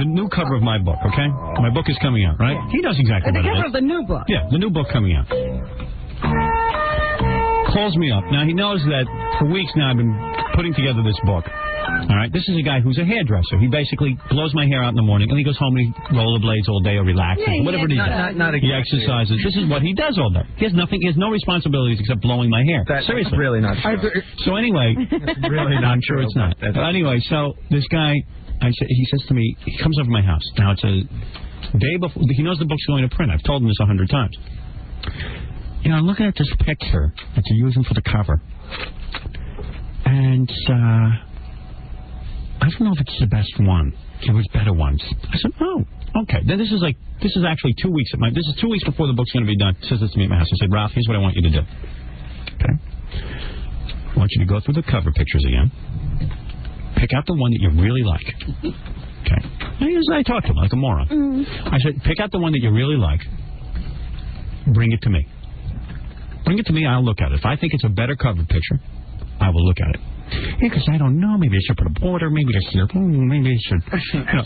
[SPEAKER 2] new cover of my book, okay? My book is coming out, right? He knows exactly what it is.
[SPEAKER 7] The cover of the new book?
[SPEAKER 2] Yeah, the new book coming out. calls me up. Now, he knows that for weeks now I've been putting together this book. All right, this is a guy who's a hairdresser. He basically blows my hair out in the morning, and he goes home and he rollerblades all day or relaxes, whatever he does. He exercises. This is what he does all day. He has nothing. He has no responsibilities except blowing my hair. Seriously,
[SPEAKER 10] really not true.
[SPEAKER 2] So anyway,
[SPEAKER 10] really not
[SPEAKER 2] I'm sure it's not. But anyway, so this guy, he says to me, he comes over to my house. Now it's a day before. He knows the book's going to print. I've told him this 100 times. You know, I'm looking at this picture that you're using for the cover, and I don't know if it's the best one. There was better ones. I said, oh, okay. Then this is actually 2 weeks this is 2 weeks before the book's going to be done. He says this to me at my house. I said, Ralph, here's what I want you to do. Okay. I want you to go through the cover pictures again. Pick out the one that you really like. Okay. I talked to him like a moron. I said, pick out the one that you really like. Bring it to me. Bring it to me, I'll look at it. If I think it's a better cover picture, I will look at it. Yeah, because I don't know. Maybe I should put a border. Maybe I should.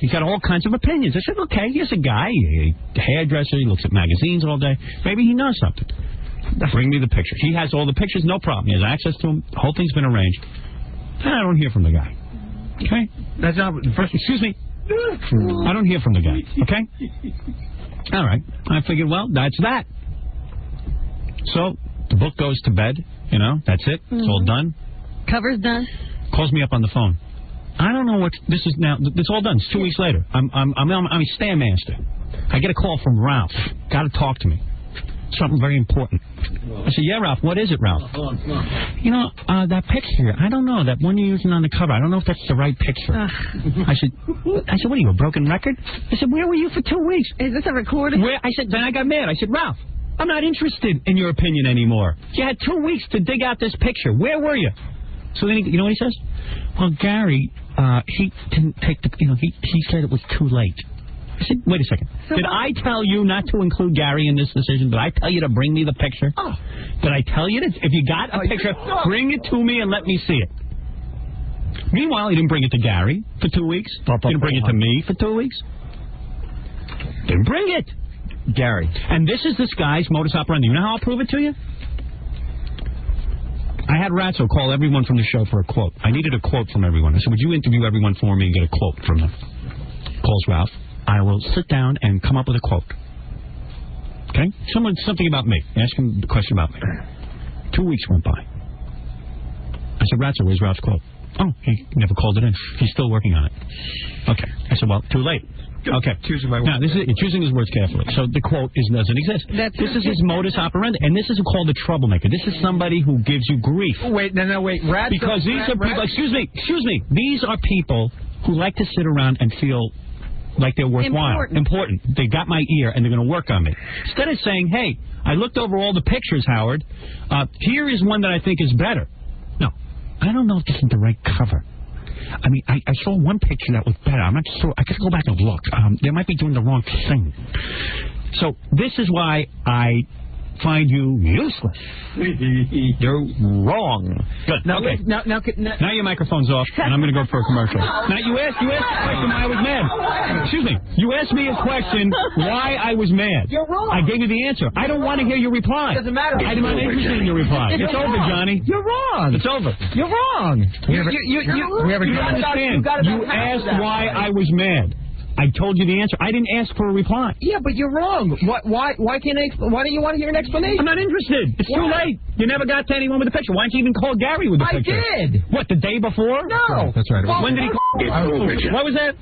[SPEAKER 2] He's got all kinds of opinions. I said, okay, here's a guy, a hairdresser. He looks at magazines all day. Maybe he knows something. Bring me the picture. He has all the pictures, no problem. He has access to them. The whole thing's been arranged. And I don't hear from the guy. Okay? That's not the first. Excuse me. I don't hear from the guy. Okay? All right. I figured, well, that's that. So the book goes to bed. You know, that's it. It's all done.
[SPEAKER 7] Cover's done.
[SPEAKER 2] Calls me up on the phone. I don't know what this is now. It's all done. It's 2 weeks later. I'm a Stairmaster. I get a call from Ralph. Got to talk to me. Something very important. I said, yeah, Ralph. What is it, Ralph? You know, that picture. I don't know. That one you're using on the cover. I don't know if that's the right picture. I said, what are you, a broken record? I said, where were you for 2 weeks?
[SPEAKER 7] Is this a recording?
[SPEAKER 2] I said, then I got mad. I said, Ralph, I'm not interested in your opinion anymore. You had 2 weeks to dig out this picture. Where were you? So then, you know what he says? Well, Gary, he didn't take the, he said it was too late. I said, wait a second. Did I tell you not to include Gary in this decision? Did I tell you to bring me the picture? Oh. Did I tell you that if you got a picture, bring it to me and let me see it? Meanwhile, he didn't bring it to Gary for 2 weeks. Didn't bring it to me for 2 weeks. Didn't bring it. Gary. And this is this guy's modus operandi. You know how I'll prove it to you? I had Ratso call everyone from the show for a quote. I needed a quote from everyone. I said, would you interview everyone for me and get a quote from them? Calls Ralph. I will sit down and come up with a quote. Okay? Something about me. Ask him the question about me. 2 weeks went by. I said, Ratso, where's Ralph's quote? Oh, he never called it in. He's still working on it. Okay. I said, well, too late. Okay. Choosing my words. Now, this is choosing his words carefully. So the quote doesn't exist. This is his modus operandi, and this is called a troublemaker. This is somebody who gives you grief.
[SPEAKER 12] Wait. Ratso,
[SPEAKER 2] because these are people. Excuse me. These are people who like to sit around and feel like they're worthwhile. Important. They got my ear, and they're going to work on me. Instead of saying, hey, I looked over all the pictures, Howard. Here is one that I think is better. No. I don't know if this is the right cover. I mean, I saw one picture that was better. I'm not sure. I got to go back and look. They might be doing the wrong thing. So this is why I find you useless. You're wrong. Good.
[SPEAKER 12] Now,
[SPEAKER 2] okay.
[SPEAKER 12] Now
[SPEAKER 2] your microphone's off, and I'm going to go for a commercial. Now, you asked the question why I was mad. Excuse me. You asked me a question why I was mad.
[SPEAKER 12] You're wrong.
[SPEAKER 2] I gave you the answer. I don't want to hear your reply.
[SPEAKER 12] It doesn't matter.
[SPEAKER 2] I'm not interested in your reply. It's over, Johnny.
[SPEAKER 12] You're wrong.
[SPEAKER 2] It's over.
[SPEAKER 12] You're wrong.
[SPEAKER 2] You understand. You asked why I was mad. I told you the answer. I didn't ask for a reply.
[SPEAKER 12] Yeah, but you're wrong. Why don't you want to hear an explanation?
[SPEAKER 2] I'm not interested. It's too late. You never got to anyone with a picture. Why didn't you even call Gary with the picture?
[SPEAKER 12] I did.
[SPEAKER 2] What, the day before?
[SPEAKER 12] No.
[SPEAKER 3] That's right.
[SPEAKER 2] When did he call? What was that?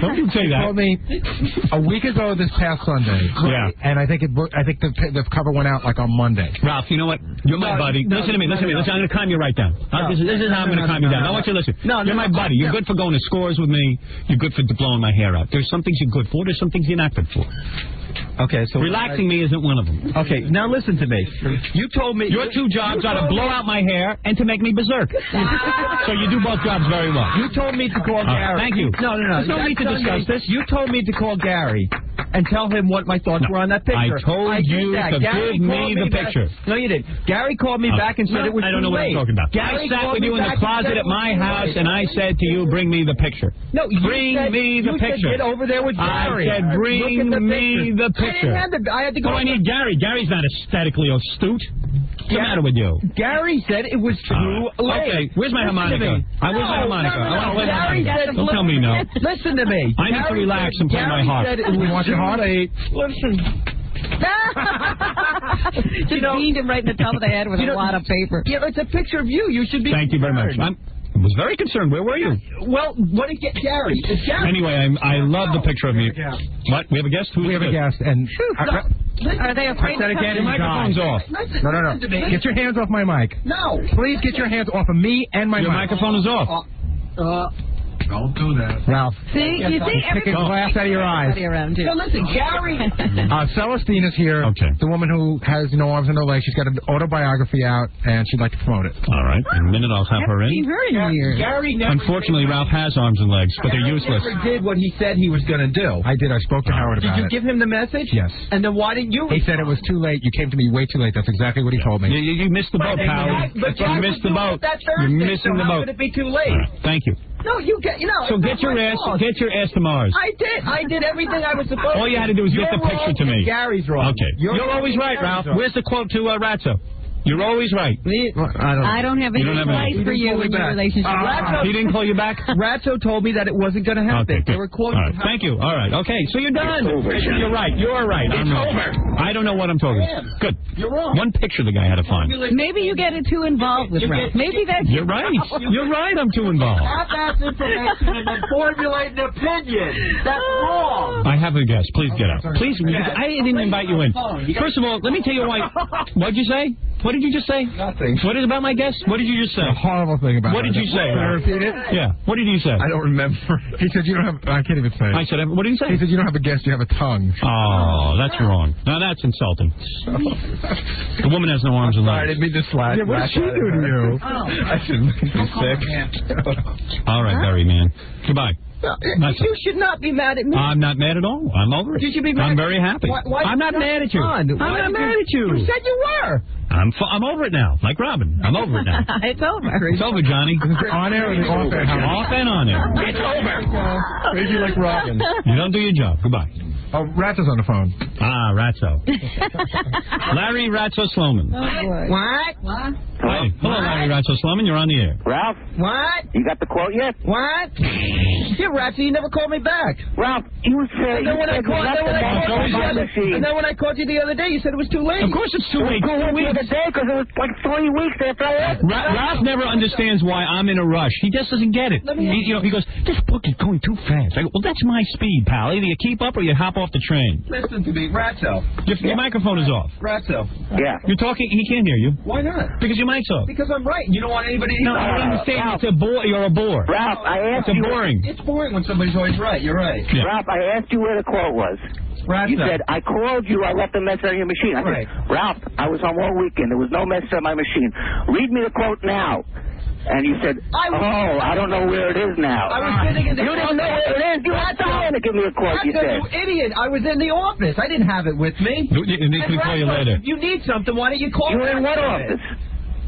[SPEAKER 2] Don't you say that.
[SPEAKER 3] He called me a week ago this past Sunday.
[SPEAKER 2] Yeah.
[SPEAKER 3] And I think the cover went out like on Monday.
[SPEAKER 2] Ralph, you know what? You're my buddy. Listen to me. Listen. I'm going to calm you right down. This is how I'm going to calm you down. I want you to listen. You're my buddy. You're good for going to scores with me. You're good for blowing my hair out. There's some things you're good for. There's some things you're not good for.
[SPEAKER 10] Okay, so
[SPEAKER 2] relaxing me isn't one of them.
[SPEAKER 10] Okay, now listen to me. You told me
[SPEAKER 2] your two jobs are to blow out my hair and to make me berserk. So you do both jobs very well.
[SPEAKER 10] You told me to call Gary.
[SPEAKER 2] Thank you.
[SPEAKER 10] No.
[SPEAKER 2] There's no need to discuss this.
[SPEAKER 10] You told me to call Gary and tell him what my thoughts were on that picture.
[SPEAKER 2] I told you to give me the picture.
[SPEAKER 10] No, you didn't. Gary called me back and said it was too late.
[SPEAKER 2] I don't know what I'm talking about. I sat with you in the closet at my house and I said to you, bring me the picture.
[SPEAKER 10] No,
[SPEAKER 2] bring me the picture.
[SPEAKER 10] Get over there with Gary.
[SPEAKER 2] I said, bring me the picture.
[SPEAKER 10] I had to go.
[SPEAKER 2] I need Gary. Gary's not aesthetically astute. the matter with you?
[SPEAKER 4] Gary said it was too late.
[SPEAKER 2] Okay, where's my harmonica? Where's my harmonica? I want to play the harmonica. Don't tell me no.
[SPEAKER 4] Listen to me.
[SPEAKER 2] I need to relax and play my harp.
[SPEAKER 4] You want your heartache? Listen.
[SPEAKER 7] Just beamed him right in the top of the head with a wad of paper.
[SPEAKER 4] Yeah, it's a picture of you. You should be.
[SPEAKER 2] Thank you very much. I was very concerned. Where were you?
[SPEAKER 4] Well, what did Gary?
[SPEAKER 2] Anyway, I love the picture of me. What? We have a guest?
[SPEAKER 3] We have a guest, and
[SPEAKER 7] are they afraid
[SPEAKER 3] that again?
[SPEAKER 2] Your microphone's off.
[SPEAKER 3] No. Get your hands off my mic.
[SPEAKER 4] No.
[SPEAKER 3] Please get your hands off of me and my mic.
[SPEAKER 2] Your microphone is off.
[SPEAKER 3] Don't do that. Ralph.
[SPEAKER 7] See, you see,
[SPEAKER 3] Taking glass out of your eyes.
[SPEAKER 4] So listen, Gary.
[SPEAKER 3] Celestine is here.
[SPEAKER 2] Okay.
[SPEAKER 3] The woman who has no arms and no legs. She's got an autobiography out, and she'd like to promote it.
[SPEAKER 2] All right. In a minute, I'll have her in.
[SPEAKER 4] Gary never.
[SPEAKER 2] Unfortunately, Ralph has arms and legs, but they're useless.
[SPEAKER 4] Never did what he said he was going to do.
[SPEAKER 3] I did. I spoke to Howard about it.
[SPEAKER 4] Did you give him the message?
[SPEAKER 3] Yes.
[SPEAKER 4] And then why didn't you?
[SPEAKER 3] He said it was too late. You came to me way too late. That's exactly what he told me.
[SPEAKER 2] You missed the boat, Howard. You missed the boat. You're missing the boat.
[SPEAKER 4] How could it be too late?
[SPEAKER 2] Thank you.
[SPEAKER 4] No, you get.
[SPEAKER 2] So get your ass to Mars.
[SPEAKER 4] I did everything I was supposed to.
[SPEAKER 2] All you had to do was get the picture to me.
[SPEAKER 4] Gary's wrong.
[SPEAKER 2] Okay. You're always right, Ralph. Where's the quote to Ratso? You're always right.
[SPEAKER 7] I don't have any advice for you in your relationship.
[SPEAKER 2] He didn't call you back?
[SPEAKER 4] Ratso told me that it wasn't going to happen.
[SPEAKER 2] Okay,
[SPEAKER 4] they were quoting.
[SPEAKER 2] All right. Thank you. All right. Okay, so you're done. You're right. You're right.
[SPEAKER 4] It's over.
[SPEAKER 2] I don't know what I'm talking about. Good.
[SPEAKER 4] You're wrong.
[SPEAKER 2] One picture the guy had to find.
[SPEAKER 7] Maybe you get too involved with Ralph. Maybe that's...
[SPEAKER 2] You're right. You're right. I'm too involved.
[SPEAKER 4] Half-ass information and then formulate an opinion. That's wrong.
[SPEAKER 2] I have a guest. Please get up. Please. I didn't invite you in. First of all, let me tell you why. What'd you say? What did you just say?
[SPEAKER 3] Nothing.
[SPEAKER 2] What is about my guest? What did you just say?
[SPEAKER 3] A horrible thing about
[SPEAKER 2] What did you say?
[SPEAKER 3] Can I repeat it?
[SPEAKER 2] Yeah. What did you say?
[SPEAKER 3] I don't remember. He said you don't have... I can't even say it.
[SPEAKER 2] I said, what did you say?
[SPEAKER 3] He said you don't have a guest, you have a tongue.
[SPEAKER 2] Oh, that's wrong. Now that's insulting. The woman has no arms and legs.
[SPEAKER 3] I didn't mean to slap. Yeah, what did she do to you? I shouldn't make you sick.
[SPEAKER 2] All right, Barry, man. Goodbye.
[SPEAKER 4] You should not be mad at me.
[SPEAKER 2] I'm not mad at all. I'm over it.
[SPEAKER 4] You should be mad.
[SPEAKER 2] I'm very happy.
[SPEAKER 4] Why
[SPEAKER 2] I'm not mad at you. I'm not mad at you.
[SPEAKER 4] You said you were.
[SPEAKER 2] I'm over it now, like Robin. I'm over it now.
[SPEAKER 7] It's over.
[SPEAKER 2] It's over, Johnny.
[SPEAKER 3] On air or off air?
[SPEAKER 2] Off and on air.
[SPEAKER 4] It's over.
[SPEAKER 3] Crazy like Robin.
[SPEAKER 2] You don't do your job. Goodbye.
[SPEAKER 3] Oh, Ratso's on the phone.
[SPEAKER 2] Ah, Ratso. Larry Ratso Sloman.
[SPEAKER 7] Oh, boy.
[SPEAKER 4] What?
[SPEAKER 2] Hi. Hello, Larry Ratso Sloman. You're on the air.
[SPEAKER 1] Ralph,
[SPEAKER 4] What?
[SPEAKER 1] you got the quote yet?
[SPEAKER 4] What? Yeah, Ratsy, you never called me back.
[SPEAKER 1] Ralph, you said...
[SPEAKER 4] And then when I called you the other day, you said it was too late.
[SPEAKER 2] Of course it's too late.
[SPEAKER 1] The other day because it was like 3 weeks after I asked.
[SPEAKER 2] Ralph never understands why I'm in a rush. He just doesn't get it. He goes, this book is going too fast. I go, well, that's my speed, pal. Either you keep up or you hop off the train.
[SPEAKER 4] Listen to me, Ratso.
[SPEAKER 2] Your microphone is off.
[SPEAKER 4] Ratso.
[SPEAKER 1] Yeah.
[SPEAKER 2] You're talking, he can't hear you.
[SPEAKER 4] Why not?
[SPEAKER 2] Because your mic's off.
[SPEAKER 4] Because I'm right. You don't want anybody to...
[SPEAKER 2] No, I don't understand.
[SPEAKER 1] Ralph.
[SPEAKER 2] It's a bore. You're a bore.
[SPEAKER 1] Ralph, I asked you...
[SPEAKER 2] boring.
[SPEAKER 4] It's boring when somebody's always right. You're right.
[SPEAKER 2] Yeah.
[SPEAKER 1] Ralph, I asked you where the quote was.
[SPEAKER 4] Ratso.
[SPEAKER 1] You said, I called you, I left a message on your machine. I said, Ralph, I was home all weekend. There was no message on my machine. Read me the quote now. And you said, I don't know where it is now.
[SPEAKER 4] I was sitting in the...
[SPEAKER 1] You don't know where it is? You had time to give me a quote, you said.
[SPEAKER 4] You idiot. I was in the office. I didn't have it with me.
[SPEAKER 2] You need to call you later.
[SPEAKER 4] If you need something, why don't you call me?
[SPEAKER 1] You were in what office?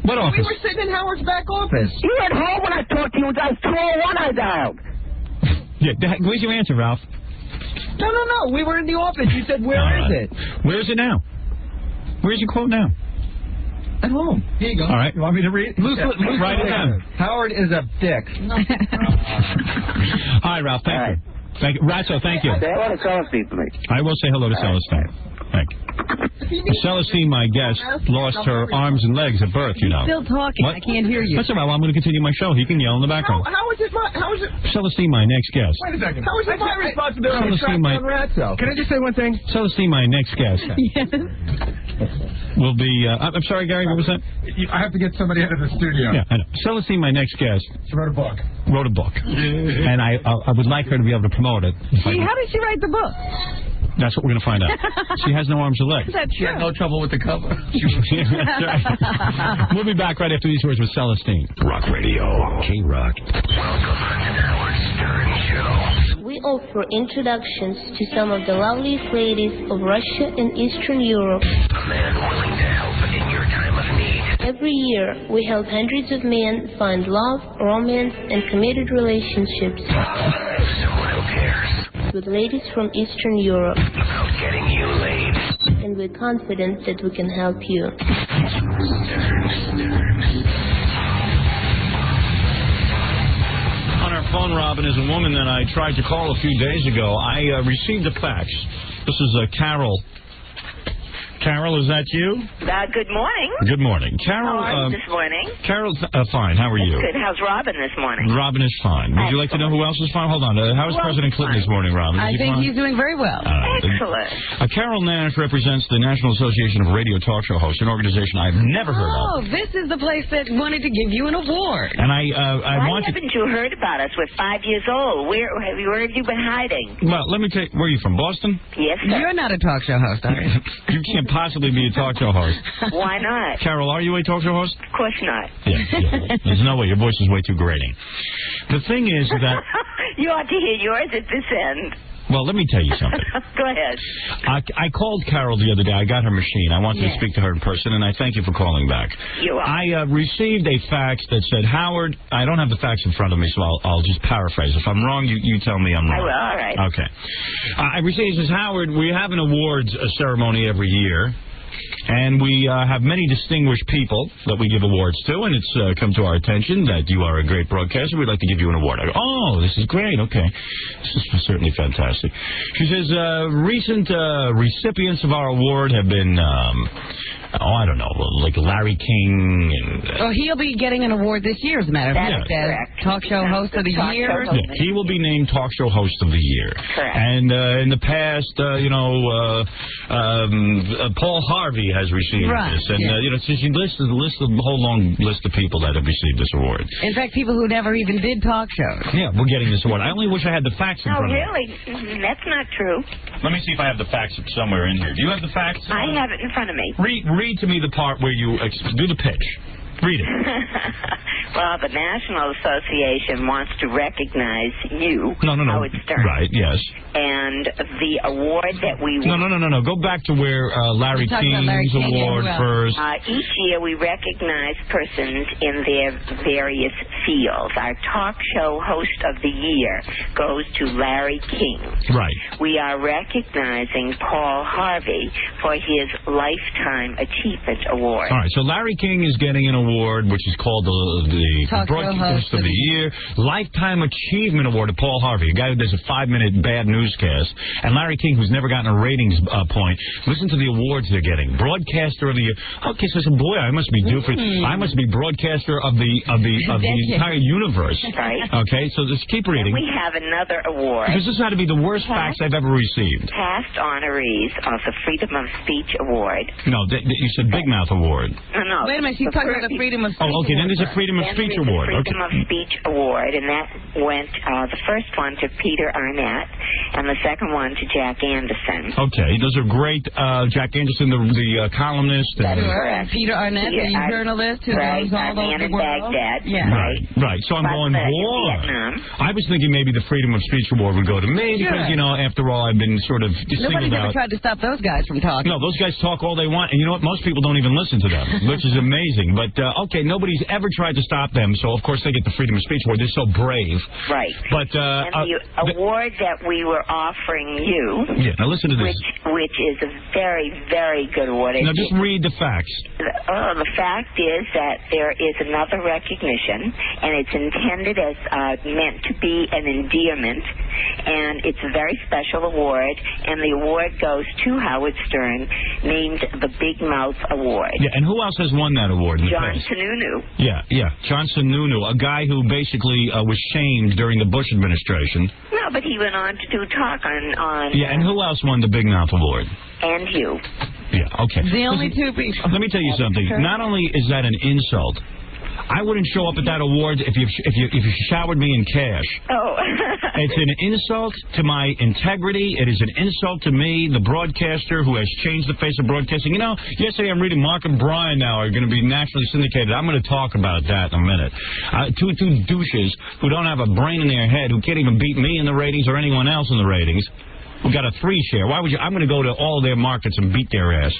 [SPEAKER 2] What office?
[SPEAKER 4] We were sitting in Howard's back office.
[SPEAKER 1] You were at home when I talked to you. That was 201 I dialed.
[SPEAKER 2] Yeah, where's your answer, Ralph?
[SPEAKER 4] No. We were in the office. You said, where is it?
[SPEAKER 2] Where is it now? Where's your quote now?
[SPEAKER 4] At home. Here you go.
[SPEAKER 2] All right.
[SPEAKER 3] You want me to read?
[SPEAKER 2] Write it down.
[SPEAKER 4] Howard is a dick.
[SPEAKER 2] All right, Ralph. Thank you. Thank you. Ratso, thank you.
[SPEAKER 1] Say hello to Celestine for me.
[SPEAKER 2] I will say hello to Celestine. Thank you. Celestine, my guest, lost her arms and legs at birth, you know.
[SPEAKER 7] Still talking.
[SPEAKER 2] What?
[SPEAKER 7] I can't hear you.
[SPEAKER 2] That's all right. Well, I'm going to continue my show. He can yell in the background.
[SPEAKER 4] How is it
[SPEAKER 2] Celestine, my next guest.
[SPEAKER 3] Wait a second.
[SPEAKER 4] How is it my responsibility to track down Ratso?
[SPEAKER 3] Can I just say one thing?
[SPEAKER 2] Celestine, my next guest.
[SPEAKER 7] Yes.
[SPEAKER 2] Will be... I'm sorry, Gary, what was that?
[SPEAKER 3] I have to get somebody out of the studio.
[SPEAKER 2] Yeah, I know. Celestine, my next guest...
[SPEAKER 3] She wrote a book.
[SPEAKER 2] Wrote a book. And I would like her to be able to promote it.
[SPEAKER 7] How did she write the book?
[SPEAKER 2] That's what we're going to find out. She has no arms or legs.
[SPEAKER 7] That's
[SPEAKER 4] She had no trouble with the cover.
[SPEAKER 2] That's right. We'll be back right after these words with Celestine.
[SPEAKER 11] Rock Radio. K-Rock. Welcome to the Howard Stern Show.
[SPEAKER 14] We offer introductions to some of the loveliest ladies of Russia and Eastern Europe.
[SPEAKER 11] A man willing to help in your time of need.
[SPEAKER 14] Every year, we help hundreds of men find love, romance, and committed relationships.
[SPEAKER 11] So who cares
[SPEAKER 14] with ladies from Eastern Europe.
[SPEAKER 11] about getting you laid?
[SPEAKER 14] And we're confident that we can help you.
[SPEAKER 2] On our phone, Robin, is a woman that I tried to call a few days ago. I received a fax. This is Carol. Carol, is that you?
[SPEAKER 15] Good morning.
[SPEAKER 2] Good morning. Carol,
[SPEAKER 15] how are you this morning?
[SPEAKER 2] Carol, fine. How are you?
[SPEAKER 15] Good. How's Robin this morning?
[SPEAKER 2] Robin is fine. Would you like to know who else is fine? Hold on. How is President Clinton this morning, Robin?
[SPEAKER 7] I think he's doing very well.
[SPEAKER 15] Excellent.
[SPEAKER 2] Carol Nash represents the National Association of Radio Talk Show Hosts, an organization I've never heard of.
[SPEAKER 7] Oh, this is the place that wanted to give you an award.
[SPEAKER 2] And
[SPEAKER 15] Why haven't you heard about us? We're 5 years old. Where have you been hiding?
[SPEAKER 2] Well, let me tell you, where are you from, Boston?
[SPEAKER 15] Yes, sir.
[SPEAKER 7] You're not a talk show host, are you?
[SPEAKER 2] You can't possibly be a talk show host.
[SPEAKER 15] Why not?
[SPEAKER 2] Carol, are you a talk show host?
[SPEAKER 15] Of course not.
[SPEAKER 2] Yeah. There's no way. Your voice is way too grating. The thing is that...
[SPEAKER 15] You ought to hear yours at this end.
[SPEAKER 2] Well, let me tell you something.
[SPEAKER 15] Go ahead.
[SPEAKER 2] I called Carol the other day. I got her machine. I wanted to speak to her in person, and I thank you for calling back.
[SPEAKER 15] You're welcome.
[SPEAKER 2] I received a fax that said, Howard, I don't have the fax in front of me, so I'll just paraphrase. If I'm wrong, you tell me I'm wrong.
[SPEAKER 15] I will, all right.
[SPEAKER 2] Okay. I received, it says, Howard, we have an awards ceremony every year. And we have many distinguished people that we give awards to, and it's come to our attention that you are a great broadcaster. We'd like to give you an award. I go, oh, this is great. Okay. This is certainly fantastic. She says, recent recipients of our award have been... I don't know, like Larry King and...
[SPEAKER 7] he'll be getting an award this year, as a matter of fact. Talk show host of the year.
[SPEAKER 2] Yeah, he will be named Talk Show Host of the Year.
[SPEAKER 15] Correct.
[SPEAKER 2] And in the past, Paul Harvey has received this. And, so she listed a whole long list of people that have received this award.
[SPEAKER 7] In fact, people who never even did talk shows.
[SPEAKER 2] Yeah, we're getting this award. I only wish I had the facts in front of me.
[SPEAKER 15] Oh, really? That's not true.
[SPEAKER 2] Let me see if I have the facts somewhere in here. Do you have the facts?
[SPEAKER 15] I have it in front of me.
[SPEAKER 2] Read to me the part where you do the pitch. Read it.
[SPEAKER 15] Well, the National Association wants to recognize you, Howard Stern.
[SPEAKER 2] Right, yes.
[SPEAKER 15] And the award that we...
[SPEAKER 2] No. Go back to where Larry King's award first.
[SPEAKER 15] Each year we recognize persons in their various fields. Our talk show host of the year goes to Larry King.
[SPEAKER 2] Right.
[SPEAKER 15] We are recognizing Paul Harvey for his Lifetime Achievement Award.
[SPEAKER 2] All right, so Larry King is getting an award, which is called the Broadcast of the Year. Lifetime Achievement Award to Paul Harvey, a guy who does a 5-minute bad newscast. And Larry King, who's never gotten a ratings point. Listen to the awards they're getting. Broadcaster of the Year. Okay, so boy, I must be due for... I must be Broadcaster of the entire universe.
[SPEAKER 15] Right.
[SPEAKER 2] Okay, so just keep reading.
[SPEAKER 15] And we have another award.
[SPEAKER 2] Because this had to be the worst fax I've ever received.
[SPEAKER 15] Past honorees of the Freedom of Speech Award.
[SPEAKER 2] No, you said Big Mouth Award.
[SPEAKER 15] No.
[SPEAKER 7] Wait a minute, she's talking about the Freedom of Speech
[SPEAKER 2] Award. Okay, then there's a Freedom of Speech Award.
[SPEAKER 15] Freedom of Speech Award, and that went, the first one to Peter Arnett, and the second one to Jack Anderson.
[SPEAKER 2] Okay, those are great. Jack Anderson, the columnist.
[SPEAKER 15] That's correct.
[SPEAKER 7] Peter Arnett, the journalist who goes all over the world.
[SPEAKER 15] Baghdad.
[SPEAKER 7] Yeah.
[SPEAKER 2] Right. So I'm going,
[SPEAKER 15] Vietnam.
[SPEAKER 2] I was thinking maybe the Freedom of Speech Award would go to me because, after all, I've been sort of
[SPEAKER 7] Nobody's ever tried to stop those guys from talking.
[SPEAKER 2] No, those guys talk all they want, and you know what? Most people don't even listen to them, which is amazing. But, okay, nobody's ever tried to stop them, so of course they get the Freedom of Speech Award. They're so brave.
[SPEAKER 15] Right.
[SPEAKER 2] But
[SPEAKER 15] and the award that we were offering you...
[SPEAKER 2] Yeah, now listen to this.
[SPEAKER 15] Which is a very, very good award.
[SPEAKER 2] Now just read the facts.
[SPEAKER 15] The fact is that there is another recognition, and it's intended as meant to be an endearment, and it's a very special award, and the award goes to Howard Stern, named the Big Mouth Award.
[SPEAKER 2] Yeah, and who else has won that award in the
[SPEAKER 15] John
[SPEAKER 2] past?
[SPEAKER 15] Sununu.
[SPEAKER 2] Yeah, John Sununu, a guy who basically was shamed during the Bush administration.
[SPEAKER 15] No, but he went on to do talk on
[SPEAKER 2] Yeah, and who else won the Big Mouth Award?
[SPEAKER 15] And you.
[SPEAKER 2] Yeah, okay.
[SPEAKER 7] The only two people.
[SPEAKER 2] Let me tell you something. Not only is that an insult, I wouldn't show up at that award if you showered me in cash.
[SPEAKER 15] Oh.
[SPEAKER 2] It's an insult to my integrity. It is an insult to me, the broadcaster who has changed the face of broadcasting. Yesterday I'm reading Mark and Brian now are going to be nationally syndicated. I'm going to talk about that in a minute. Two douches who don't have a brain in their head, who can't even beat me in the ratings or anyone else in the ratings. We got a 3 share. Why would you? I'm going to go to all their markets and beat their ass.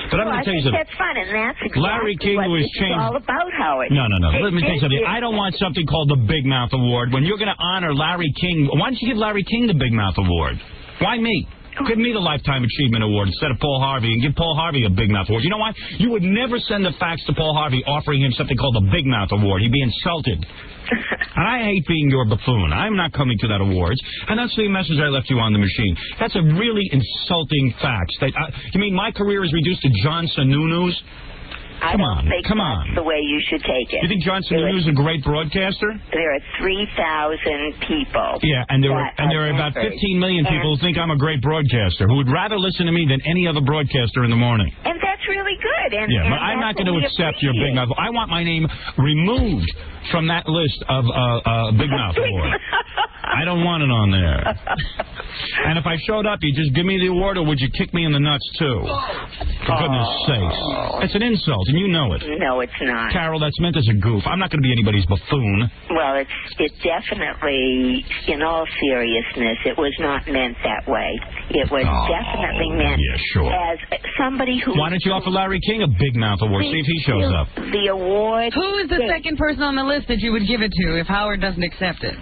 [SPEAKER 2] But I'm going to tell you something.
[SPEAKER 15] That's fun, and that's exactly
[SPEAKER 2] Larry King,
[SPEAKER 15] what
[SPEAKER 2] who has
[SPEAKER 15] this
[SPEAKER 2] changed.
[SPEAKER 15] is all about, Howard.
[SPEAKER 2] No. Let me tell you something. I don't want something called the Big Mouth Award. When you're going to honor Larry King, why don't you give Larry King the Big Mouth Award? Why me? Give me the Lifetime Achievement Award instead of Paul Harvey, and give Paul Harvey a Big Mouth Award. You know why? You would never send the fax to Paul Harvey offering him something called the Big Mouth Award. He'd be insulted. And I hate being your buffoon. I'm not coming to that awards. And that's the message I left you on the machine. That's a really insulting fax. You mean my career is reduced to John Sununu's?
[SPEAKER 15] I don't think that's the way you should take it.
[SPEAKER 2] You think John Sununu is a great broadcaster?
[SPEAKER 15] There are 3,000 people.
[SPEAKER 2] Yeah, and there are about 15 million people who think I'm a great broadcaster, who would rather listen to me than any other broadcaster in the morning.
[SPEAKER 15] And that's really good. And,
[SPEAKER 2] but I'm not going to accept your Big Mouth. I want my name removed from that list of Big Mouth Award. I don't want it on there. And if I showed up, you just give me the award, or would you kick me in the nuts, too? For goodness sakes. It's an insult, and you know it.
[SPEAKER 15] No, it's not.
[SPEAKER 2] Carol, that's meant as a goof. I'm not going to be anybody's buffoon.
[SPEAKER 15] Well, it definitely, in all seriousness, it was not meant that way. It was definitely meant as somebody who...
[SPEAKER 2] Why don't you offer Larry King a Big Mouth Award? See if he shows up.
[SPEAKER 15] The award...
[SPEAKER 7] Who is the second person on the list that you would give it to if Howard doesn't accept it?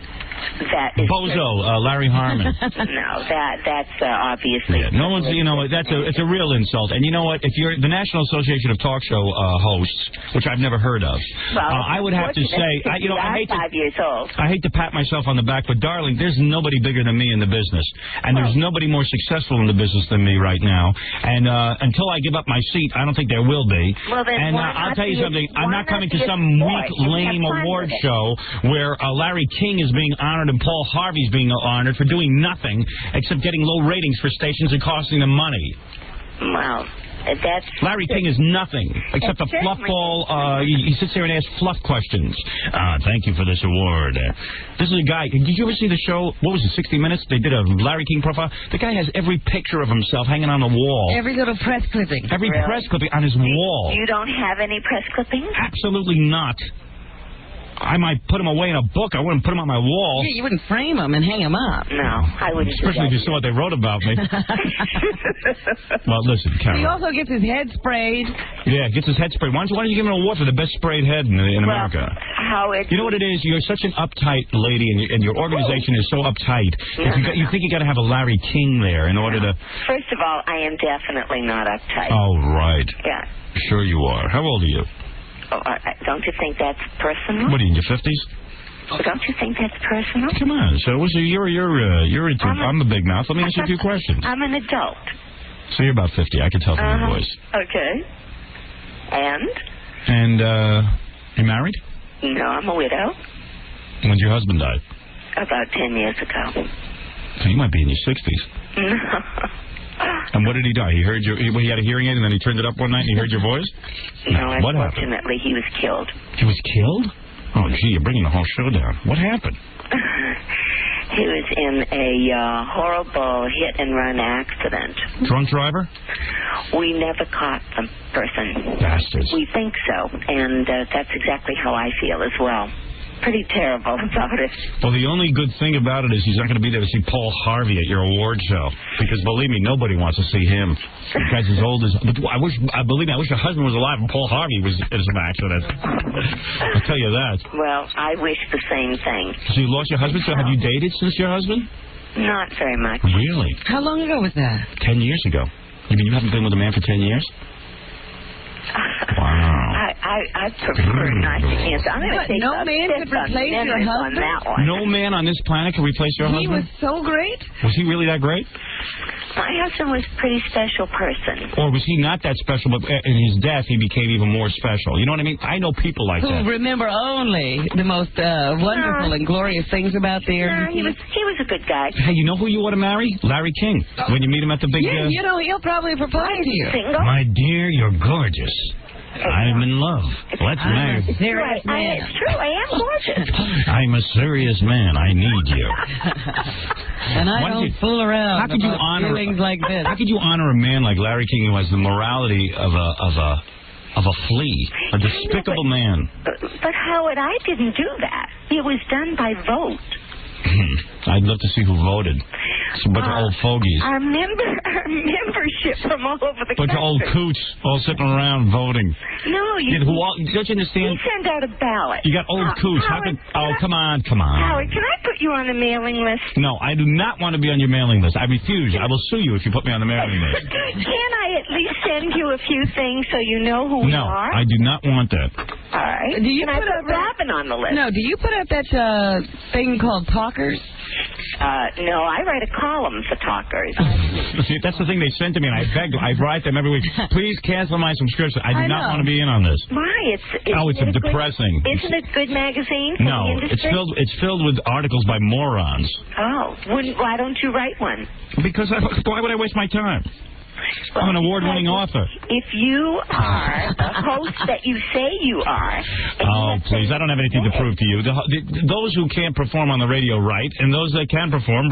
[SPEAKER 15] That is
[SPEAKER 2] Bozo, Larry Harmon.
[SPEAKER 15] No, that's obviously...
[SPEAKER 2] Yeah, no one's, it's a real insult. And you know what? If you're the National Association of Talk Show Hosts, which I've never heard of, I would have to say, I hate
[SPEAKER 15] 5 years old.
[SPEAKER 2] I hate to pat myself on the back, but darling, there's nobody bigger than me in the business, and there's nobody more successful in the business than me right now. And until I give up my seat, I don't think there will be.
[SPEAKER 15] Well, then
[SPEAKER 2] and I'll tell you something. I'm not coming to some weak, lame award show where Larry King is being honored and Paul Harvey's being honored for doing nothing except getting low ratings for stations and costing them money.
[SPEAKER 15] Well, that's...
[SPEAKER 2] Larry King is nothing except a fluff ball. He sits there and asks fluff questions. Thank you for this award. This is a guy... Did you ever see the show? What was it, 60 Minutes? They did a Larry King profile. The guy has every picture of himself hanging on the wall.
[SPEAKER 7] Every little press clipping.
[SPEAKER 2] Every press clipping on his wall.
[SPEAKER 15] You don't have any press clippings?
[SPEAKER 2] Absolutely not. I might put him away in a book. I wouldn't put him on my wall.
[SPEAKER 7] Yeah, you wouldn't frame him and hang him up.
[SPEAKER 15] No, I wouldn't.
[SPEAKER 2] Especially if you saw what they wrote about me. Well, listen, Carol.
[SPEAKER 7] He also gets his head sprayed.
[SPEAKER 2] Yeah, gets his head sprayed. Why don't you give him an award for the best sprayed head in America? You know what it is? You're such an uptight lady, and your organization is so uptight. You think you got to have a Larry King there in order to...
[SPEAKER 15] First of all, I am definitely not uptight.
[SPEAKER 2] Oh, right.
[SPEAKER 15] Yeah.
[SPEAKER 2] Sure you are. How old are you?
[SPEAKER 15] Oh, don't you think that's personal?
[SPEAKER 2] What are you, in your 50s?
[SPEAKER 15] Don't you think that's personal?
[SPEAKER 2] Come on. So you're into... I'm a big mouth. Let me ask you a few questions.
[SPEAKER 15] I'm an adult.
[SPEAKER 2] So you're about 50. I can tell from your voice.
[SPEAKER 15] Okay. And?
[SPEAKER 2] And, you married?
[SPEAKER 15] No, I'm a widow.
[SPEAKER 2] When's your husband died?
[SPEAKER 15] About 10 years ago.
[SPEAKER 2] So you might be in your 60s.
[SPEAKER 15] No.
[SPEAKER 2] And what did he die? He heard he had a hearing aid and then he turned it up one night and he heard your voice?
[SPEAKER 15] No,
[SPEAKER 2] what happened?
[SPEAKER 15] Unfortunately, he was killed.
[SPEAKER 2] He was killed? Oh, gee, you're bringing the whole show down. What happened?
[SPEAKER 15] He was in a horrible hit-and-run accident.
[SPEAKER 2] Drunk driver?
[SPEAKER 15] We never caught the person.
[SPEAKER 2] Bastards.
[SPEAKER 15] We think so, and that's exactly how I feel as well. Pretty terrible about it.
[SPEAKER 2] Well, the only good thing about it is he's not going to be there to see Paul Harvey at your award show. Because believe me, nobody wants to see him. The guy's as old as... But I wish your husband was alive and Paul Harvey was in some accident. I'll tell you that.
[SPEAKER 15] Well, I wish the same thing.
[SPEAKER 2] So you lost your husband? So have you dated since your husband?
[SPEAKER 15] Not very much.
[SPEAKER 2] Really?
[SPEAKER 7] How long ago was that?
[SPEAKER 2] 10 years ago. You mean you haven't been with a man for 10 years? Wow.
[SPEAKER 15] I prefer not to answer. I'm going to take
[SPEAKER 7] no man could replace your husband?
[SPEAKER 15] On that one.
[SPEAKER 2] No man on this planet could replace your husband?
[SPEAKER 7] He was so great.
[SPEAKER 2] Was he really that great?
[SPEAKER 15] My husband was a pretty special person.
[SPEAKER 2] Or was he not that special, but in his death he became even more special? You know what I mean? I know people like that.
[SPEAKER 7] Who remember only the most wonderful and glorious things about their...
[SPEAKER 15] He was a good guy.
[SPEAKER 2] Hey, you know who you want to marry? Larry King. When you meet him at the big...
[SPEAKER 7] Yeah, he'll probably propose to you.
[SPEAKER 15] Single?
[SPEAKER 2] My dear, you're gorgeous. I'm in love. Let's marry.
[SPEAKER 7] It's true,
[SPEAKER 15] I am gorgeous.
[SPEAKER 2] I'm a serious man. I need you.
[SPEAKER 7] And I don't fool around.
[SPEAKER 2] How could you honor
[SPEAKER 7] feelings like this?
[SPEAKER 2] How could you honor a man like Larry King who has the morality of a flea, a despicable man?
[SPEAKER 15] But Howard, I didn't do that. It was done by vote.
[SPEAKER 2] I'd love to see who voted. It's a bunch of old fogies.
[SPEAKER 15] Our membership from all over the
[SPEAKER 2] Bunch
[SPEAKER 15] country.
[SPEAKER 2] of old coots all sitting around voting.
[SPEAKER 15] No, you
[SPEAKER 2] Don't you understand?
[SPEAKER 15] We send out a ballot.
[SPEAKER 2] You got old coots. Come on.
[SPEAKER 15] Howard, can I put you on the mailing list?
[SPEAKER 2] No, I do not want to be on your mailing list. I refuse. I will sue you if you put me on the mailing list.
[SPEAKER 15] Can I at least send you a few things so you know who we are?
[SPEAKER 2] No, I do not want that.
[SPEAKER 15] All right.
[SPEAKER 7] Do you
[SPEAKER 15] Can
[SPEAKER 7] put
[SPEAKER 15] I put Robin on the list?
[SPEAKER 7] No, do you put up that thing called Talkers?
[SPEAKER 15] No, I write a column for Talkers.
[SPEAKER 2] That's the thing they sent to me, and I write them every week. Please cancel my subscription. I do not want to be in on this.
[SPEAKER 15] Why?
[SPEAKER 2] It's depressing.
[SPEAKER 15] Isn't it a good magazine for
[SPEAKER 2] No,
[SPEAKER 15] the industry?
[SPEAKER 2] it's filled with articles by morons.
[SPEAKER 15] Oh, why don't you write one?
[SPEAKER 2] Because why would I waste my time? I'm an award-winning author.
[SPEAKER 15] If you are the host that you say you are...
[SPEAKER 2] Oh, please, I don't have anything to prove to you. Those who can't perform on the radio write, and those that can perform.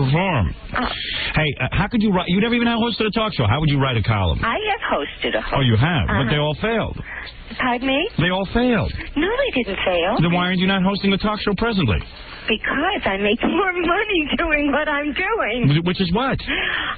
[SPEAKER 2] Hey, how could you write... You never even hosted a talk show. How would you write a column?
[SPEAKER 15] I have hosted a
[SPEAKER 2] Oh, you have? But they all failed.
[SPEAKER 15] Pardon me?
[SPEAKER 2] They all failed.
[SPEAKER 15] No, they didn't fail.
[SPEAKER 2] Then why aren't you not hosting a talk show presently?
[SPEAKER 15] Because I make more money doing what I'm doing.
[SPEAKER 2] Which is what?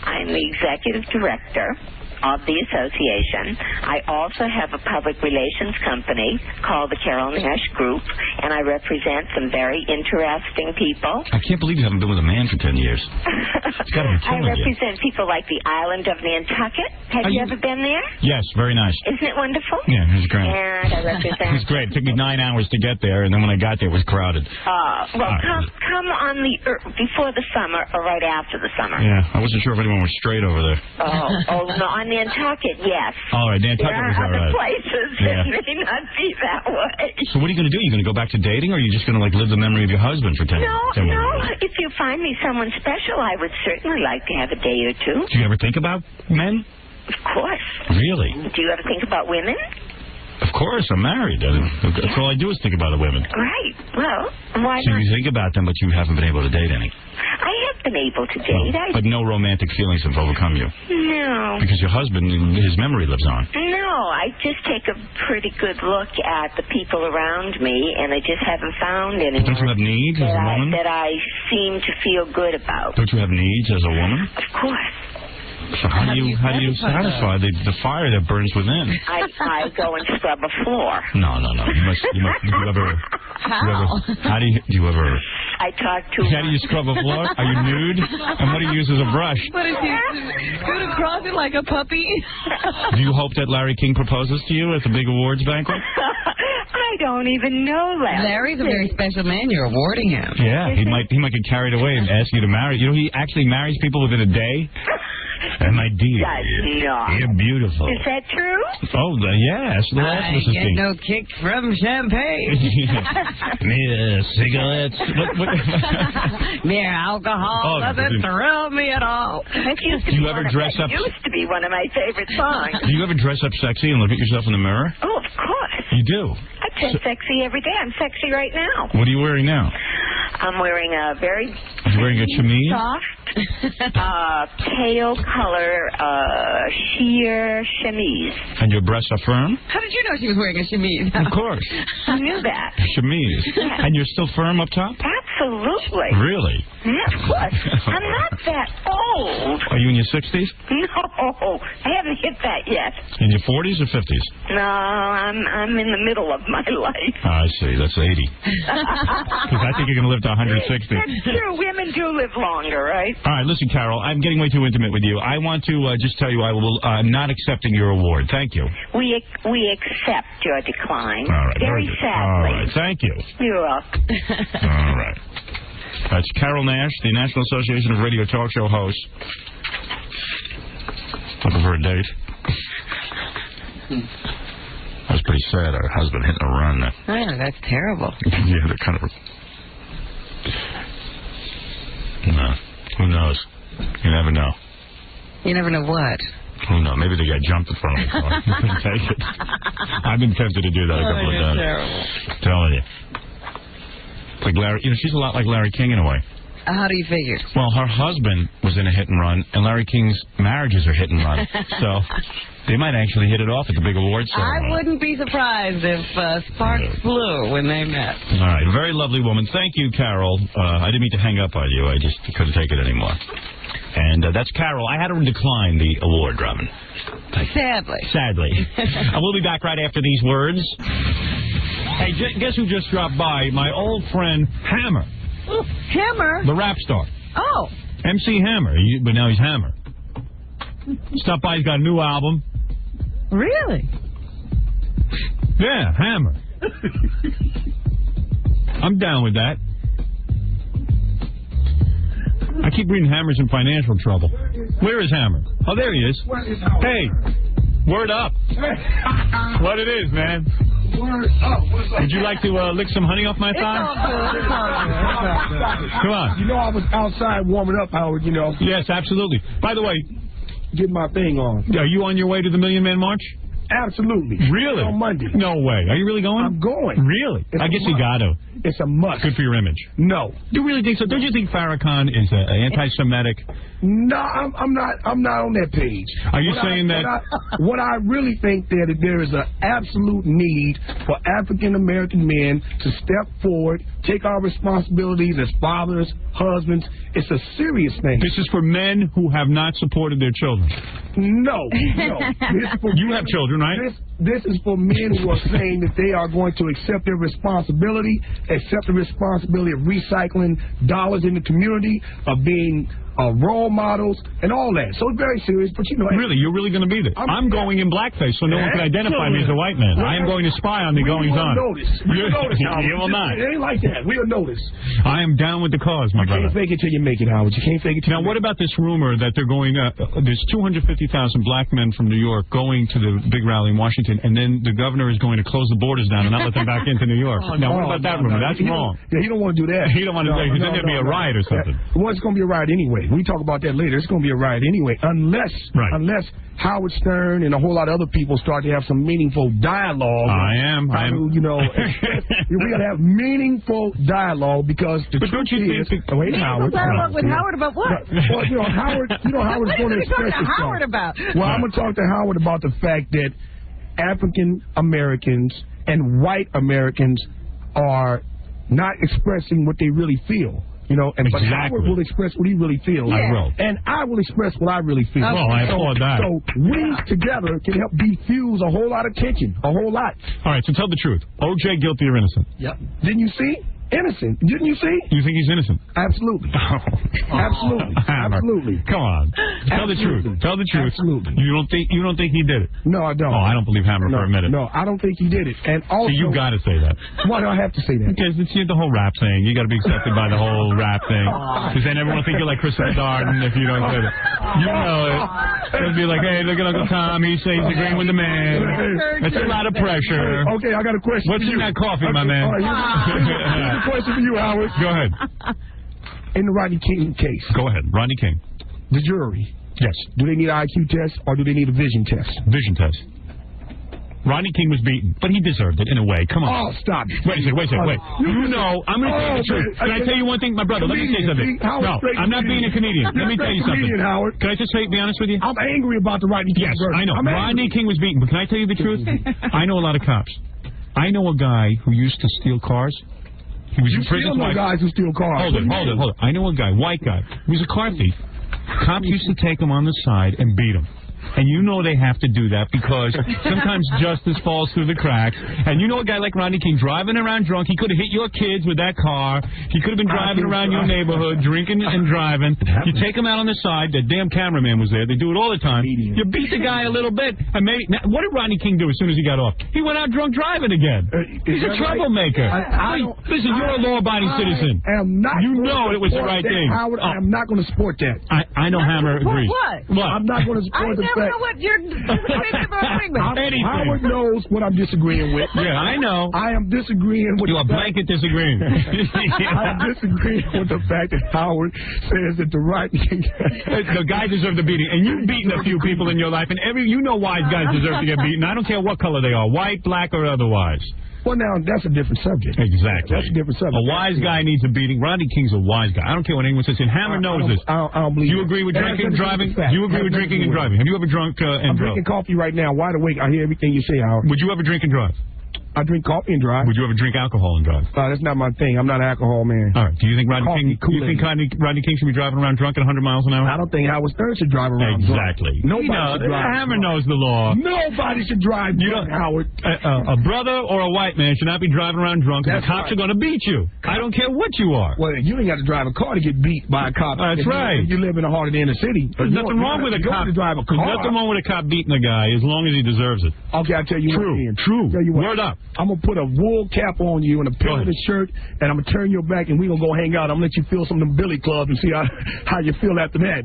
[SPEAKER 15] I'm the executive director of the association. I also have a public relations company called the Carol Nash Group, and I represent some very interesting people.
[SPEAKER 2] I can't believe you haven't been with a man for 10 years. It's got to be
[SPEAKER 15] I
[SPEAKER 2] killing you.
[SPEAKER 15] represent people like the island of Nantucket. Have you ever been there?
[SPEAKER 2] Yes, very nice.
[SPEAKER 15] Isn't it wonderful?
[SPEAKER 2] Yeah, it was great.
[SPEAKER 15] And I represent...
[SPEAKER 2] It was great. It took me 9 hours to get there, and then when I got there, it was crowded.
[SPEAKER 15] Come on before the summer or right after the summer.
[SPEAKER 2] Yeah, I wasn't sure if anyone was straight over there.
[SPEAKER 15] Oh, no, on Nantucket, yes.
[SPEAKER 2] All right, Nantucket was all
[SPEAKER 15] There are
[SPEAKER 2] right.
[SPEAKER 15] other places that may not be that way.
[SPEAKER 2] So what are you going to do? Are you going to go back to dating, or are you just going to live the memory of your husband for 10
[SPEAKER 15] No,
[SPEAKER 2] years?
[SPEAKER 15] if you find me someone special, I would certainly like to have a day or two.
[SPEAKER 2] Do you ever think about men?
[SPEAKER 15] Of course.
[SPEAKER 2] Really?
[SPEAKER 15] Do you ever think about women?
[SPEAKER 2] Of course, I'm married. That's all I do is think about the women.
[SPEAKER 15] Right. Well, why
[SPEAKER 2] So
[SPEAKER 15] not?
[SPEAKER 2] you think about them, but you haven't been able to date any.
[SPEAKER 15] I have been able to date.
[SPEAKER 2] But no romantic feelings have overcome you.
[SPEAKER 15] No.
[SPEAKER 2] Because your husband, his memory lives on.
[SPEAKER 15] No, I just take a pretty good look at the people around me, and I just haven't found anyone
[SPEAKER 2] Don't you have needs as a woman?
[SPEAKER 15] that I seem to feel good about.
[SPEAKER 2] Don't you have needs as a woman?
[SPEAKER 15] Of course.
[SPEAKER 2] So how do you satisfy the fire that burns within?
[SPEAKER 15] I go and scrub a floor.
[SPEAKER 2] No. Do you ever? Do you ever?
[SPEAKER 15] I talk to.
[SPEAKER 2] How do you scrub a floor? Are you nude? And what do you use as a brush?
[SPEAKER 7] What is he? Scoot across it like a puppy?
[SPEAKER 2] Do you hope that Larry King proposes to you at the big awards banquet?
[SPEAKER 15] I don't even know Larry.
[SPEAKER 7] Larry's a very special man. You're awarding him.
[SPEAKER 2] Yeah, he might get carried away and ask you to marry. You know, he actually marries people within a day. And my dear, you're beautiful.
[SPEAKER 15] Is that true?
[SPEAKER 2] Oh, yes.
[SPEAKER 7] I get no kick from champagne.
[SPEAKER 2] Mere cigarettes.
[SPEAKER 7] Mere alcohol doesn't thrill me at all.
[SPEAKER 2] Do you ever dress up?
[SPEAKER 15] Used to be one of my favorite songs.
[SPEAKER 2] Do you ever dress up sexy and look at yourself in the mirror?
[SPEAKER 15] Oh, of course.
[SPEAKER 2] You do?
[SPEAKER 15] I dress sexy every day. I'm sexy right now.
[SPEAKER 2] What are you wearing now?
[SPEAKER 15] I'm wearing a very
[SPEAKER 2] You're wearing a chemise?
[SPEAKER 15] soft, pale color sheer chemise.
[SPEAKER 2] And your breasts are firm?
[SPEAKER 7] How did you know she was wearing a chemise?
[SPEAKER 2] Of course.
[SPEAKER 15] I knew that.
[SPEAKER 2] Chemise.
[SPEAKER 15] Yeah.
[SPEAKER 2] And you're still firm up top?
[SPEAKER 15] Absolutely.
[SPEAKER 2] Really?
[SPEAKER 15] Yeah, of course. I'm not that old.
[SPEAKER 2] Are you in your 60s?
[SPEAKER 15] No, I haven't hit that yet.
[SPEAKER 2] In your 40s or 50s?
[SPEAKER 15] No, I'm in the middle of my life.
[SPEAKER 2] I see. That's 80. Because I think you're going to live to 160.
[SPEAKER 15] That's true. Women do live longer, right?
[SPEAKER 2] All right, listen, Carol, I'm getting way too intimate with you. I want to just tell you I'm not accepting your award. Thank you.
[SPEAKER 15] We accept your decline.
[SPEAKER 2] All right.
[SPEAKER 15] Very sadly.
[SPEAKER 2] All right. Thank you.
[SPEAKER 15] You're welcome.
[SPEAKER 2] All right. That's Carol Nash, the National Association of Radio Talk Show Hosts. Looking for a date. That was pretty sad. Her husband hitting a run there.
[SPEAKER 7] Oh, that's terrible.
[SPEAKER 2] Yeah, they're kind of... No. Who knows? You never know.
[SPEAKER 7] You never know what.
[SPEAKER 2] Who knows? Maybe they got jumped in front of the car. You couldn't take it. I've been tempted to do that a couple of times.
[SPEAKER 7] Terrible.
[SPEAKER 2] Telling you. Like Larry, she's a lot like Larry King in a way.
[SPEAKER 7] How do you figure?
[SPEAKER 2] Well, her husband was in a hit and run, and Larry King's marriages are hit and run. So they might actually hit it off at the big awards ceremony.
[SPEAKER 7] I wouldn't be surprised if sparks flew when they met.
[SPEAKER 2] All right, very lovely woman. Thank you, Carol. I didn't mean to hang up on you. I just couldn't take it anymore. And that's Carol. I had to decline the award, Robin.
[SPEAKER 7] Sadly.
[SPEAKER 2] I will be back right after these words. Hey, guess who just dropped by? My old friend, Hammer.
[SPEAKER 7] Hammer?
[SPEAKER 2] The rap star.
[SPEAKER 7] Oh.
[SPEAKER 2] MC Hammer, but now he's Hammer. Stopped by, he's got a new album.
[SPEAKER 7] Really?
[SPEAKER 2] Yeah, Hammer. I'm down with that. I keep reading Hammer's in financial trouble. Where is Hammer? Oh, there he is. Hey, word up. What it is, man.
[SPEAKER 16] Word up.
[SPEAKER 2] Would you like to lick some honey off my thigh? Come on.
[SPEAKER 16] You know I was outside warming up, Howard, you know.
[SPEAKER 2] Yes, absolutely. By the way,
[SPEAKER 16] get my thing on.
[SPEAKER 2] Are you on your way to the Million Man March?
[SPEAKER 16] Absolutely.
[SPEAKER 2] Really?
[SPEAKER 16] On Monday.
[SPEAKER 2] No way. Are you really going?
[SPEAKER 16] I'm going.
[SPEAKER 2] Really? I guess you got to.
[SPEAKER 16] It's a must.
[SPEAKER 2] Good for your image.
[SPEAKER 16] No.
[SPEAKER 2] You really think so? Don't you think Farrakhan is anti-Semitic?
[SPEAKER 16] No, I'm not on that page.
[SPEAKER 2] Are you saying that?
[SPEAKER 16] What I really think that there is an absolute need for African American men to step forward, take our responsibilities as fathers, husbands. It's a serious thing.
[SPEAKER 2] This is for men who have not supported their children.
[SPEAKER 16] No.
[SPEAKER 2] You have children, right?
[SPEAKER 16] This is for men who are saying that they are going to accept their responsibility, accept the responsibility of recycling dollars in the community, of being role models, and all that. So it's very serious, but you know...
[SPEAKER 2] Really? You're really going to be there? I'm going in blackface, so no one can identify me as a white man. I am going to spy on the goings-on.
[SPEAKER 16] We will notice, Howard.
[SPEAKER 2] You will not.
[SPEAKER 16] It ain't like that. We'll notice.
[SPEAKER 2] I am down with the cause, my brother.
[SPEAKER 16] You can't fake it till you make it, Howard. You can't fake it till
[SPEAKER 2] Now, what about this rumor that they're going... there's 250,000 black men from New York going to the big rally in Washington, and then the governor is going to close the borders down and not let them back into New York. Now, what about that rumor? That's wrong.
[SPEAKER 16] Yeah, he don't want to do that.
[SPEAKER 2] He don't want to do that, because then there'd be a riot or something.
[SPEAKER 16] Well, it's going to be a riot anyway. We talk about that later. It's going to be a riot anyway, unless Howard Stern and a whole lot of other people start to have some meaningful dialogue.
[SPEAKER 2] I am.
[SPEAKER 16] You know, we got to have meaningful dialogue because the truth is. Wait, Howard.
[SPEAKER 7] Dialogue with Howard about what?
[SPEAKER 16] Well, you know, Howard's going to express
[SPEAKER 7] himself. Howard about?
[SPEAKER 16] Well, I'm going to talk to Howard about the fact that African Americans and white Americans are not expressing what they really feel. You know, and but Howard will express what he really feels.
[SPEAKER 2] I will.
[SPEAKER 16] And I will express what I really feel.
[SPEAKER 2] Well, I applaud that.
[SPEAKER 16] So we together can help defuse a whole lot of tension, a whole lot.
[SPEAKER 2] All right, so tell the truth. O.J. guilty or innocent?
[SPEAKER 16] Yep. Didn't you see? Innocent. Didn't you see?
[SPEAKER 2] You think he's innocent?
[SPEAKER 16] Absolutely. Absolutely. Absolutely.
[SPEAKER 2] Come on. Tell the truth. Tell the truth.
[SPEAKER 16] Absolutely.
[SPEAKER 2] You don't think he did it?
[SPEAKER 16] No, I don't.
[SPEAKER 2] Oh, I don't believe Hammer for a minute.
[SPEAKER 16] No, I don't think he did it. And also,
[SPEAKER 2] so you got to say that.
[SPEAKER 16] Why do I have to say that?
[SPEAKER 2] Because it's the whole rap thing. You got to be accepted by the whole rap thing. Because then everyone will think you're like Christopher Darden if you don't say that. You know it. They'll be like, hey, look at Uncle Tom. He says he's agreeing with the man. That's a lot of pressure.
[SPEAKER 16] Okay, I got a question.
[SPEAKER 2] What's in that coffee, my man?
[SPEAKER 16] Here's a question for you, Howard.
[SPEAKER 2] Go ahead.
[SPEAKER 16] In the Rodney King case.
[SPEAKER 2] Go ahead. Rodney King.
[SPEAKER 16] The jury.
[SPEAKER 2] Yes.
[SPEAKER 16] Do they need an IQ test or do they need a vision test?
[SPEAKER 2] Vision test. Rodney King was beaten, but he deserved it in a way. Come on.
[SPEAKER 16] Oh, stop it.
[SPEAKER 2] Wait a second. You know, I'm going to tell you the truth. Can I tell you one thing, my brother? Let me say something. No, I'm not being a comedian. Let me tell you something.
[SPEAKER 16] Howard.
[SPEAKER 2] Can I just be honest with you?
[SPEAKER 16] I'm angry about the Rodney King.
[SPEAKER 2] Yes, I know. Rodney King was beaten, but can I tell you the truth? I know a lot of cops. I know a guy who used to steal cars. He was in prison twice.
[SPEAKER 16] Guys who steal cars.
[SPEAKER 2] Hold it. I know a guy, white guy. He was a car thief. Cops used to take him on the side and beat him. And you know they have to do that because sometimes justice falls through the cracks. And you know a guy like Rodney King driving around drunk. He could have hit your kids with that car. He could have been driving around your neighborhood, drinking and driving. You take him out on the side. The damn cameraman was there. They do it all the time. You beat the guy a little bit. And maybe, now, what did Rodney King do as soon as he got off? He went out drunk driving again. He's a troublemaker. Listen, you're a law-abiding citizen. You know it was the right thing.
[SPEAKER 16] Howard, I am not going to support that.
[SPEAKER 2] I know Hammer agrees.
[SPEAKER 7] What?
[SPEAKER 16] I'm not going to support the fact.
[SPEAKER 7] I never know what you're disagreeing with.
[SPEAKER 2] Anything.
[SPEAKER 16] Howard knows what I'm disagreeing with.
[SPEAKER 2] Yeah, I know.
[SPEAKER 16] I am disagreeing with.
[SPEAKER 2] You are blanket disagreeing.
[SPEAKER 16] I'm disagreeing with the fact that Howard says that the right.
[SPEAKER 2] The guy deserved a beating, and you've beaten a few people in your life, and you know why guys deserve to get beaten. I don't care what color they are, white, black, or otherwise.
[SPEAKER 16] Well, now, that's a different subject.
[SPEAKER 2] Exactly.
[SPEAKER 16] That's a different subject.
[SPEAKER 2] A wise guy needs a beating. Rodney King's a wise guy. I don't care what anyone says. And Hammer knows this.
[SPEAKER 16] I don't believe
[SPEAKER 2] Do you agree with drinking and driving? Do you agree with drinking and driving? Have you ever drunk and
[SPEAKER 16] I'm
[SPEAKER 2] drove?
[SPEAKER 16] drinking coffee right now, wide awake. I hear everything you say, Howard.
[SPEAKER 2] Would you ever drink and drive?
[SPEAKER 16] I drink coffee and drive.
[SPEAKER 2] Would you ever drink alcohol and drive?
[SPEAKER 16] That's not my thing. I'm not an alcohol man.
[SPEAKER 2] All right. Do you think Rodney King should be driving around drunk at 100 miles an hour?
[SPEAKER 16] I don't think Howard Stern should drive around
[SPEAKER 2] Exactly.
[SPEAKER 16] drunk. Nobody should drive
[SPEAKER 2] Hammer knows the law.
[SPEAKER 16] Nobody should drive drunk, Howard.
[SPEAKER 2] A brother or a white man should not be driving around drunk because the cops are going to beat you. I don't care what you are.
[SPEAKER 16] Well, you ain't got to drive a car to get beat by a cop.
[SPEAKER 2] That's right.
[SPEAKER 16] You live in the heart of the inner city.
[SPEAKER 2] There's nothing wrong with a cop.
[SPEAKER 16] There's
[SPEAKER 2] nothing wrong with a cop beating a guy as long as he deserves it.
[SPEAKER 16] Okay, I'll tell you what.
[SPEAKER 2] True.
[SPEAKER 16] Tell you what.
[SPEAKER 2] Word up.
[SPEAKER 16] I'm going to put a wool cap on you and a pillow shirt, and I'm going to turn your back, and we're going to go hang out. I'm going to let you feel some of them billy clubs and see how you feel after that.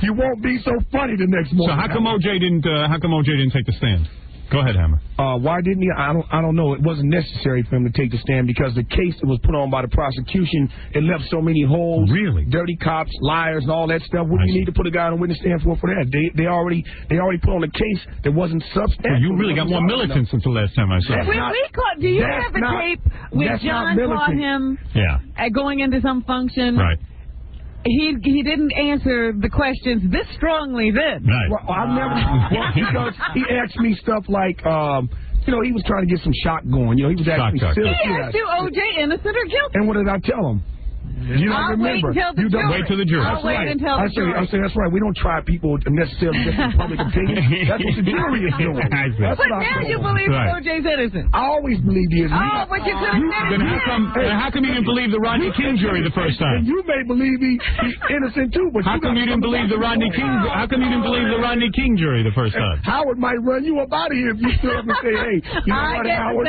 [SPEAKER 16] You won't be so funny the next morning.
[SPEAKER 2] So how come OJ didn't take the stand? Go ahead, Hammer.
[SPEAKER 16] Why didn't he? I don't know. It wasn't necessary for him to take the stand because the case that was put on by the prosecution, it left so many holes.
[SPEAKER 2] Really?
[SPEAKER 16] Dirty cops, liars, and all that stuff. What do you need to put a guy on a witness stand for that? They already put on a case that wasn't substantial.
[SPEAKER 2] Well, you really got more militant since the last time I saw you.
[SPEAKER 7] Do you have a tape with John caught him going into some function?
[SPEAKER 2] Right.
[SPEAKER 7] He didn't answer the questions this strongly then.
[SPEAKER 2] Right.
[SPEAKER 16] Well, I've never. Because he asked me stuff like, he was trying to get some shock going. He was asking me silly.
[SPEAKER 7] He asked you, OJ, innocent or guilty?
[SPEAKER 16] And what did I tell him? You don't remember.
[SPEAKER 2] Wait till the jury.
[SPEAKER 7] I'll wait until the jury.
[SPEAKER 16] I say that's right. We don't try people necessarily just in public opinion. That's what the jury is doing.
[SPEAKER 7] But now you believe OJ's innocent.
[SPEAKER 16] I always believed he is.
[SPEAKER 7] Oh, but you couldn't.
[SPEAKER 2] Then how come you didn't believe the Rodney King jury the first time?
[SPEAKER 16] You may believe he's innocent too, but
[SPEAKER 2] how come you didn't believe the Rodney King? How come you didn't believe the Rodney King jury the first time?
[SPEAKER 16] Howard might run you up out of here if you stood up and say, "Hey, you know what, Howard?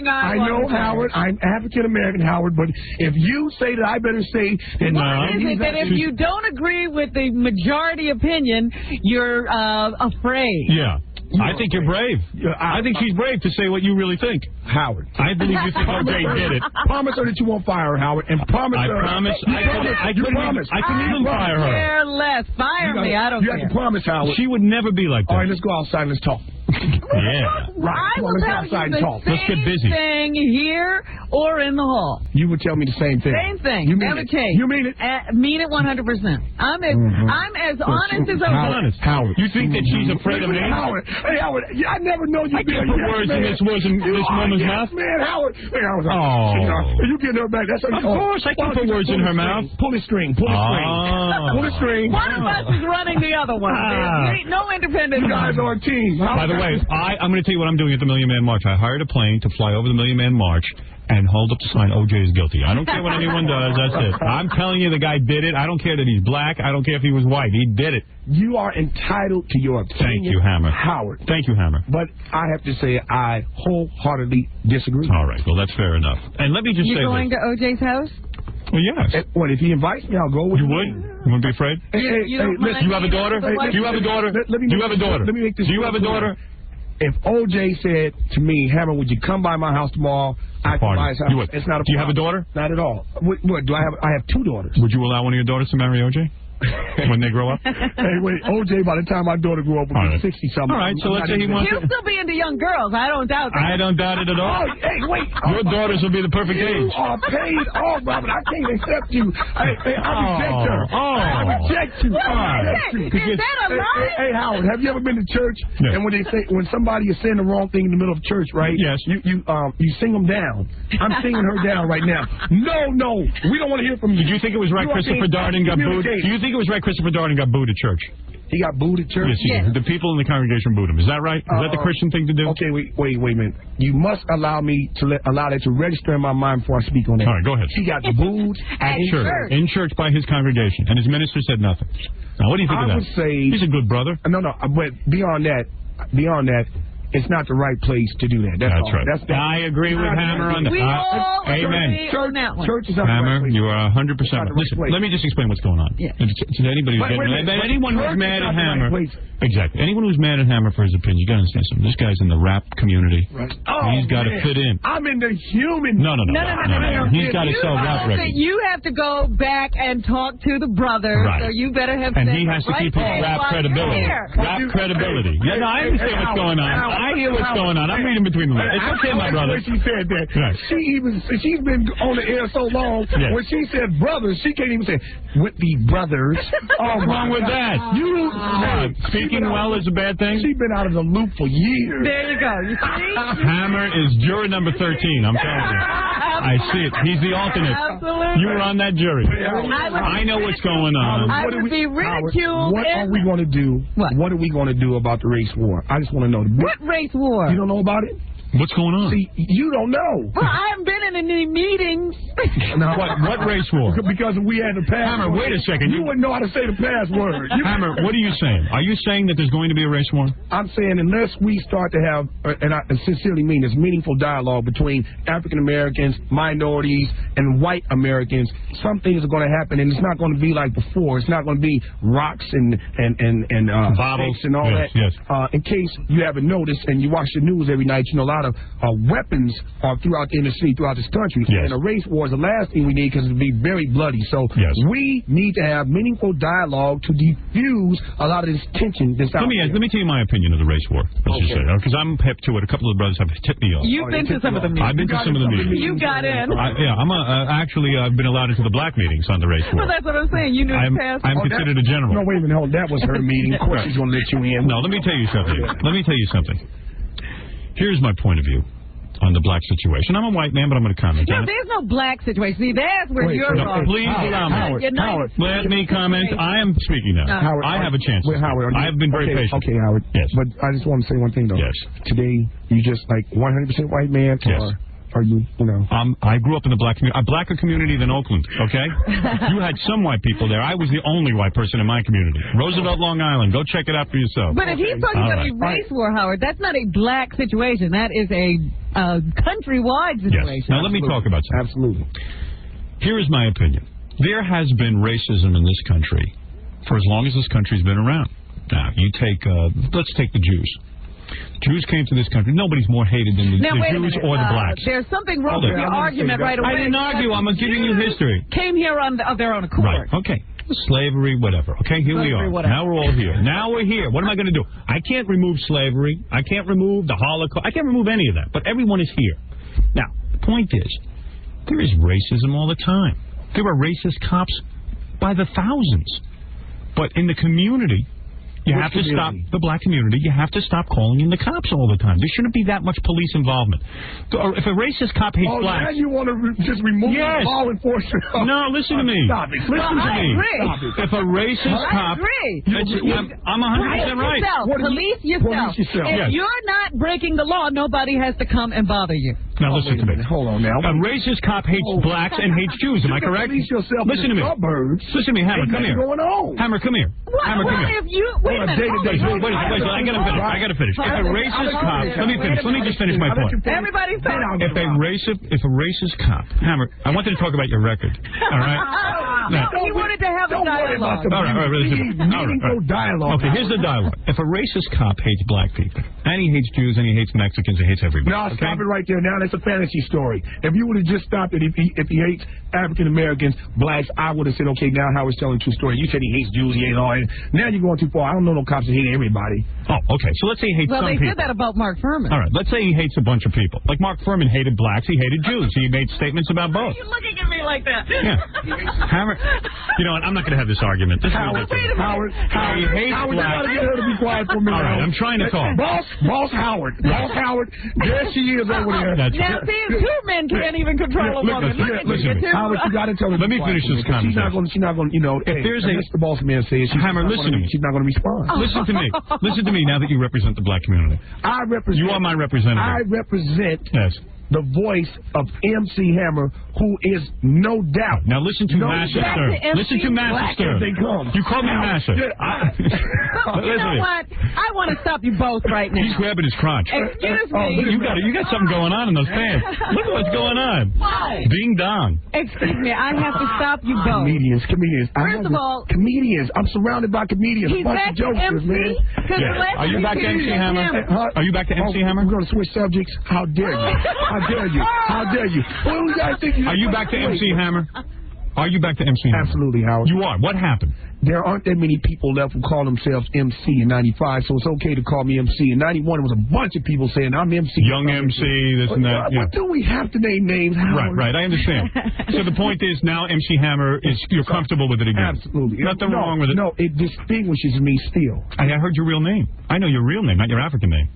[SPEAKER 16] I know Howard. I'm African American, Howard, but if you say that, I better say."
[SPEAKER 7] Why is it that if you don't agree with the majority opinion, you're afraid?
[SPEAKER 2] Yeah. I think you're brave. I think she's brave to say what you really think.
[SPEAKER 16] Howard.
[SPEAKER 2] I believe you think OJ did it.
[SPEAKER 16] Promise her that you won't fire her, Howard. And promise her.
[SPEAKER 2] I couldn't even fire her.
[SPEAKER 7] Care less. Fire me. I don't care.
[SPEAKER 16] You have to promise, Howard.
[SPEAKER 2] She would never be like that.
[SPEAKER 16] All right, let's go outside and let's talk.
[SPEAKER 2] Yeah.
[SPEAKER 16] Right.
[SPEAKER 7] I will tell you the same thing here or in the hall.
[SPEAKER 16] You would tell me the same thing.
[SPEAKER 7] Same thing.
[SPEAKER 16] You mean
[SPEAKER 7] Never
[SPEAKER 16] it.
[SPEAKER 7] change.
[SPEAKER 16] You mean it?
[SPEAKER 7] Mean it 100%. I'm as honest as
[SPEAKER 2] honest.
[SPEAKER 16] Howard.
[SPEAKER 2] You think that she's afraid of me?
[SPEAKER 16] Howard. Hey, Howard. I never know you.
[SPEAKER 2] I can't put words in this woman's mouth.
[SPEAKER 16] Man, Howard. Hey, Howard.
[SPEAKER 2] Oh.
[SPEAKER 16] You getting her back? That's
[SPEAKER 2] of course. I can put words in her mouth.
[SPEAKER 16] Pull the string. Pull the string. Pull the string.
[SPEAKER 7] One of us is running the other one. There's no independent.
[SPEAKER 16] You guys are a team.
[SPEAKER 2] By the way, I'm going to tell you what I'm doing at the Million Man March. I hired a plane to fly over the Million Man March and hold up the sign, OJ is guilty. I don't care what anyone does. That's it. I'm telling you the guy did it. I don't care that he's black. I don't care if he was white. He did it.
[SPEAKER 16] You are entitled to your opinion.
[SPEAKER 2] Thank you, Hammer.
[SPEAKER 16] Howard.
[SPEAKER 2] Thank you, Hammer.
[SPEAKER 16] But I have to say I wholeheartedly disagree.
[SPEAKER 2] All right. Well, that's fair enough. And let me just say
[SPEAKER 7] You're going to OJ's house?
[SPEAKER 2] Well, yes.
[SPEAKER 16] What, if he invites me, I'll go with
[SPEAKER 2] you. You would? You wouldn't be afraid?
[SPEAKER 16] Listen,
[SPEAKER 2] you have a daughter? Do you have a daughter? Do you have a daughter?
[SPEAKER 16] Let me make this.
[SPEAKER 2] Do you have a daughter?
[SPEAKER 16] If OJ said to me, Hammer, would you come by my house tomorrow? I can buy his house.
[SPEAKER 2] You would.
[SPEAKER 16] It's not a problem.
[SPEAKER 2] Do you have a daughter?
[SPEAKER 16] Not at all. What do I have? I have two daughters.
[SPEAKER 2] Would you allow one of your daughters to marry OJ? When they grow up?
[SPEAKER 16] Hey, wait, OJ, by the time my daughter grew up, will be 60-something.
[SPEAKER 2] All right, so let's say he wants
[SPEAKER 7] He'll still be into young girls. I don't doubt that.
[SPEAKER 2] I don't doubt it at all.
[SPEAKER 16] Oh, hey, wait.
[SPEAKER 2] Your daughters will be the perfect age.
[SPEAKER 16] You are paid off, Robert. I can't accept you. I reject her. I reject you.
[SPEAKER 7] Is that a lie?
[SPEAKER 16] Hey, Howard, have you ever been to church? Yeah. And when somebody is saying the wrong thing in the middle of church, right?
[SPEAKER 2] Yes.
[SPEAKER 16] You sing them down. I'm singing her down right now. No. We don't want to hear from you.
[SPEAKER 2] Did you think it was right Christopher Darden got booed? Do you think it was right Christopher Darden got booed at church?
[SPEAKER 16] He got booed at church?
[SPEAKER 2] Yes, the people in the congregation booed him. Is that right? Is that the Christian thing to do?
[SPEAKER 16] Okay, wait a minute. You must allow me to allow that to register in my mind before I speak on that.
[SPEAKER 2] All right, go ahead.
[SPEAKER 16] He got booed at church.
[SPEAKER 2] In church by his congregation, and his minister said nothing. Now, what do you think of that?
[SPEAKER 16] I would say...
[SPEAKER 2] He's a good brother.
[SPEAKER 16] No, but beyond that, it's not the right place to do that. That's
[SPEAKER 2] right.
[SPEAKER 16] I
[SPEAKER 2] agree with Hammer on that.
[SPEAKER 7] We all
[SPEAKER 2] Amen.
[SPEAKER 7] agree on that one.
[SPEAKER 16] Church is not
[SPEAKER 2] Hammer,
[SPEAKER 16] the right place.
[SPEAKER 2] you are 100% right. Listen, let me just explain what's going on.
[SPEAKER 7] Yeah.
[SPEAKER 2] To anybody who's anyone who's mad at Hammer. Exactly. Anyone who's mad at Hammer for his opinion, you got to understand something. This guy's in the rap community.
[SPEAKER 16] Right.
[SPEAKER 2] He's got to fit in.
[SPEAKER 16] I'm in the human.
[SPEAKER 2] No. He's got to sell rap records.
[SPEAKER 7] You have to go back and talk to the brothers.
[SPEAKER 2] Right.
[SPEAKER 7] So you better have.
[SPEAKER 2] And he has to keep his rap credibility. Rap credibility. Yeah, no, I understand what's going on. I I hear what's going on. I'm reading between the lines. It's okay, my brother.
[SPEAKER 16] She said that.
[SPEAKER 2] Right.
[SPEAKER 16] She's been on the air so long.
[SPEAKER 2] Yes.
[SPEAKER 16] When she said brothers, she can't even say with the brothers.
[SPEAKER 2] What's wrong with that? Speaking well is a bad thing?
[SPEAKER 16] She's been out of the loop for years.
[SPEAKER 7] There you go. You see?
[SPEAKER 2] Hammer is juror number 13. I'm telling you. I see it. He's the alternate.
[SPEAKER 7] Absolutely.
[SPEAKER 2] You were on that jury. I know what's going on.
[SPEAKER 7] I would be ridiculed.
[SPEAKER 16] What are we going to do? What are we going to do about the race war? I just want to know.
[SPEAKER 7] What race war?
[SPEAKER 16] You don't know about it?
[SPEAKER 2] What's going on?
[SPEAKER 16] See, you don't know.
[SPEAKER 7] Well, I haven't been in any meetings.
[SPEAKER 16] No.
[SPEAKER 2] What race war?
[SPEAKER 16] Because we had the password.
[SPEAKER 2] Hammer, wait a second.
[SPEAKER 16] You wouldn't know how to say the password.
[SPEAKER 2] Hammer, what are you saying? Are you saying that there's going to be a race war?
[SPEAKER 16] I'm saying unless we start to have, and I sincerely mean this, meaningful dialogue between African Americans, minorities, and white Americans, some things are going to happen, and it's not going to be like before. It's not going to be rocks and
[SPEAKER 2] bottles
[SPEAKER 16] and all that.
[SPEAKER 2] Yes.
[SPEAKER 16] In case you haven't noticed, and you watch the news every night, you know a lot of weapons are throughout the industry, throughout this country.
[SPEAKER 2] Yes.
[SPEAKER 16] And a race war is the last thing we need because it would be very bloody. So we need to have meaningful dialogue to diffuse a lot of this tension that's out there.
[SPEAKER 2] Let me tell you my opinion of the race war, let's just say, because I'm hip to it. A couple of the brothers have tipped me off.
[SPEAKER 7] You've been to some of the meetings.
[SPEAKER 2] I've been to some of the meetings.
[SPEAKER 7] You got in.
[SPEAKER 2] I've been allowed into the black meetings on the race war.
[SPEAKER 7] Well, that's what I'm saying. You knew the past.
[SPEAKER 2] I'm considered a general.
[SPEAKER 16] No, wait a minute. Hold on. That was her meeting. Of course she's going to let you in.
[SPEAKER 2] No, let me tell you something. Here's my point of view on the black situation. I'm a white man, but I'm going to comment on it.
[SPEAKER 7] There's no black situation. See, that's where you're wrong.
[SPEAKER 2] Please allow me.
[SPEAKER 16] Howard,
[SPEAKER 2] let me comment. I am speaking now.
[SPEAKER 16] Howard,
[SPEAKER 2] I have a chance.
[SPEAKER 16] Howard,
[SPEAKER 2] I have been very patient.
[SPEAKER 16] Okay, Howard.
[SPEAKER 2] Yes.
[SPEAKER 16] But I just want to say one thing, though.
[SPEAKER 2] Yes.
[SPEAKER 16] Today, you just like 100% white man?
[SPEAKER 2] Yes.
[SPEAKER 16] Or are you know?
[SPEAKER 2] I grew up in the black community. A blacker community than Oakland, okay? You had some white people there. I was the only white person in my community. Roosevelt, Long Island. Go check it out for yourself.
[SPEAKER 7] But if he's talking about a race war, Howard, that's not a black situation. That is a countrywide situation.
[SPEAKER 2] Yes. Now, let me talk about something.
[SPEAKER 16] Absolutely.
[SPEAKER 2] Here is my opinion. There has been racism in this country for as long as this country's been around. Now, you take, let's take the Jews. Jews came to this country. Nobody's more hated than the Jews or the blacks.
[SPEAKER 7] There's something wrong with your argument right away.
[SPEAKER 2] I didn't argue. I'm giving you history.
[SPEAKER 7] Came here of their own accord.
[SPEAKER 2] Right. Okay. Slavery, whatever. Okay, here we are.
[SPEAKER 7] Whatever.
[SPEAKER 2] Now we're all here. Now we're here. What am I going to do? I can't remove slavery. I can't remove the Holocaust. I can't remove any of that. But everyone is here. Now, the point is, there is racism all the time. There are racist cops by the thousands. But in the community, you have to stop the black community. You have to stop calling in the cops all the time. There shouldn't be that much police involvement. Or if a racist cop hates blacks,
[SPEAKER 16] now you want to just remove law enforcement?
[SPEAKER 2] No, listen to me.
[SPEAKER 16] Stop it.
[SPEAKER 2] Listen to me. If a racist cop, I'm 100% right.
[SPEAKER 7] Police yourself. If you're not breaking the law, nobody has to come and bother you.
[SPEAKER 2] Now listen to me.
[SPEAKER 16] Hold on now.
[SPEAKER 2] A racist cop hates blacks and hates Jews. Am I correct? Listen to me. Listen to me, Hammer. Come here. Hammer, come here. Hammer, come here.
[SPEAKER 7] Wait a minute.
[SPEAKER 2] Wait, I gotta finish. If a racist cop, let me just finish my point.
[SPEAKER 7] Everybody's saying
[SPEAKER 2] if a racist cop, Hammer, I wanted to talk about your record. All right.
[SPEAKER 7] He wanted to have a dialogue.
[SPEAKER 2] All right.
[SPEAKER 16] Dialogue.
[SPEAKER 2] Okay, here's the dialogue. If a racist cop hates black people, and he hates Jews, and he hates Mexicans, he hates everybody.
[SPEAKER 16] No, stop it right there. Now that's a fantasy story. If you would have just stopped it, if he hates African Americans, blacks, I would have said, okay, now Howard's telling a true story. You said he hates Jews, he hates all. Now you're going too far. I don't know no cops that hate everybody.
[SPEAKER 2] Oh, okay. So let's say he hates some people.
[SPEAKER 7] Well, they did that about Mark Furman.
[SPEAKER 2] All right. Let's say he hates a bunch of people. Like Mark Furman hated blacks. He hated Jews. He made statements about both.
[SPEAKER 7] Why are you looking at me like that?
[SPEAKER 2] Yeah. Hammer. You know what? I'm not going to have this argument. This
[SPEAKER 16] Howard,
[SPEAKER 2] he hates
[SPEAKER 16] Howard,
[SPEAKER 2] blacks.
[SPEAKER 16] You gotta get her to be quiet for a minute.
[SPEAKER 2] All right. I'm trying to talk.
[SPEAKER 16] Boss Howard. Boss Howard. There she is over there.
[SPEAKER 7] Now, see, if two men can't even control a woman.
[SPEAKER 2] Listen,
[SPEAKER 16] Howard, you got to tell her.
[SPEAKER 2] Let me finish this conversation.
[SPEAKER 16] She's not going. You know,
[SPEAKER 2] if there's
[SPEAKER 16] Mr. Boss Man says,
[SPEAKER 2] Hammer, listen to me.
[SPEAKER 16] She's not going to respond.
[SPEAKER 2] Listen to me. Listen to me. Now that you represent the black community,
[SPEAKER 16] I represent.
[SPEAKER 2] You are my representative.
[SPEAKER 16] I represent.
[SPEAKER 2] Yes.
[SPEAKER 16] The voice of MC Hammer, who is no doubt.
[SPEAKER 2] Now listen to Masha Stern. Listen to Masha Stern.
[SPEAKER 16] They come.
[SPEAKER 2] You call me Masha.
[SPEAKER 7] You know what? I want to stop you both right now.
[SPEAKER 2] He's grabbing his crotch.
[SPEAKER 7] Excuse me.
[SPEAKER 2] You got something going on in those pants. Look at what's going on.
[SPEAKER 7] Why?
[SPEAKER 2] Ding dong.
[SPEAKER 7] Excuse me. I have to stop you both.
[SPEAKER 16] Comedians.
[SPEAKER 7] First of all,
[SPEAKER 16] comedians. I'm surrounded by comedians.
[SPEAKER 7] He's back to MC.
[SPEAKER 2] Yeah. Are you back to MC Hammer? Are you back to MC Hammer?
[SPEAKER 16] We're going to switch subjects. How dare you? How dare you? How dare you? What do you guys think?
[SPEAKER 2] Are you back to MC Hammer? Are you back to MC Hammer?
[SPEAKER 16] Absolutely, Howard.
[SPEAKER 2] You are. What happened?
[SPEAKER 16] There aren't that many people left who call themselves MC in 95, so it's okay to call me MC. In 91, it was a bunch of people saying, I'm MC.
[SPEAKER 2] Young MC, this and that.
[SPEAKER 16] What do we have to name names, Howard?
[SPEAKER 2] Right, I understand. So the point is now MC Hammer, you're comfortable with it again.
[SPEAKER 16] Absolutely.
[SPEAKER 2] Nothing wrong with it.
[SPEAKER 16] No, it distinguishes me still.
[SPEAKER 2] I heard your real name. I know your real name, not your African name.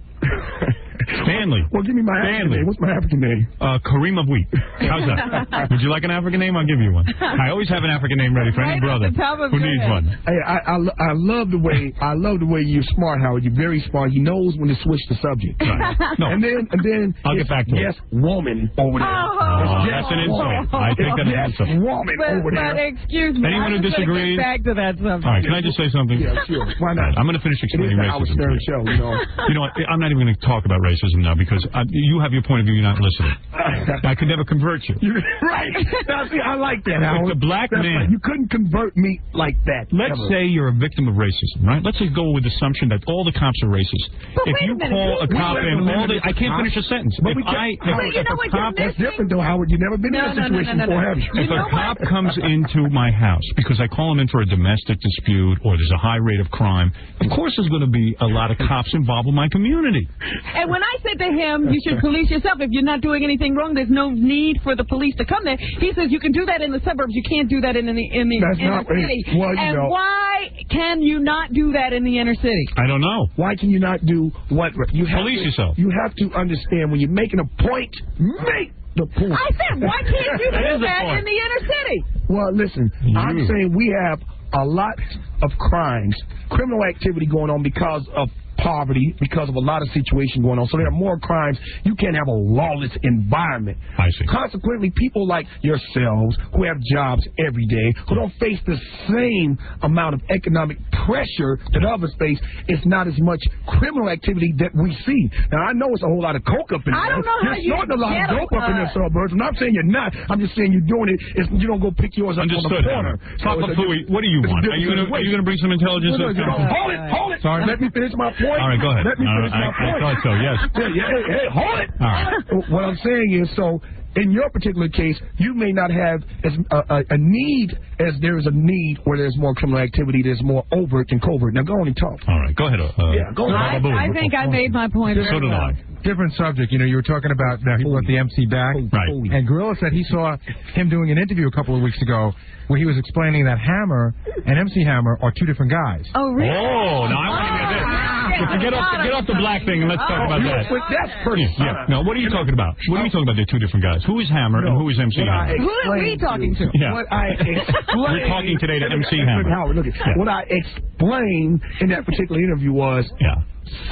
[SPEAKER 2] Stanley.
[SPEAKER 16] Well, give me my African name. What's my African name?
[SPEAKER 2] Kareem of Wheat. How's that? Would you like an African name? I'll give you one. I always have an African name ready for any brother who needs one.
[SPEAKER 16] Hey, I love the way you're smart, Howard. You're very smart. He knows when to switch the subject.
[SPEAKER 2] Right. No.
[SPEAKER 16] And then
[SPEAKER 2] I'll get back to it.
[SPEAKER 16] Yes, woman over there.
[SPEAKER 2] That's an insult. I think that's an insult.
[SPEAKER 16] Woman over there.
[SPEAKER 7] But excuse me.
[SPEAKER 2] Anyone who disagrees?
[SPEAKER 7] Back to that subject.
[SPEAKER 2] All right, can I just say something?
[SPEAKER 16] Yeah, sure. Why not?
[SPEAKER 2] I'm going to finish explaining racism.
[SPEAKER 16] Show,
[SPEAKER 2] you know what? I'm not even going to talk about racism now because you have your point of view. You're not listening. I could never convert you.
[SPEAKER 16] Right. Now, see, I like that, Howard.
[SPEAKER 2] It's a black man.
[SPEAKER 16] Right. You couldn't convert me like that.
[SPEAKER 2] Let's say you're a victim of racism, right? Let's just go with the assumption that all the cops are racist.
[SPEAKER 7] But
[SPEAKER 2] if you call a cop in I can't finish a sentence.
[SPEAKER 16] But that's different, though, Howard. You've never been in a situation before, have you?
[SPEAKER 2] If a cop comes into my house because I call him in for a domestic dispute or there's a high rate of crime, of course there's going to be a lot of cops involved with my community.
[SPEAKER 7] And when I said to him, you should police yourself. If you're not doing anything wrong, there's no need for the police to come there. He says you can do that in the suburbs. You can't do that in the inner city.
[SPEAKER 16] Well,
[SPEAKER 7] why can you not do that in the inner city?
[SPEAKER 2] I don't know.
[SPEAKER 16] Why can you not do what?
[SPEAKER 2] Police yourself.
[SPEAKER 16] You have to understand when you're making a point, make the point.
[SPEAKER 7] I said, why can't you do that in the inner city?
[SPEAKER 16] Well, listen, I'm saying we have a lot of crimes, criminal activity going on because of poverty, because of a lot of situations going on. So there are more crimes. You can't have a lawless environment.
[SPEAKER 2] I see.
[SPEAKER 16] Consequently, people like yourselves who have jobs every day, who don't face the same amount of economic pressure that others face, it's not as much criminal activity that we see. Now, I know it's a whole lot of coke up in there.
[SPEAKER 7] I don't know how
[SPEAKER 16] you're snorting a lot of dope up in the suburbs. I'm not saying you're not. I'm just saying you're doing it. You don't go pick yours up on the corner.
[SPEAKER 2] Papa Fooey, what do you want? Are you going to bring some intelligence?
[SPEAKER 16] Hold it.
[SPEAKER 2] Sorry.
[SPEAKER 16] Let me finish my point.
[SPEAKER 2] All right, go ahead.
[SPEAKER 16] Let me finish my point.
[SPEAKER 2] I thought so, yes.
[SPEAKER 16] Hey, hold it.
[SPEAKER 2] All right.
[SPEAKER 16] What I'm saying is, so in your particular case, you may not have as a need as there is a need where there's more criminal activity, there's more overt and covert. Now, go on and talk.
[SPEAKER 2] All right, go ahead.
[SPEAKER 16] Go ahead.
[SPEAKER 7] I think I made my point.
[SPEAKER 2] So did I.
[SPEAKER 3] Different subject. You know, you were talking about he brought the MC back.
[SPEAKER 2] Right.
[SPEAKER 3] And Gorilla said he saw him doing an interview a couple of weeks ago where he was explaining that Hammer and MC Hammer are two different guys.
[SPEAKER 7] Oh, really?
[SPEAKER 2] Oh, now I want to hear this. Get off the black thing and let's talk about that.
[SPEAKER 16] That's pretty.
[SPEAKER 2] Yeah. No, what are you talking about? What are you talking about? They're two different guys. Who is Hammer and who is MC Hammer?
[SPEAKER 7] Who are we talking to?
[SPEAKER 2] Yeah. We're talking today to MC Hammer.
[SPEAKER 16] Howard, look, what I explained in that particular interview was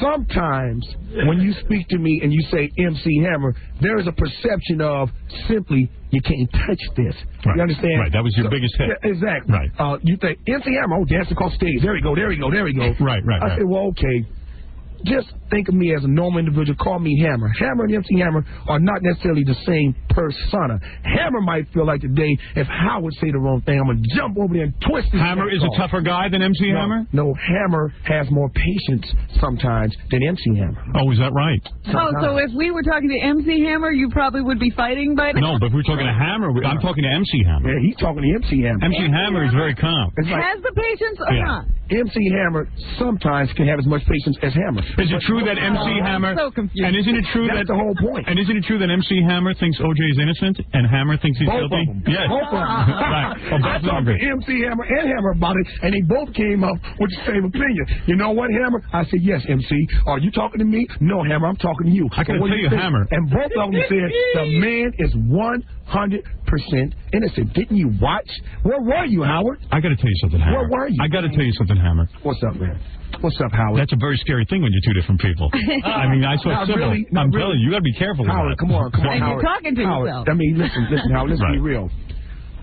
[SPEAKER 16] sometimes when you speak to me and you say MC Hammer, there is a perception of simply you can't touch this.
[SPEAKER 2] Right.
[SPEAKER 16] You understand?
[SPEAKER 2] Right. That was your biggest hit.
[SPEAKER 16] Yeah, exactly.
[SPEAKER 2] Right.
[SPEAKER 16] You think MC Hammer, dancing across stage. There we go.
[SPEAKER 2] Right.
[SPEAKER 16] I said, well, okay. Just think of me as a normal individual. Call me Hammer. Hammer and MC Hammer are not necessarily the same persona. Hammer might feel like today, if Howard say the wrong thing, I'm going to jump over there and twist his
[SPEAKER 2] Hammer is a tougher guy than MC Hammer?
[SPEAKER 16] No, Hammer has more patience sometimes than MC Hammer.
[SPEAKER 2] Oh, is that right?
[SPEAKER 7] Oh, so if we were talking to MC Hammer, you probably would be fighting by now?
[SPEAKER 2] No, but if we're talking to Hammer, I'm talking to MC Hammer.
[SPEAKER 16] Yeah, he's talking to MC Hammer.
[SPEAKER 2] MC Hammer is very calm.
[SPEAKER 7] Has the patience or not?
[SPEAKER 16] MC Hammer sometimes can have as much patience as Hammer.
[SPEAKER 2] Is it true that MC Hammer?
[SPEAKER 7] So confused.
[SPEAKER 2] And isn't it true
[SPEAKER 16] that's the whole point?
[SPEAKER 2] And isn't it true that MC Hammer thinks OJ is innocent and Hammer thinks he's
[SPEAKER 16] both
[SPEAKER 2] guilty?
[SPEAKER 16] Of them.
[SPEAKER 2] Yes.
[SPEAKER 16] Both of them.
[SPEAKER 2] Right.
[SPEAKER 16] I talked to MC Hammer and Hammer about it, and they both came up with the same opinion. You know what, Hammer? I said, yes, MC. Are you talking to me? No, Hammer, I'm talking to you.
[SPEAKER 2] I can tell you, Hammer.
[SPEAKER 16] And both of them said the man is 100% innocent. Didn't you watch? Where were you, Howard?
[SPEAKER 2] I got to tell you something, Hammer.
[SPEAKER 16] Where were you?
[SPEAKER 2] I got to tell you something, Hammer.
[SPEAKER 16] What's up, man? What's up, Howard?
[SPEAKER 2] That's a very scary thing when you're two different people. I mean, I saw civil.
[SPEAKER 16] Really,
[SPEAKER 2] I'm telling you, you got to be careful with
[SPEAKER 16] Howard,
[SPEAKER 2] that.
[SPEAKER 16] come on,
[SPEAKER 7] and
[SPEAKER 16] Howard.
[SPEAKER 7] you're talking to
[SPEAKER 16] Howard,
[SPEAKER 7] yourself.
[SPEAKER 16] I mean, listen, Howard, let's be real.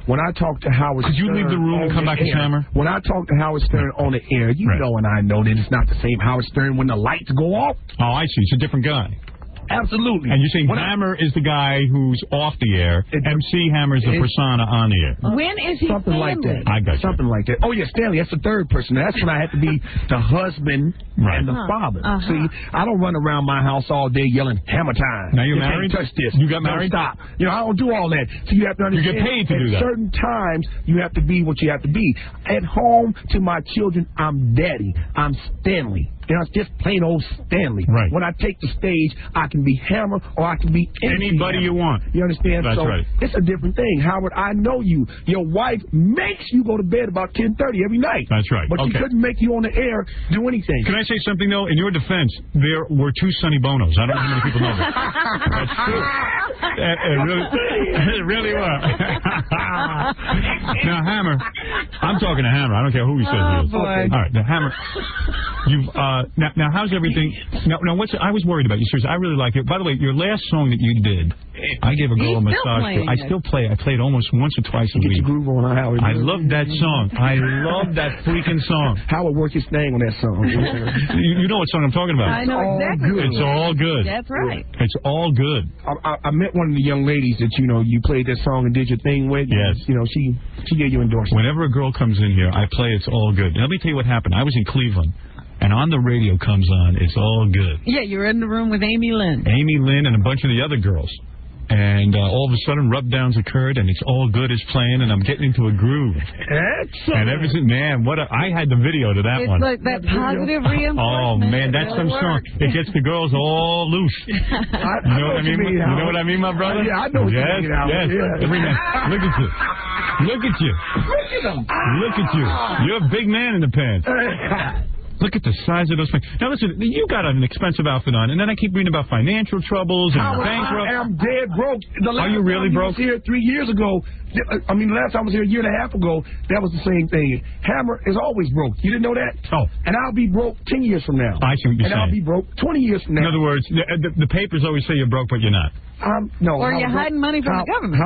[SPEAKER 16] When I talk to Howard
[SPEAKER 2] Could you
[SPEAKER 16] Stern
[SPEAKER 2] leave the room and come back as Hammer?
[SPEAKER 16] When I talk to Howard Stern on the air, you know and I know that it's not the same Howard Stern when the lights go off.
[SPEAKER 2] Oh, I see. It's a different guy.
[SPEAKER 16] Absolutely.
[SPEAKER 2] And you're saying Hammer is the guy who's off the air. MC Hammer is the persona on the air.
[SPEAKER 7] When is he
[SPEAKER 16] something like that?
[SPEAKER 2] I got you.
[SPEAKER 16] Something like that. Oh, yeah, Stanley, that's the third person. That's when I had to be the husband and the father. See, I don't run around my house all day yelling, Hammer time.
[SPEAKER 2] Now you're married?
[SPEAKER 16] Can't touch this.
[SPEAKER 2] You got married?
[SPEAKER 16] Don't stop. You know, I don't do all that. So you have to understand.
[SPEAKER 2] You get paid to do that.
[SPEAKER 16] At certain times, you have to be what you have to be. At home, to my children, I'm daddy. I'm Stanley. You know, it's just plain old Stanley.
[SPEAKER 2] Right.
[SPEAKER 16] When I take the stage, I can be Hammer or I can be
[SPEAKER 2] anybody you want.
[SPEAKER 16] You understand?
[SPEAKER 2] That's
[SPEAKER 16] so
[SPEAKER 2] right.
[SPEAKER 16] It's a different thing. Howard, I know you. Your wife makes you go to bed about 10:30 every night.
[SPEAKER 2] That's right.
[SPEAKER 16] But she couldn't make you on the air do anything.
[SPEAKER 2] Can I say something, though? In your defense, there were 2 Sonny Bonos. I don't know how many people know that. That's true. It really was. Now, Hammer, I'm talking to Hammer. I don't care who he says he is.
[SPEAKER 7] Boy.
[SPEAKER 2] All right, now, Hammer, you've now how's everything? Now I was worried about you, seriously. I really like it. By the way, your last song that you did, I gave a girl a massage. I still play. I play it almost once or twice a week.
[SPEAKER 16] Get your groove on, Howard.
[SPEAKER 2] I love that song. I love that freaking song.
[SPEAKER 16] Howard worked his thing on that song.
[SPEAKER 2] You know what song I'm talking about?
[SPEAKER 7] I know exactly.
[SPEAKER 2] It's all good.
[SPEAKER 7] That's right.
[SPEAKER 2] It's all good.
[SPEAKER 16] I met one of the young ladies that you played that song and did your thing with.
[SPEAKER 2] Yes.
[SPEAKER 16] You know, she gave you endorsement.
[SPEAKER 2] Whenever a girl comes in here, I play It's All Good. Now, let me tell you what happened. I was in Cleveland, and on the radio comes on It's All Good.
[SPEAKER 7] Yeah, you were in the room with Amy Lynn.
[SPEAKER 2] Amy Lynn and a bunch of the other girls. And all of a sudden, rub-downs occurred, and It's All Good is playing, and I'm getting into a groove.
[SPEAKER 16] Excellent.
[SPEAKER 2] And everything, man, I had the video to that one.
[SPEAKER 7] It's like that positive reinforcement.
[SPEAKER 2] Oh, man, that's some song. It gets the girls all loose. You know what I mean? You know what I mean, my brother?
[SPEAKER 16] Yeah, I know what you mean, Howard.
[SPEAKER 2] Yes,
[SPEAKER 16] Yeah.
[SPEAKER 2] every man. Look at you. Look at you.
[SPEAKER 16] Look at him.
[SPEAKER 2] Look at you. You're a big man in the pants. Look at the size of those things. Now, listen, you got an expensive outfit on, and then I keep reading about financial troubles and bankrupt.
[SPEAKER 16] I am dead broke.
[SPEAKER 2] Are you really broke?
[SPEAKER 16] I was here 3 years ago. I mean, last time I was here a year and a half ago, that was the same thing. Hammer is always broke. You didn't know that?
[SPEAKER 2] Oh.
[SPEAKER 16] And I'll be broke 10 years from now.
[SPEAKER 2] I see what you're saying.
[SPEAKER 16] And I'll be broke 20 years from now.
[SPEAKER 2] In other words, the papers always say you're broke, but you're not.
[SPEAKER 16] No.
[SPEAKER 7] Or you're hiding money from the government.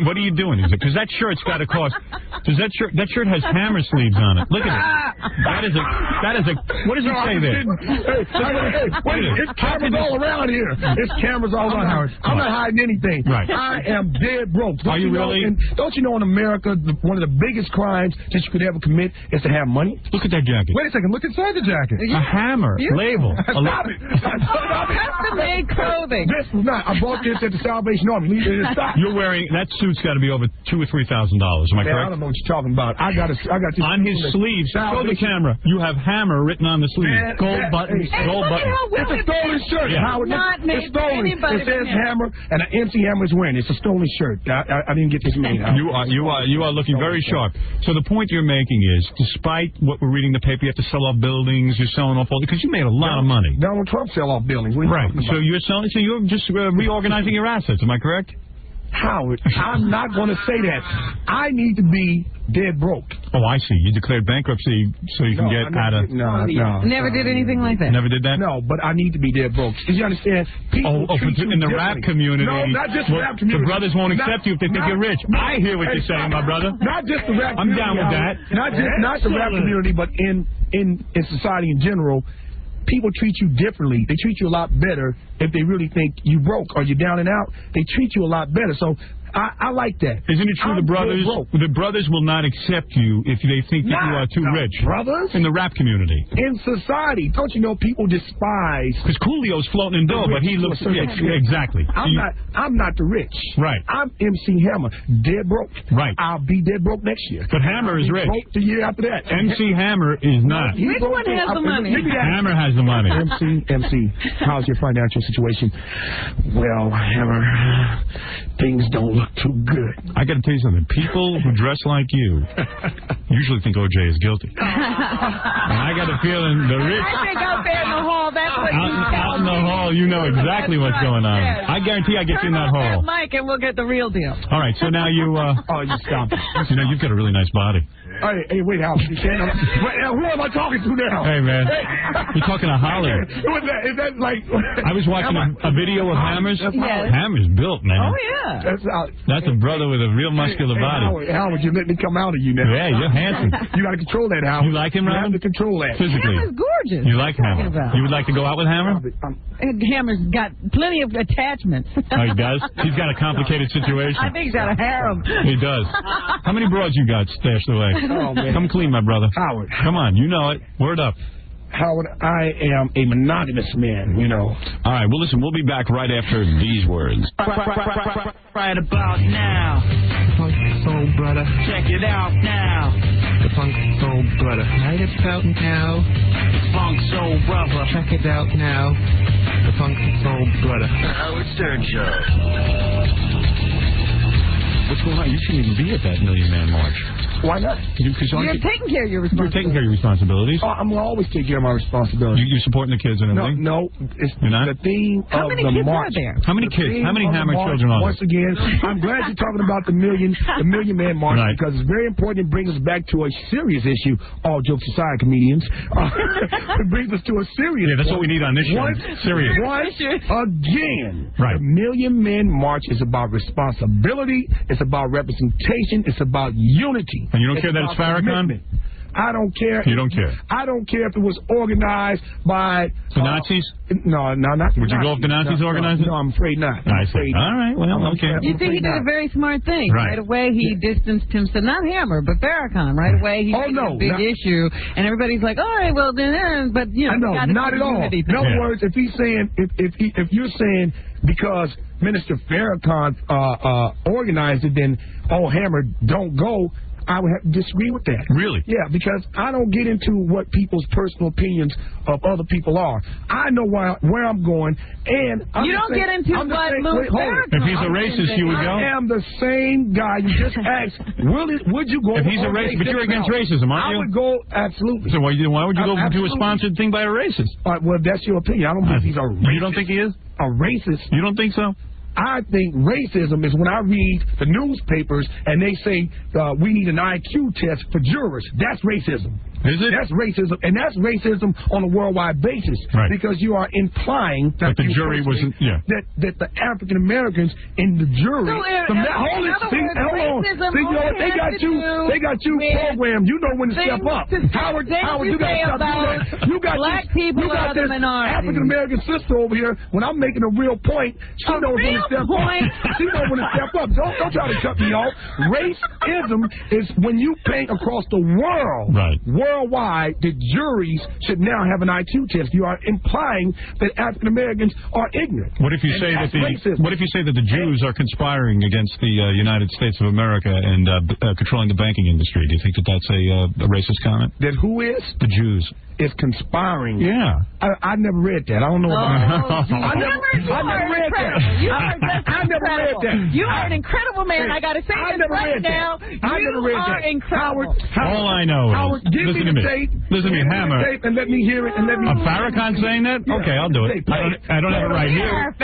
[SPEAKER 2] What are you doing? Because that shirt's got to cost. Does that shirt has Hammer sleeves on it? Look at it. That is a. What does it say there?
[SPEAKER 16] It's cameras all around here. It's cameras all around.
[SPEAKER 2] Howard.
[SPEAKER 16] I'm not hiding anything.
[SPEAKER 2] Right.
[SPEAKER 16] I am dead broke.
[SPEAKER 2] Are you really?
[SPEAKER 16] Don't you know in America, one of the biggest crimes that you could ever commit is to have money?
[SPEAKER 2] Look at that jacket.
[SPEAKER 16] Wait a second. Look inside the jacket.
[SPEAKER 2] A Hammer label.
[SPEAKER 16] Stop it.
[SPEAKER 7] Custom-made clothing.
[SPEAKER 16] This was not. I bought this at the Salvation Army. Stop.
[SPEAKER 2] You're wearing that suit's got to be over $2,000 or $3,000. Am I correct?
[SPEAKER 16] I don't know what you're talking about. I got this
[SPEAKER 2] on his sleeves. Show the camera. You have Hammer written on the sleeve.
[SPEAKER 16] Gold buttons.
[SPEAKER 2] Gold buttons.
[SPEAKER 16] It's a stolen shirt.
[SPEAKER 2] Yeah.
[SPEAKER 16] Howard,
[SPEAKER 7] Not
[SPEAKER 16] it's stolen. It says Hammer, and an MC Hammer is wearing it. It's a stolen shirt. I didn't get this made.
[SPEAKER 2] You are looking very sharp. So the point you're making is, despite what we're reading in the paper, you have to sell off buildings. You're selling off all because you made a lot of money.
[SPEAKER 16] Donald Trump sell off buildings.
[SPEAKER 2] Right. So you're selling. So you're just reorganizing your assets. Am I correct?
[SPEAKER 16] Howard, I'm not going to say that. I need to be dead broke.
[SPEAKER 2] Oh, I see. You declared bankruptcy so you can get out of...
[SPEAKER 16] No.
[SPEAKER 7] Never did anything like that.
[SPEAKER 2] Never did that?
[SPEAKER 16] No, but I need to be dead broke. Because you understand, people treat you
[SPEAKER 2] in the rap community...
[SPEAKER 16] No, not just the rap community.
[SPEAKER 2] The brothers won't accept you if they think you're rich. I hear what you're saying, my brother.
[SPEAKER 16] Not just the rap community.
[SPEAKER 2] I'm down with that.
[SPEAKER 16] Not the rap community, but in society in general... People treat you differently. They treat you a lot better if they really think you broke or you're down and out. They treat you a lot better. So I like that.
[SPEAKER 2] Isn't it true the brothers will not accept you if they think that you are too rich?
[SPEAKER 16] Brothers?
[SPEAKER 2] In the rap community.
[SPEAKER 16] In society. Don't you know people despise...
[SPEAKER 2] Because Coolio's floating in dough, but he looks... exactly.
[SPEAKER 16] I'm not the rich.
[SPEAKER 2] Right.
[SPEAKER 16] I'm MC Hammer. Dead broke.
[SPEAKER 2] Right.
[SPEAKER 16] I'll be dead broke next year.
[SPEAKER 2] But Hammer is rich.
[SPEAKER 16] Broke the year after that.
[SPEAKER 2] MC Hammer is not.
[SPEAKER 7] Which one has the money?
[SPEAKER 2] Hammer has the money.
[SPEAKER 16] MC, how's your financial situation? Well, Hammer, things don't look too good.
[SPEAKER 2] I got to tell you something. People who dress like you usually think OJ is guilty. And I got a feeling the rich...
[SPEAKER 7] I think out there in the hall, that's what
[SPEAKER 2] out in the hall, you know exactly what's going on.
[SPEAKER 7] Yes.
[SPEAKER 2] I guarantee I get you in that hall.
[SPEAKER 7] Mike, and we'll get the real deal.
[SPEAKER 2] All right, so now you...
[SPEAKER 16] you stop it.
[SPEAKER 2] You know, you've got a really nice body.
[SPEAKER 16] Hey, wait, Howard. Who am I talking to now?
[SPEAKER 2] Hey, man. You're talking to Holly.
[SPEAKER 16] Is that like...
[SPEAKER 2] I was watching a video of Hammer's.
[SPEAKER 16] Yes.
[SPEAKER 2] Hammer's built, man.
[SPEAKER 7] Oh, yeah.
[SPEAKER 2] That's a brother with a real muscular body.
[SPEAKER 16] Howard, you let me come out of you now.
[SPEAKER 2] Yeah, you're handsome.
[SPEAKER 16] You got to control that, Howard.
[SPEAKER 2] You like him, Robin?
[SPEAKER 16] You have to control that.
[SPEAKER 2] Physically.
[SPEAKER 7] Hammer's gorgeous.
[SPEAKER 2] You like Hammer? You would like to go out with Hammer?
[SPEAKER 7] Hammer's got plenty of attachments.
[SPEAKER 2] Oh, he does? He's got a complicated situation.
[SPEAKER 7] I think he's got a harem.
[SPEAKER 2] He does. How many broads you got stashed away?
[SPEAKER 16] Oh, man.
[SPEAKER 2] Come clean, my brother.
[SPEAKER 16] Howard.
[SPEAKER 2] Come on, you know it. Word up.
[SPEAKER 16] Howard, I am a monogamous man, you know.
[SPEAKER 2] All right, well, listen, we'll be back right after these words.
[SPEAKER 17] Right about now.
[SPEAKER 9] Funk soul brother.
[SPEAKER 17] Check it out now.
[SPEAKER 9] The funk soul brother. Right about now.
[SPEAKER 17] The funk soul brother.
[SPEAKER 9] Check it out now. The funk soul brother.
[SPEAKER 11] The Howard Stern Show.
[SPEAKER 2] What's going on? You shouldn't even be at that Million Man March.
[SPEAKER 16] Why not?
[SPEAKER 7] You're taking care of your responsibilities.
[SPEAKER 2] You're taking care of your responsibilities.
[SPEAKER 16] Oh, I'm going to always take care of my responsibilities.
[SPEAKER 2] You're supporting the kids and everything?
[SPEAKER 16] No. It's
[SPEAKER 2] You're not?
[SPEAKER 16] the theme of the march.
[SPEAKER 2] How many kids? How many Hammer children are there?
[SPEAKER 16] Once again, I'm glad you're talking about the Million Man March because it's very important. It brings us back to a serious issue. All jokes aside, comedians. It brings us to a serious
[SPEAKER 2] that's what we need on this show. Serious.
[SPEAKER 16] Once again,
[SPEAKER 2] the
[SPEAKER 16] Million Man March is about responsibility. It's about representation. It's about unity.
[SPEAKER 2] And you don't care that it's Farrakhan?
[SPEAKER 16] I don't care.
[SPEAKER 2] You don't care?
[SPEAKER 16] I don't care if it was organized by...
[SPEAKER 2] The Nazis?
[SPEAKER 16] No, not
[SPEAKER 2] Would you go if the Nazis organized it?
[SPEAKER 16] No, I'm afraid not.
[SPEAKER 2] I see. All right, well, okay.
[SPEAKER 7] You think he did a very smart thing. Right away, he distanced himself. Not Hammer, but Farrakhan. Right away, he made a big issue. And everybody's like, all right, well, then, but, you know.
[SPEAKER 16] No, not at all. In other words, if he's saying, if you're saying because Minister Farrakhan organized it, then, Hammer, don't go. I would have to disagree with that.
[SPEAKER 2] Really?
[SPEAKER 16] Yeah, because I don't get into what people's personal opinions of other people are. I know where I'm going, and
[SPEAKER 7] you don't get into what Louis Farrakhan.
[SPEAKER 2] If he's a racist, you would go?
[SPEAKER 16] I am the same guy. You just asked, would you go?
[SPEAKER 2] If he's a racist, but you're against racism, aren't you?
[SPEAKER 16] I would go, absolutely.
[SPEAKER 2] So why would you go to a sponsored thing by a racist?
[SPEAKER 16] Well, that's your opinion. I don't think he's a racist.
[SPEAKER 2] You don't think he is?
[SPEAKER 16] A racist?
[SPEAKER 2] You don't think so?
[SPEAKER 16] I think racism is when I read the newspapers and they say we need an IQ test for jurors. That's racism.
[SPEAKER 2] Is it?
[SPEAKER 16] That's racism, and that's racism on a worldwide basis.
[SPEAKER 2] Right.
[SPEAKER 16] Because you are implying that
[SPEAKER 2] the jury wasn't. Yeah.
[SPEAKER 16] That the African Americans in the jury.
[SPEAKER 7] hold
[SPEAKER 16] on. They got you programmed. You know when to step up. Howard, you got to stop doing that. You got
[SPEAKER 7] black people
[SPEAKER 16] you got
[SPEAKER 7] are
[SPEAKER 16] this
[SPEAKER 7] the minority.
[SPEAKER 16] African American sister over here. When I'm making a real point, she knows when to step up. She knows when to step up. Don't try to cut me off. Racism is when you paint across the world.
[SPEAKER 2] Right.
[SPEAKER 16] Worldwide, the juries should now have an IQ test. You are implying that African Americans are ignorant.
[SPEAKER 2] What if you say that the Jews are conspiring against the United States of America and controlling the banking industry? Do you think that that's a racist comment?
[SPEAKER 16] That who is?
[SPEAKER 2] The Jews.
[SPEAKER 16] Is conspiring.
[SPEAKER 2] Yeah.
[SPEAKER 16] I never read that. I don't know about that. I never read that. I never read that.
[SPEAKER 7] You are an incredible man. I got to say this right now.
[SPEAKER 16] I never read that.
[SPEAKER 7] Incredible.
[SPEAKER 2] All I know
[SPEAKER 16] Howard,
[SPEAKER 2] is,
[SPEAKER 16] give me the tape.
[SPEAKER 2] Listen to me, Hammer.
[SPEAKER 16] And let me hear it. And let me.
[SPEAKER 2] Farrakhan saying that? Yeah. Okay, I'll do it. I don't have it right here.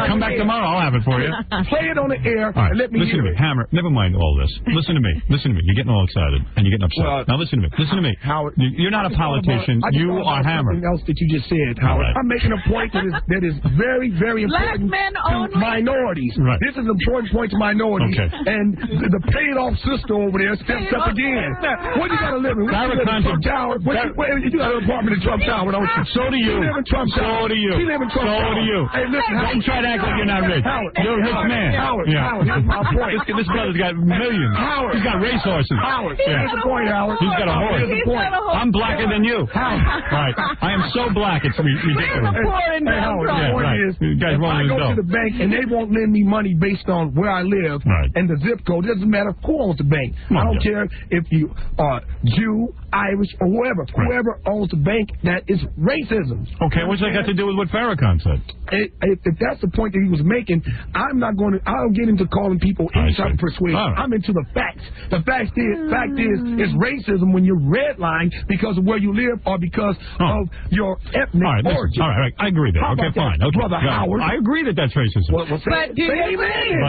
[SPEAKER 2] Come back tomorrow. I'll have it for you.
[SPEAKER 16] Play it on the air.
[SPEAKER 2] All right.
[SPEAKER 16] And let me
[SPEAKER 2] listen
[SPEAKER 16] hear
[SPEAKER 2] to me,
[SPEAKER 16] it.
[SPEAKER 2] Hammer. Never mind all this. Listen to me. You're getting all excited and you're getting upset. Now listen to me.
[SPEAKER 16] Howard,
[SPEAKER 2] you're not a politician. You are Hammer.
[SPEAKER 16] Something else that you just said, Howard. Right. I'm making a point that is very, very important to minorities.
[SPEAKER 2] Right.
[SPEAKER 16] This is an important point to minorities.
[SPEAKER 2] Okay.
[SPEAKER 16] And the paid-off sister over there steps up again. What do you got to live in? Trump Tower. You got an apartment in Trump Tower, don't you?
[SPEAKER 2] So do you.
[SPEAKER 16] You live in Trump Tower.
[SPEAKER 2] So do you.
[SPEAKER 16] You live in Trump Tower.
[SPEAKER 2] So do you.
[SPEAKER 16] Hey, listen,
[SPEAKER 2] don't try to act like you're not rich.
[SPEAKER 16] Howard,
[SPEAKER 2] you're a rich man.
[SPEAKER 16] Howard, here's my point.
[SPEAKER 2] This brother's got millions.
[SPEAKER 16] Howard.
[SPEAKER 2] He's got racehorses.
[SPEAKER 16] Howard, here's the point, Howard.
[SPEAKER 2] He's got a horse.
[SPEAKER 16] Here's the point.
[SPEAKER 2] I'm blacker than you.
[SPEAKER 16] Howard.
[SPEAKER 2] Right. I am so black, it's ridiculous.
[SPEAKER 16] The point is, if I go to the bank and they won't lend me money based on where I live and the zip code, it doesn't matter who owns the bank. I don't care if you are Jew, Irish, or whoever.
[SPEAKER 2] Right.
[SPEAKER 16] Whoever owns the bank, that is racism.
[SPEAKER 2] Okay, what's that got to do with what Farrakhan said?
[SPEAKER 16] If that's the point that he was making, I don't get into calling people any type of persuasion.
[SPEAKER 2] Right.
[SPEAKER 16] I'm into the facts. The fact is, it's racism when you're redlined because of where you live or because of your ethnic origin.
[SPEAKER 2] All right, I agree there. Okay, fine. Okay,
[SPEAKER 16] Brother Howard.
[SPEAKER 2] I agree that that's racism.
[SPEAKER 16] But do you believe?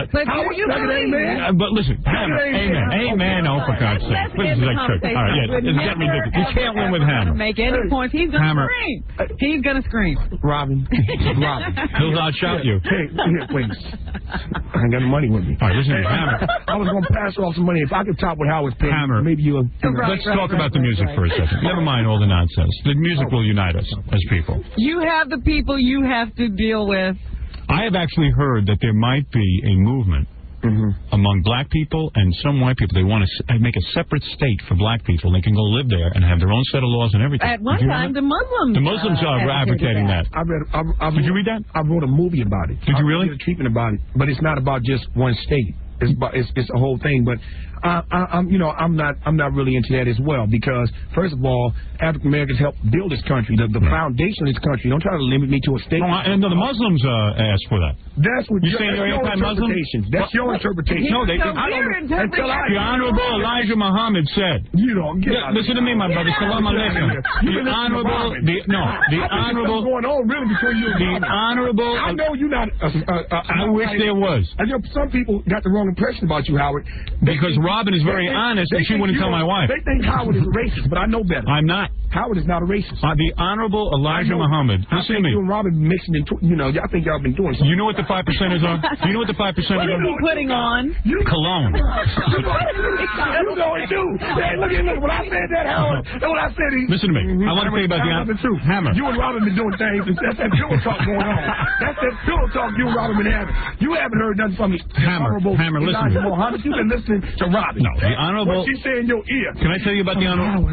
[SPEAKER 2] But listen, amen, oh, for God's sake. This is like church. All right, yeah, this is getting ridiculous. You can't win with Hammer.
[SPEAKER 7] Make any points. He's going to scream. He's going to scream.
[SPEAKER 16] Robin.
[SPEAKER 2] He'll outshout you.
[SPEAKER 16] Hey, wait. I ain't got money with me.
[SPEAKER 2] All right, listen to Hammer.
[SPEAKER 16] I was going to pass off some money. If I could top what Howard's paying,
[SPEAKER 2] Hammer.
[SPEAKER 16] maybe you'll...
[SPEAKER 2] Let's talk about the music for a second. Never mind all the nonsense. The music will unite us as people.
[SPEAKER 7] You have the people you have to deal with.
[SPEAKER 2] I have actually heard that there might be a movement among black people and some white people. They want to make a separate state for black people. They can go live there and have their own set of laws and everything.
[SPEAKER 7] At one time, the Muslims
[SPEAKER 2] are advocating that. Did you read that?
[SPEAKER 16] I wrote a movie about it.
[SPEAKER 2] Did you really?
[SPEAKER 16] I did a treatment about it, but it's not about just one state. It's a whole thing, but I'm not really into that as well because first of all, African Americans helped build this country, the foundation of this country. Don't try to limit me to a state.
[SPEAKER 2] No, the Muslims asked for that.
[SPEAKER 16] That's what
[SPEAKER 2] you saying. You're anti-Muslim?
[SPEAKER 16] That's your interpretation.
[SPEAKER 2] No, the Honorable Elijah Muhammad said.
[SPEAKER 16] You don't get.
[SPEAKER 2] Listen to me, my brother. Salam alaikum. The honorable.
[SPEAKER 16] Going on really between you and
[SPEAKER 2] the honorable.
[SPEAKER 16] I know you're not.
[SPEAKER 2] I wish there was.
[SPEAKER 16] Some people got the wrong impression about you, Howard.
[SPEAKER 2] Because Robin is very honest, and she wouldn't tell my wife.
[SPEAKER 16] They think Howard is a racist, but I know better.
[SPEAKER 2] I'm not.
[SPEAKER 16] Howard is not a racist.
[SPEAKER 2] The Honorable Elijah Muhammad. Listen to me.
[SPEAKER 16] You and Robin mixing into, I think y'all been doing something.
[SPEAKER 2] You know what the 5%ers are? Do you know what the 5%ers are?
[SPEAKER 7] What are you putting on?
[SPEAKER 2] Cologne.
[SPEAKER 16] You know it, too. Hey, look, when I said that, Howard, when I said he...
[SPEAKER 2] Listen to me. I want to tell you about the truth. Hammer.
[SPEAKER 16] You and Robin been doing things. That's that pillow talk going on. That's that pillow talk you and Robin been having. You haven't heard nothing from me.
[SPEAKER 2] Hammer, listen.
[SPEAKER 16] Muhammad, you've been listening to Robin.
[SPEAKER 2] No, the Honorable...
[SPEAKER 16] What she say in your ear.
[SPEAKER 2] Can I tell you about the Honorable...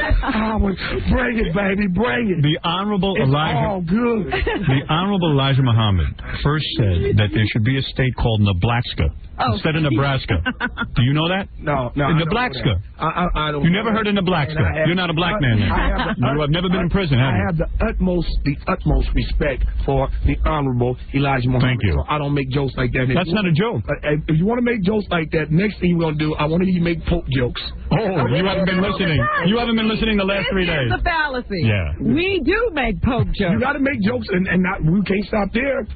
[SPEAKER 16] Howard, bring it, baby, bring it.
[SPEAKER 2] The Honorable Elijah...
[SPEAKER 16] all good.
[SPEAKER 2] The Honorable Elijah Muhammad first said that there should be a state called Nebraska instead of Nebraska. Do you know that?
[SPEAKER 16] No.
[SPEAKER 2] Nebraska.
[SPEAKER 16] I don't.
[SPEAKER 2] You never heard of Nebraska. You're not a black man then. You have never been in prison, have you?
[SPEAKER 16] I have the utmost respect for the Honorable Elijah Muhammad.
[SPEAKER 2] Thank you.
[SPEAKER 16] So I don't make jokes like that.
[SPEAKER 2] That's not a joke.
[SPEAKER 16] If you want to make jokes like that, next thing you're going to do, I want to hear you make Pope jokes.
[SPEAKER 2] Oh, you haven't been listening. You haven't been listening the last 3 days.
[SPEAKER 7] It's a fallacy.
[SPEAKER 2] Yeah.
[SPEAKER 7] We do make Pope jokes.
[SPEAKER 16] You got to make jokes, and we can't stop there.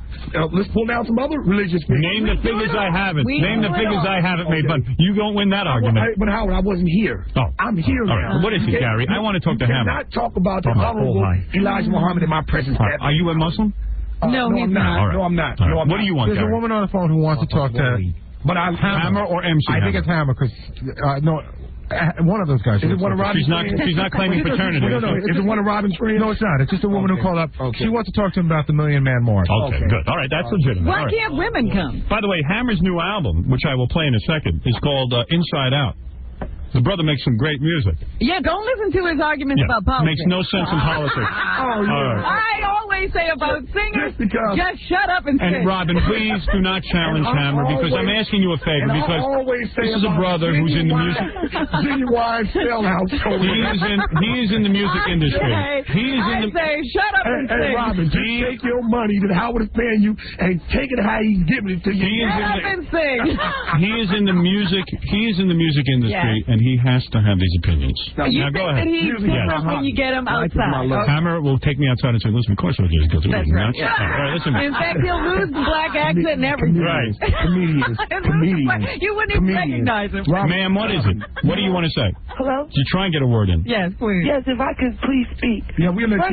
[SPEAKER 16] Let's pull down some other religious figures.
[SPEAKER 2] Name the figures I haven't. Name the figures I haven't made fun. You don't win that argument.
[SPEAKER 16] But Howard, I wasn't here.
[SPEAKER 2] Oh.
[SPEAKER 16] I'm here
[SPEAKER 2] All right.
[SPEAKER 16] now.
[SPEAKER 2] What is it, Gary? I want to talk to Hammer.
[SPEAKER 16] Not talk about the Honorable Elijah Muhammad in my presence.
[SPEAKER 2] Right. Are you a Muslim?
[SPEAKER 7] No, he's not.
[SPEAKER 16] No, I'm not.
[SPEAKER 2] Right. No, I'm what do you want,
[SPEAKER 3] There's
[SPEAKER 2] Gary?
[SPEAKER 3] a woman on the phone who wants to talk to...
[SPEAKER 16] But
[SPEAKER 2] Hammer or MC
[SPEAKER 3] I think it's Hammer, because... one of those guys.
[SPEAKER 16] Is it one of Robin's friends?
[SPEAKER 2] She's not claiming paternity.
[SPEAKER 16] No. Is it one of Robin's friends?
[SPEAKER 3] No, it's not. It's just a woman who called up. She wants to talk to him about the Million Man March.
[SPEAKER 2] Okay, good. All right, that's legitimate.
[SPEAKER 7] Why can't women come?
[SPEAKER 2] By the way, Hammer's new album, which I will play in a second, is called Inside Out. The brother makes some great music.
[SPEAKER 7] Yeah, don't listen to his arguments about politics.
[SPEAKER 2] Makes no sense in politics.
[SPEAKER 7] Oh, yeah. I always say about singers, just shut up and sing.
[SPEAKER 2] And Robin, please do not challenge Hammer, because I'm asking you a favor, because this is a brother who's in the music.
[SPEAKER 16] Genuine sellout.
[SPEAKER 2] He is in the music industry.
[SPEAKER 7] Say, shut up and sing.
[SPEAKER 16] Hey, Robin, just take your money that Howard is paying you and take it how he's giving it to you.
[SPEAKER 7] Shut up and sing.
[SPEAKER 2] He is in the music. He is in the music industry, and he has to have these opinions.
[SPEAKER 7] Now go ahead. When you get him outside.
[SPEAKER 2] Hammer will take me outside and say, listen, of course I'll just go through it.
[SPEAKER 7] Right.
[SPEAKER 2] Yeah. All right, listen.
[SPEAKER 7] In fact, he'll lose the black accent and everything.
[SPEAKER 2] Right.
[SPEAKER 16] Comedians.
[SPEAKER 7] You wouldn't even recognize him.
[SPEAKER 2] Ma'am, what is it? What do you want to say?
[SPEAKER 18] Hello?
[SPEAKER 2] You try and get a word in.
[SPEAKER 7] Yes, please.
[SPEAKER 18] Yes, if I could please speak.
[SPEAKER 16] Yeah, we let her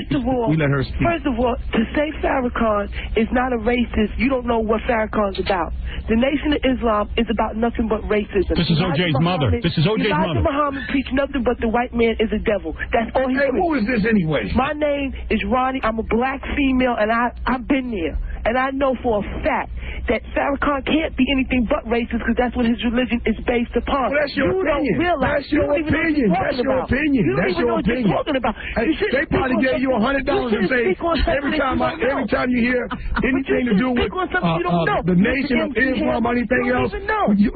[SPEAKER 16] speak.
[SPEAKER 18] First of all, to say Farrakhan is not a racist, you don't know what Farrakhan's about. The Nation of Islam is about nothing but racism.
[SPEAKER 2] This is O.J.'s mother. This is O.J.'s mother.
[SPEAKER 18] Muhammad preached nothing but the white man is a devil. That's all he preached.
[SPEAKER 16] Who is this anyway?
[SPEAKER 18] My name is Ronnie. I'm a black female, and I've been there. And I know for a fact, that Farrakhan can't be anything but racist because that's what his religion is based upon.
[SPEAKER 16] Well, that's your opinion.
[SPEAKER 18] Realize,
[SPEAKER 16] that's your opinion. That's your opinion. That's your opinion. They probably gave you $100 and say every time you hear anything to do with the Nation of Islam or anything else,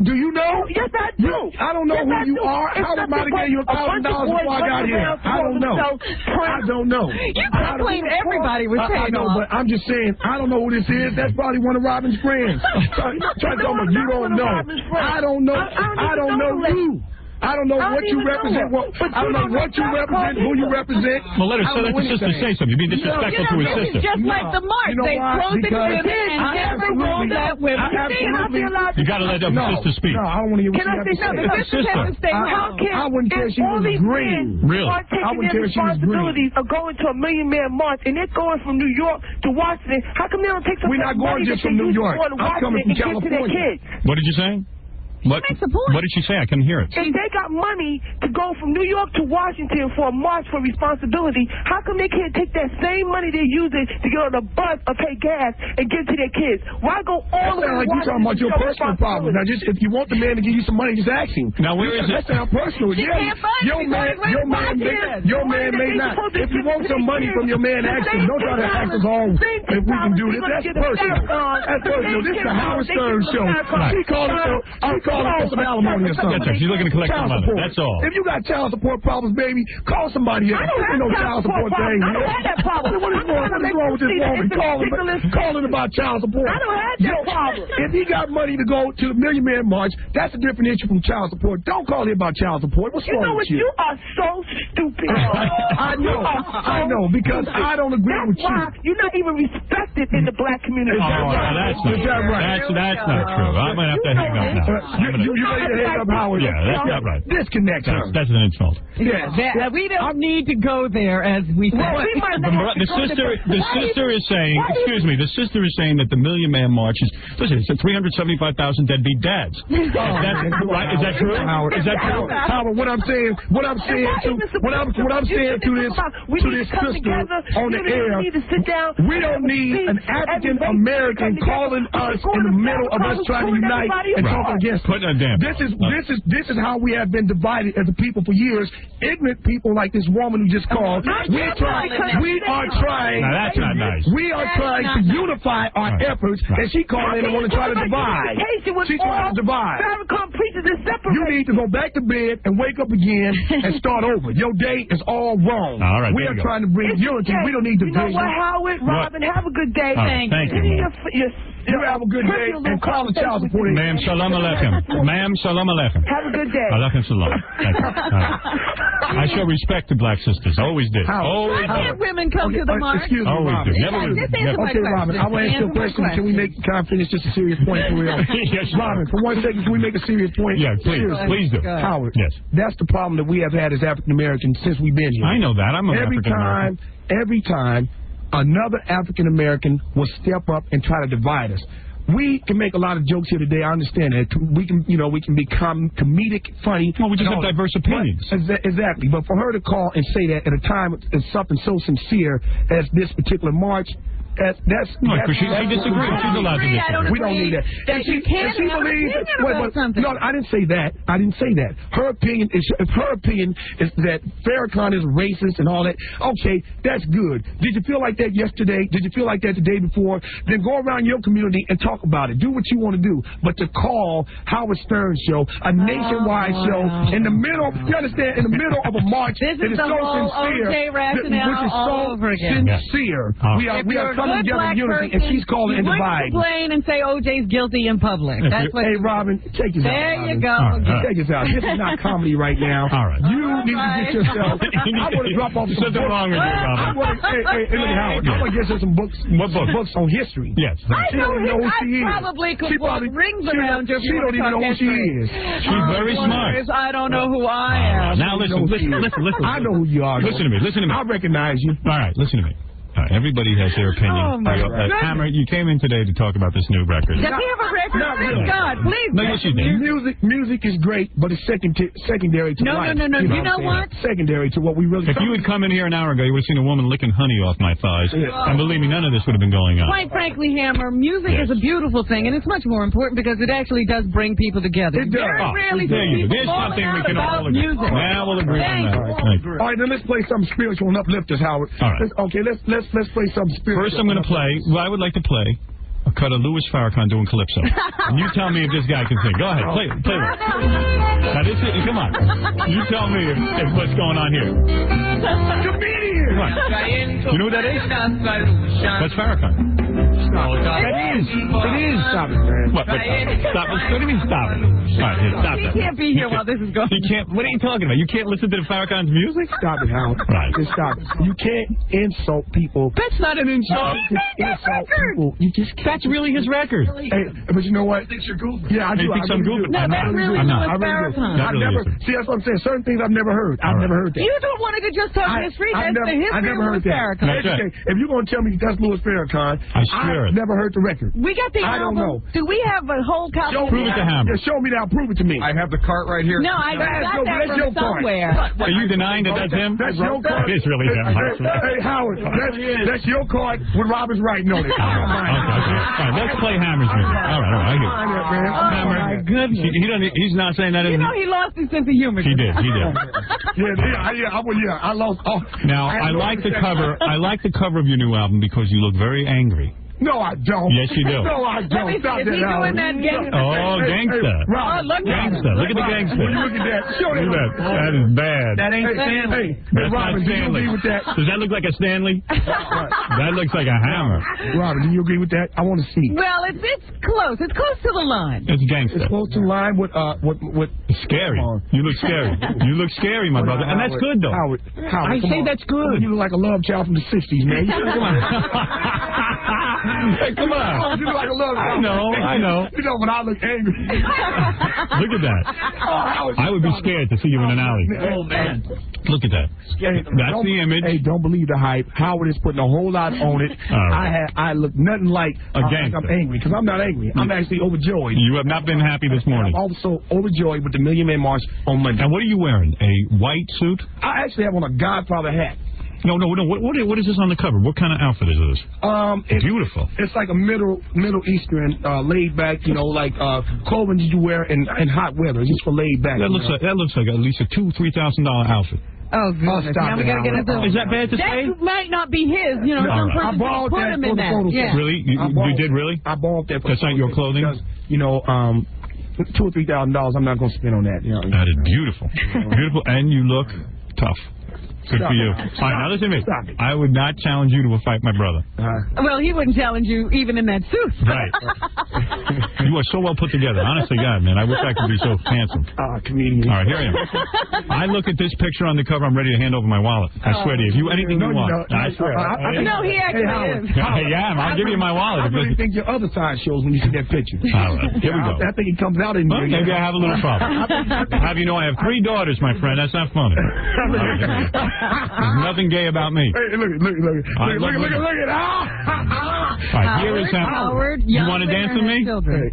[SPEAKER 16] do you know?
[SPEAKER 18] Yes, I do.
[SPEAKER 16] I don't know who you are. How did I give you $1,000 before I got here? I don't know. I don't know.
[SPEAKER 7] You can claim everybody was
[SPEAKER 16] I know, but I'm just saying, I don't know who this is. That's probably one of Robin's friends. Trying to tell me you don't know. I don't know. I don't know you. I don't know what you represent. I don't know what you represent, who you represent.
[SPEAKER 2] Well, let her sister say something. You're being disrespectful to his sister.
[SPEAKER 7] Just like the march. They closed the women and never rolled that women.
[SPEAKER 2] You got to let the sister speak.
[SPEAKER 16] No, I don't want to hear what
[SPEAKER 18] Can I say something?
[SPEAKER 2] The sister.
[SPEAKER 16] I wouldn't care if she was green.
[SPEAKER 2] Really?
[SPEAKER 16] I wouldn't care if she was green.
[SPEAKER 18] Of going to a Million Man March and they're going from New York to Washington. How come they don't take some
[SPEAKER 16] We're not going just from New York. I'm coming from California.
[SPEAKER 2] What did you say? What did she say? I couldn't hear it.
[SPEAKER 18] If they got money to go from New York to Washington for a march for responsibility, how come they can't take that same money they're using to get on a bus or pay gas and give to their kids? Why go all the way to
[SPEAKER 16] Washington? That sounds like you're talking about your personal problems. Now, just if you want the man to give you some money, just ask him.
[SPEAKER 2] Now, where is it?
[SPEAKER 16] That sounds personal. Yeah, your man may not. If you want some money from your man, ask him. Don't try to ask us all if we can do this. That's personal. That's personal. This is the Howard Stern show. She called it for some alimony or something.
[SPEAKER 2] She's looking to collect some money. That's all.
[SPEAKER 16] If you got child support problems, baby, call somebody else.
[SPEAKER 18] I don't have
[SPEAKER 16] no child support thing.
[SPEAKER 18] I don't have that problem.
[SPEAKER 16] What is wrong with this woman? Calling about child support.
[SPEAKER 18] I don't have that problem.
[SPEAKER 16] If he got money to go to the Million Man March, that's a different issue from child support. Don't call him about child support. What's wrong with you?
[SPEAKER 18] You are so stupid.
[SPEAKER 16] I know, because I don't agree with you.
[SPEAKER 18] That's why you're not even respected in the black community.
[SPEAKER 2] That's not right. That's not true. I'm going to have to hang up now.
[SPEAKER 16] You ready to hang up, Howard?
[SPEAKER 2] Yeah, that's not right.
[SPEAKER 16] Disconnect her.
[SPEAKER 2] That's an insult.
[SPEAKER 7] Yeah, we don't need to go there, as we said.
[SPEAKER 2] The sister is saying, excuse me, the sister is saying that the Million Man March is, listen, it's 375,000 deadbeat dads. Is that true? Howard, is that true?
[SPEAKER 16] Howard, what I'm saying to this sister on the air, we don't need an African American calling us in the middle of us trying to unite and talk against us. This is how we have been divided as a people for years. Ignorant people like this woman who just called. We are trying.
[SPEAKER 2] Now that's not nice.
[SPEAKER 16] We are trying to unify our efforts, and she called in and want to try to divide. She's trying to divide. You need to go back to bed and wake up again and start over. Your day is all wrong.
[SPEAKER 2] All right,
[SPEAKER 16] we are trying to bring unity. We don't need division.
[SPEAKER 18] You know what, Howard? Robin, have a good day.
[SPEAKER 2] Thank you.
[SPEAKER 16] You have a good day and call the child support.
[SPEAKER 2] Ma'am, shalom aleichem. Ma'am, shalom aleichem.
[SPEAKER 18] Have a good day.
[SPEAKER 2] Aleichem salam. Thank you. I show respect to black sisters. Always did.
[SPEAKER 7] Why can't women come to the march?
[SPEAKER 16] Excuse me, Robin. Okay, Robin, I want to ask you a question. Can I finish just a serious point for real?
[SPEAKER 2] Yes,
[SPEAKER 16] Robin, for 1 second, can we make a serious point?
[SPEAKER 2] Yeah, please do.
[SPEAKER 16] Howard,
[SPEAKER 2] yes.
[SPEAKER 16] That's the problem that we have had as African Americans since we've been here.
[SPEAKER 2] I know that. I'm an African American.
[SPEAKER 16] Every time another African American will step up and try to divide us. We can make a lot of jokes here today. I understand that. We can become comedic, funny.
[SPEAKER 2] Well, we just have diverse opinions.
[SPEAKER 16] Exactly. But for her to call and say that at a time of something so sincere as this particular march, that's
[SPEAKER 2] she disagrees. She's allowed to disagree.
[SPEAKER 16] We don't need that.
[SPEAKER 7] You can't have an opinion about something.
[SPEAKER 16] No, I didn't say that. Her opinion is that Farrakhan is racist and all that. Okay, that's good. Did you feel like that yesterday? Did you feel like that the day before? Then go around your community and talk about it. Do what you want to do. But to call Howard Stern show a nationwide show in the middle, you understand, in the middle of a march that is so sincere, which is so sincere. We are coming together in unity, and she's calling and dividing.
[SPEAKER 7] Complain and say OJ's guilty in public. That's what.
[SPEAKER 16] Hey, Robin, take us out.
[SPEAKER 7] There you go.
[SPEAKER 16] Take us out. This is not comedy right now.
[SPEAKER 2] All right.
[SPEAKER 16] You need to get yourself. I want to drop off some
[SPEAKER 2] books. Wrong with you, Robin.
[SPEAKER 16] Hey, look at Howard. I want to get her some books.
[SPEAKER 2] What books?
[SPEAKER 16] Books on history.
[SPEAKER 2] Yes.
[SPEAKER 16] She don't even know who she is.
[SPEAKER 7] Probably could walk rings around you.
[SPEAKER 16] She don't even know who she is.
[SPEAKER 2] She's very smart.
[SPEAKER 7] I don't know who I am.
[SPEAKER 2] Now listen.
[SPEAKER 16] I know who you are.
[SPEAKER 2] Listen to me.
[SPEAKER 16] I recognize you.
[SPEAKER 2] All right, listen to me. Everybody has their opinion.
[SPEAKER 7] Oh, my God.
[SPEAKER 2] Hammer, you came in today to talk about this new record.
[SPEAKER 7] Does he have a record? Thank God, please.
[SPEAKER 2] No, yes, you did.
[SPEAKER 16] Music is great, but it's secondary to life.
[SPEAKER 7] No. You know what?
[SPEAKER 16] Secondary to what we really.
[SPEAKER 2] If you had come in here an hour ago, you would have seen a woman licking honey off my thighs. And believe me, none of this would have been going on.
[SPEAKER 7] Quite frankly, Hammer, music is a beautiful thing, and it's much more important because it actually does bring people together.
[SPEAKER 16] It does.
[SPEAKER 7] Very rarely do people
[SPEAKER 2] There's
[SPEAKER 7] fall
[SPEAKER 2] something
[SPEAKER 7] out
[SPEAKER 2] we can all
[SPEAKER 7] about
[SPEAKER 2] agree.
[SPEAKER 7] music.
[SPEAKER 2] Yeah, we'll agree on that.
[SPEAKER 16] All right, then let's play something spiritual and uplift us, Howard.
[SPEAKER 2] All right.
[SPEAKER 16] Let's play something spiritual.
[SPEAKER 2] First, I'm going to play. Well, I would like to play a cut of Louis Farrakhan doing calypso. And you tell me if this guy can sing. Go ahead, play it. Now this is, come on. You tell me if what's going on here.
[SPEAKER 16] Comedian.
[SPEAKER 2] Come on. You know who that is? That's Farrakhan.
[SPEAKER 16] Stop it. It is. Stop it, man.
[SPEAKER 2] What? Stop it. What do you mean stop it? All right, here, stop that.
[SPEAKER 7] He can't be here while this is going.
[SPEAKER 2] He can't. What are you talking about? You can't listen to the Farrakhan's music?
[SPEAKER 16] Stop it, Howard.
[SPEAKER 2] Right.
[SPEAKER 16] Just stop it. You can't insult people.
[SPEAKER 2] That's not an insult.
[SPEAKER 16] Insult people. You just can't.
[SPEAKER 2] That's really his record.
[SPEAKER 16] Hey, but you know what?
[SPEAKER 2] I think you're goofy.
[SPEAKER 16] Yeah, I do.
[SPEAKER 2] You think I'm goofy?
[SPEAKER 7] No, that's really Louis Farrakhan.
[SPEAKER 16] See, that's what I'm saying. Certain things I've never heard. I've never heard that.
[SPEAKER 7] You don't want to just talk history. That's the history
[SPEAKER 16] I never
[SPEAKER 7] of
[SPEAKER 16] heard
[SPEAKER 7] Louis
[SPEAKER 16] that.
[SPEAKER 7] Farrakhan.
[SPEAKER 2] Right.
[SPEAKER 16] If you're going to tell me that's Louis Farrakhan, I've never heard the record.
[SPEAKER 7] We got the
[SPEAKER 16] I
[SPEAKER 7] album.
[SPEAKER 16] don't know.
[SPEAKER 7] Do we have a whole copy?
[SPEAKER 2] Prove it to Hammer.
[SPEAKER 16] Yeah, show me that. Prove it to me.
[SPEAKER 3] I have the cart right here.
[SPEAKER 7] No, I got that
[SPEAKER 16] that's your
[SPEAKER 7] from
[SPEAKER 16] card.
[SPEAKER 7] somewhere.
[SPEAKER 2] Are you denying that that's him?
[SPEAKER 16] That's your card.
[SPEAKER 2] It is really him.
[SPEAKER 16] Hey, Howard, that's your card with Robert's writing on it.
[SPEAKER 2] Okay. All right, let's play Hammer's music. All right, I get it.
[SPEAKER 7] Oh, my goodness.
[SPEAKER 2] He's not saying that.
[SPEAKER 7] You know he lost his sense of humor.
[SPEAKER 2] He did.
[SPEAKER 16] I lost.
[SPEAKER 2] Now, I like the cover. I like the cover of your new album because you look very angry.
[SPEAKER 16] No, I don't.
[SPEAKER 2] Yes, you do.
[SPEAKER 16] No, I don't. Stop that,
[SPEAKER 7] doing that gangster?
[SPEAKER 2] Oh, gangster. Gangster. Look at the gangster.
[SPEAKER 16] Look at that. Show
[SPEAKER 2] that. That is bad.
[SPEAKER 16] That ain't Stanley.
[SPEAKER 2] That's
[SPEAKER 16] Robin,
[SPEAKER 2] not Stanley.
[SPEAKER 16] Do you agree with that?
[SPEAKER 2] Does that look like a Stanley? That looks like a hammer.
[SPEAKER 16] Robin, do you agree with that? I want to see.
[SPEAKER 7] Well, it's close. It's close to the line.
[SPEAKER 2] It's gangster.
[SPEAKER 16] It's close to the line with
[SPEAKER 2] It's scary. You look scary. You look scary, my brother. And that's good, though.
[SPEAKER 16] Howard,
[SPEAKER 2] I say that's good.
[SPEAKER 16] You look like a love child from the 60s, man.
[SPEAKER 2] Come on. Hey, come on.
[SPEAKER 16] You look like a love child.
[SPEAKER 2] I know.
[SPEAKER 16] You know, when I look angry.
[SPEAKER 2] Look at that. I would be scared to see you in an alley.
[SPEAKER 16] Oh, man.
[SPEAKER 2] Look at that. That's the image.
[SPEAKER 16] Hey, don't believe the hype. Howard is putting a whole lot on it.
[SPEAKER 2] Right.
[SPEAKER 16] I look nothing like I'm angry, because I'm not angry. I'm actually overjoyed.
[SPEAKER 2] You have not been happy this morning.
[SPEAKER 16] I'm also overjoyed with the Million Man March on Monday.
[SPEAKER 2] And what are you wearing? A white suit?
[SPEAKER 16] I actually have on a Godfather hat.
[SPEAKER 2] No. What is this on the cover? What kind of outfit is this?
[SPEAKER 16] It's
[SPEAKER 2] beautiful.
[SPEAKER 16] It's like a Middle Eastern, laid back, clothing you wear in hot weather. Just for laid back.
[SPEAKER 2] That looks like at least a $2,000-$3,000 outfit.
[SPEAKER 7] Oh, goodness. Now we got to get into
[SPEAKER 2] Is that bad to say?
[SPEAKER 7] That might not be his. Some person put him in that. Yeah.
[SPEAKER 2] Really? You did really?
[SPEAKER 16] I bought that.
[SPEAKER 2] That's not your clothing?
[SPEAKER 16] Because, $2,000 or $3,000, I'm not going to spend on that.
[SPEAKER 2] That is beautiful. Beautiful, and you look tough. Good for you. All right, now listen to me. I would not challenge you to a fight, my brother.
[SPEAKER 7] Well, he wouldn't challenge you even in that suit.
[SPEAKER 2] Right. You are so well put together. Honestly, God, man, I wish I could be so handsome.
[SPEAKER 16] Comedian.
[SPEAKER 2] All right, here I am. I look at this picture on the cover, I'm ready to hand over my wallet. I swear to you. If you anything you want. I swear.
[SPEAKER 7] No, he actually is.
[SPEAKER 2] I am. I'll give you my wallet.
[SPEAKER 16] I really think your other side shows when you see that picture.
[SPEAKER 2] All right, here we go.
[SPEAKER 16] I think it comes out in you.
[SPEAKER 2] Maybe I have a little problem. Have you know I have 3 daughters, my friend. That's not funny. There's nothing gay about me.
[SPEAKER 16] Hey, look at All
[SPEAKER 2] right, here is
[SPEAKER 7] Howard.
[SPEAKER 2] You want to dance with me?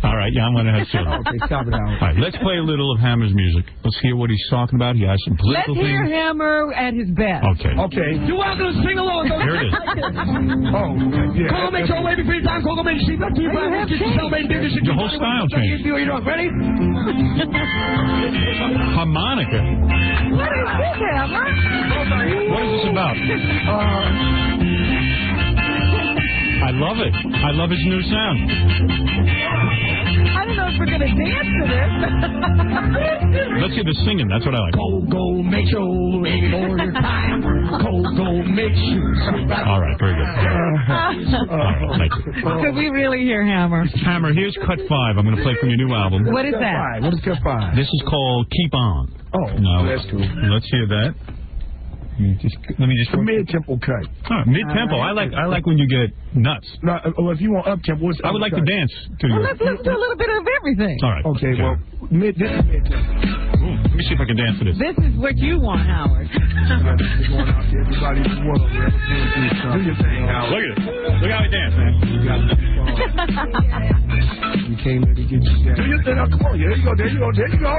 [SPEAKER 2] All right, yeah, I'm going to have children.
[SPEAKER 16] Okay, stop it, Howard.
[SPEAKER 2] All right, let's play a little of Hammer's music. Let's hear what he's talking about. He has some political things.
[SPEAKER 7] Let's hear Hammer at his best.
[SPEAKER 2] Okay.
[SPEAKER 10] You want to sing along?
[SPEAKER 2] Here it is.
[SPEAKER 10] Call me, Joe, baby, free time. Call me, sheep, not too bad.
[SPEAKER 2] The whole style changed.
[SPEAKER 10] Ready?
[SPEAKER 2] Harmonica.
[SPEAKER 7] What is this, Hammer?
[SPEAKER 2] What is this about? I love it. I love his new sound.
[SPEAKER 7] I don't know if we're going to dance to this.
[SPEAKER 2] Let's hear the singing. That's what I like.
[SPEAKER 10] Go, make sure ain't all your time. Go, make sure.
[SPEAKER 2] All right, very good. All right, thank you.
[SPEAKER 7] Could we really hear Hammer?
[SPEAKER 2] Hammer, here's cut 5. I'm going to play from your new album.
[SPEAKER 7] What is that?
[SPEAKER 16] What is cut 5?
[SPEAKER 2] This is called Keep On.
[SPEAKER 16] Oh,
[SPEAKER 2] no,
[SPEAKER 16] that's cool.
[SPEAKER 2] Let's hear that. Let me just
[SPEAKER 16] mid-tempo cut.
[SPEAKER 2] Oh, mid-tempo. I like when you get nuts.
[SPEAKER 16] No, if you want up-tempo,
[SPEAKER 2] I would like to dance to you.
[SPEAKER 7] Well, let's listen to a little bit of everything.
[SPEAKER 2] All right.
[SPEAKER 16] Okay, well, this is mid-tempo.
[SPEAKER 2] Let me see if I can dance to this.
[SPEAKER 7] This is what you want, Howard.
[SPEAKER 16] Everybody in the world, do your thing, Howard.
[SPEAKER 2] Look at it. Look how he dance, man.
[SPEAKER 16] You came here to get you down. Do your thing. Now, come on. There you go. There you go. There you go.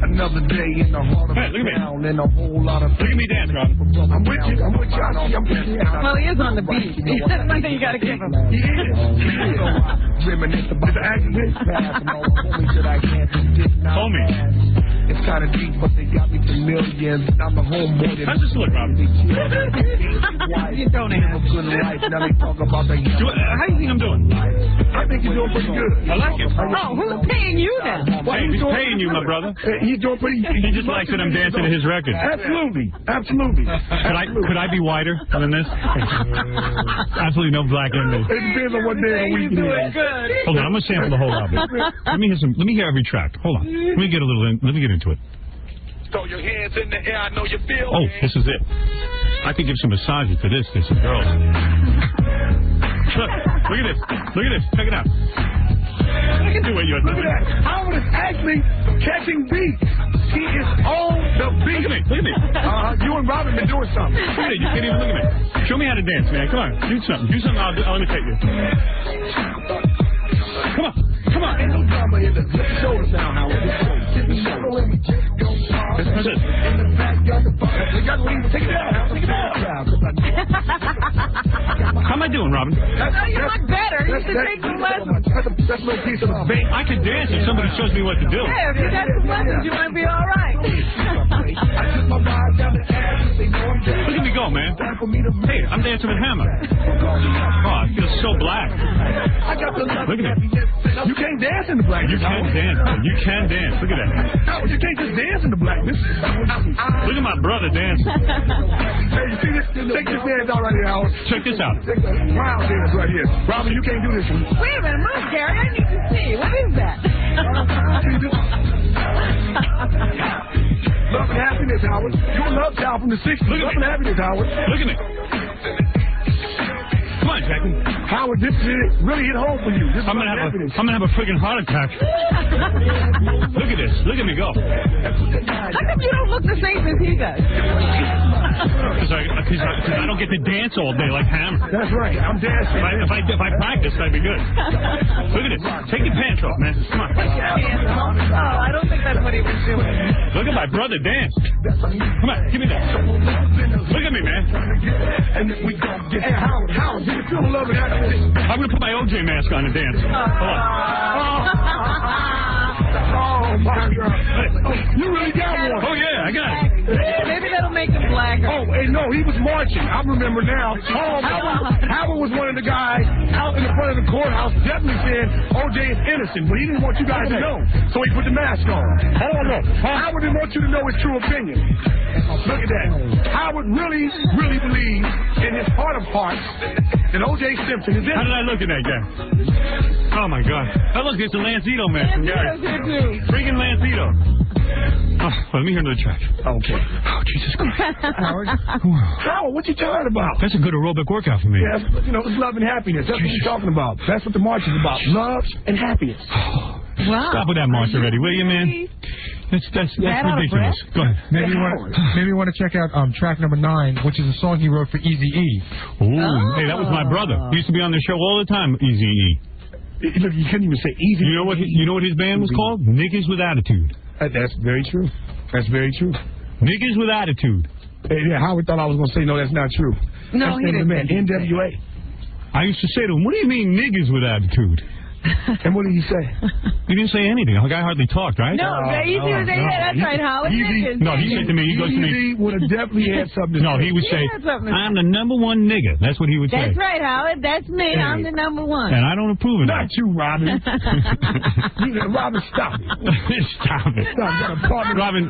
[SPEAKER 16] Another day in the heart of town and a whole lot of...
[SPEAKER 2] Look at me dance, Rob.
[SPEAKER 16] I'm with you. I'm with you. I see. I'm with you.
[SPEAKER 7] Well, he is on the beat. That's one thing you got to give him.
[SPEAKER 16] He is. Reminisce about the accident past and all the homies that I can't forget now.
[SPEAKER 2] Homie.
[SPEAKER 16] It's kind of deep, but they got me for millions. I'm a homeboy that...
[SPEAKER 2] How's this look, Rob?
[SPEAKER 7] You don't have
[SPEAKER 16] a good life. Now they talk about the...
[SPEAKER 2] How do you think I'm doing?
[SPEAKER 16] I think you're doing pretty good.
[SPEAKER 2] I like it.
[SPEAKER 7] Oh, who's paying you then?
[SPEAKER 2] Hey, he's paying you, my brother.
[SPEAKER 16] He's doing pretty...
[SPEAKER 2] He just likes that I'm dancing to his record.
[SPEAKER 16] Absolutely. Absolutely.
[SPEAKER 2] Could I be whiter than this? Absolutely no black in me.
[SPEAKER 16] It depends on what day of the week it is.
[SPEAKER 2] Hold on, I'm gonna sample the whole album. Let me hear every track. Hold on. Let me get into it.
[SPEAKER 6] Throw your hands in the air, I know you feel.
[SPEAKER 2] Oh, this is it. I could give some massages to this girl. Look at this. Look at this. Check it out. I can do what you have to do.
[SPEAKER 16] Look at that. Howard is actually catching beats. He is on the beat.
[SPEAKER 2] Look at me.
[SPEAKER 16] You and Robin been doing something.
[SPEAKER 2] Look at it. You can't even look at me. Show me how to dance, man. Come on. Do something. I'll imitate you. Come on. Come on.
[SPEAKER 16] Ain't no drama in the show us now, Howard.
[SPEAKER 2] This is it.
[SPEAKER 16] Take it out. Take it out.
[SPEAKER 2] How am I doing, Robin?
[SPEAKER 7] You look better. You should take some lessons.
[SPEAKER 16] That's no piece of the bank.
[SPEAKER 2] I can dance if somebody shows me what to do.
[SPEAKER 7] Yeah, if you got some lessons, you might be all right.
[SPEAKER 2] Look at me go, man. Hey, I'm dancing with Hammer. Oh, I feel so black. Look at me.
[SPEAKER 16] You can't dance in the blackness.
[SPEAKER 2] You can dance. You can dance. Look at that.
[SPEAKER 16] No, you can't just dance in the blackness.
[SPEAKER 2] Look at my brother dancing.
[SPEAKER 16] Hey, you see this? Take this dance out right here, Howard.
[SPEAKER 2] Check this out.
[SPEAKER 16] Take the wild dance right here. Robin, you can't do this one.
[SPEAKER 7] Wait a minute, move, Gary. I need to see. What is that?
[SPEAKER 16] Love and happiness, Howard. You a love child from the 60s. Love and happiness, Howard.
[SPEAKER 2] Look at me. Come on, Jackie.
[SPEAKER 16] Howard, this really hit home for you.
[SPEAKER 2] I'm gonna have a freaking heart attack. Look at this. Look at me go.
[SPEAKER 7] How come you don't look the same as he does?
[SPEAKER 2] Because I don't get to dance all day like Hammer.
[SPEAKER 16] That's right. I'm dancing.
[SPEAKER 2] If I practice, I'd be good. Look at this. Take your pants off, man. Come on.
[SPEAKER 7] Oh, I don't think that's what he was doing.
[SPEAKER 2] Look at my brother dance. Come on, give me that. Look at me, man.
[SPEAKER 16] And we don't get Howard. You feel love and happiness.
[SPEAKER 2] I'm gonna put my OJ mask on and dance. Hold on.
[SPEAKER 16] Oh my God! You really got one.
[SPEAKER 2] Oh yeah, I got it.
[SPEAKER 7] Maybe that'll make him blacker.
[SPEAKER 16] Oh, hey, no, he was marching. I remember now. Howard was one of the guys out in the front of the courthouse, definitely saying OJ is innocent, but he didn't want you guys to know, so he put the mask on. Hold on. Howard didn't want you to know his true opinion. Look at that. Howard really, really believes in his heart of hearts that OJ Simpson is innocent.
[SPEAKER 2] How did I look at that guy? Oh my God! I look, it's a Lancito man from Gary. Freaking Lancito. Oh, let me hear another track.
[SPEAKER 16] Okay.
[SPEAKER 2] Oh, Jesus Christ.
[SPEAKER 16] Howard, what you talking about?
[SPEAKER 2] That's a good aerobic workout for me.
[SPEAKER 16] Yeah, you know, it's love and happiness. That's what you're talking about. That's what the march is about. Love and happiness.
[SPEAKER 7] Wow.
[SPEAKER 2] Stop with that march already, will you, man? That's ridiculous. Go ahead.
[SPEAKER 3] Maybe you want to check out track number 9, which is a song he wrote for Eazy-E.
[SPEAKER 2] Ooh, hey, that was my brother. He used to be on the show all the time, Eazy-E.
[SPEAKER 16] Look, you couldn't even say Easy.
[SPEAKER 2] You know what his band was called? Niggas with Attitude.
[SPEAKER 16] That's very true. That's very true.
[SPEAKER 2] Niggas with Attitude.
[SPEAKER 16] Hey, yeah, Howard thought I was going to say, no, that's not true.
[SPEAKER 7] No, he didn't.
[SPEAKER 16] NWA.
[SPEAKER 2] I used to say to him, what do you mean niggas with attitude?
[SPEAKER 16] And what did he say?
[SPEAKER 2] He didn't say anything. The guy hardly talked, right?
[SPEAKER 7] No, Easy was there. That's right, Howard.
[SPEAKER 2] No, he said to me, he goes to me.
[SPEAKER 16] Easy would have definitely had something to say.
[SPEAKER 2] No, he would say, I'm the #1 nigga. That's what he would say.
[SPEAKER 7] That's right, Howard. That's me. Hey. I'm the #1.
[SPEAKER 2] And I don't approve of that.
[SPEAKER 16] Not you, Robin. Robin, stop it.
[SPEAKER 2] Stop it. Robin,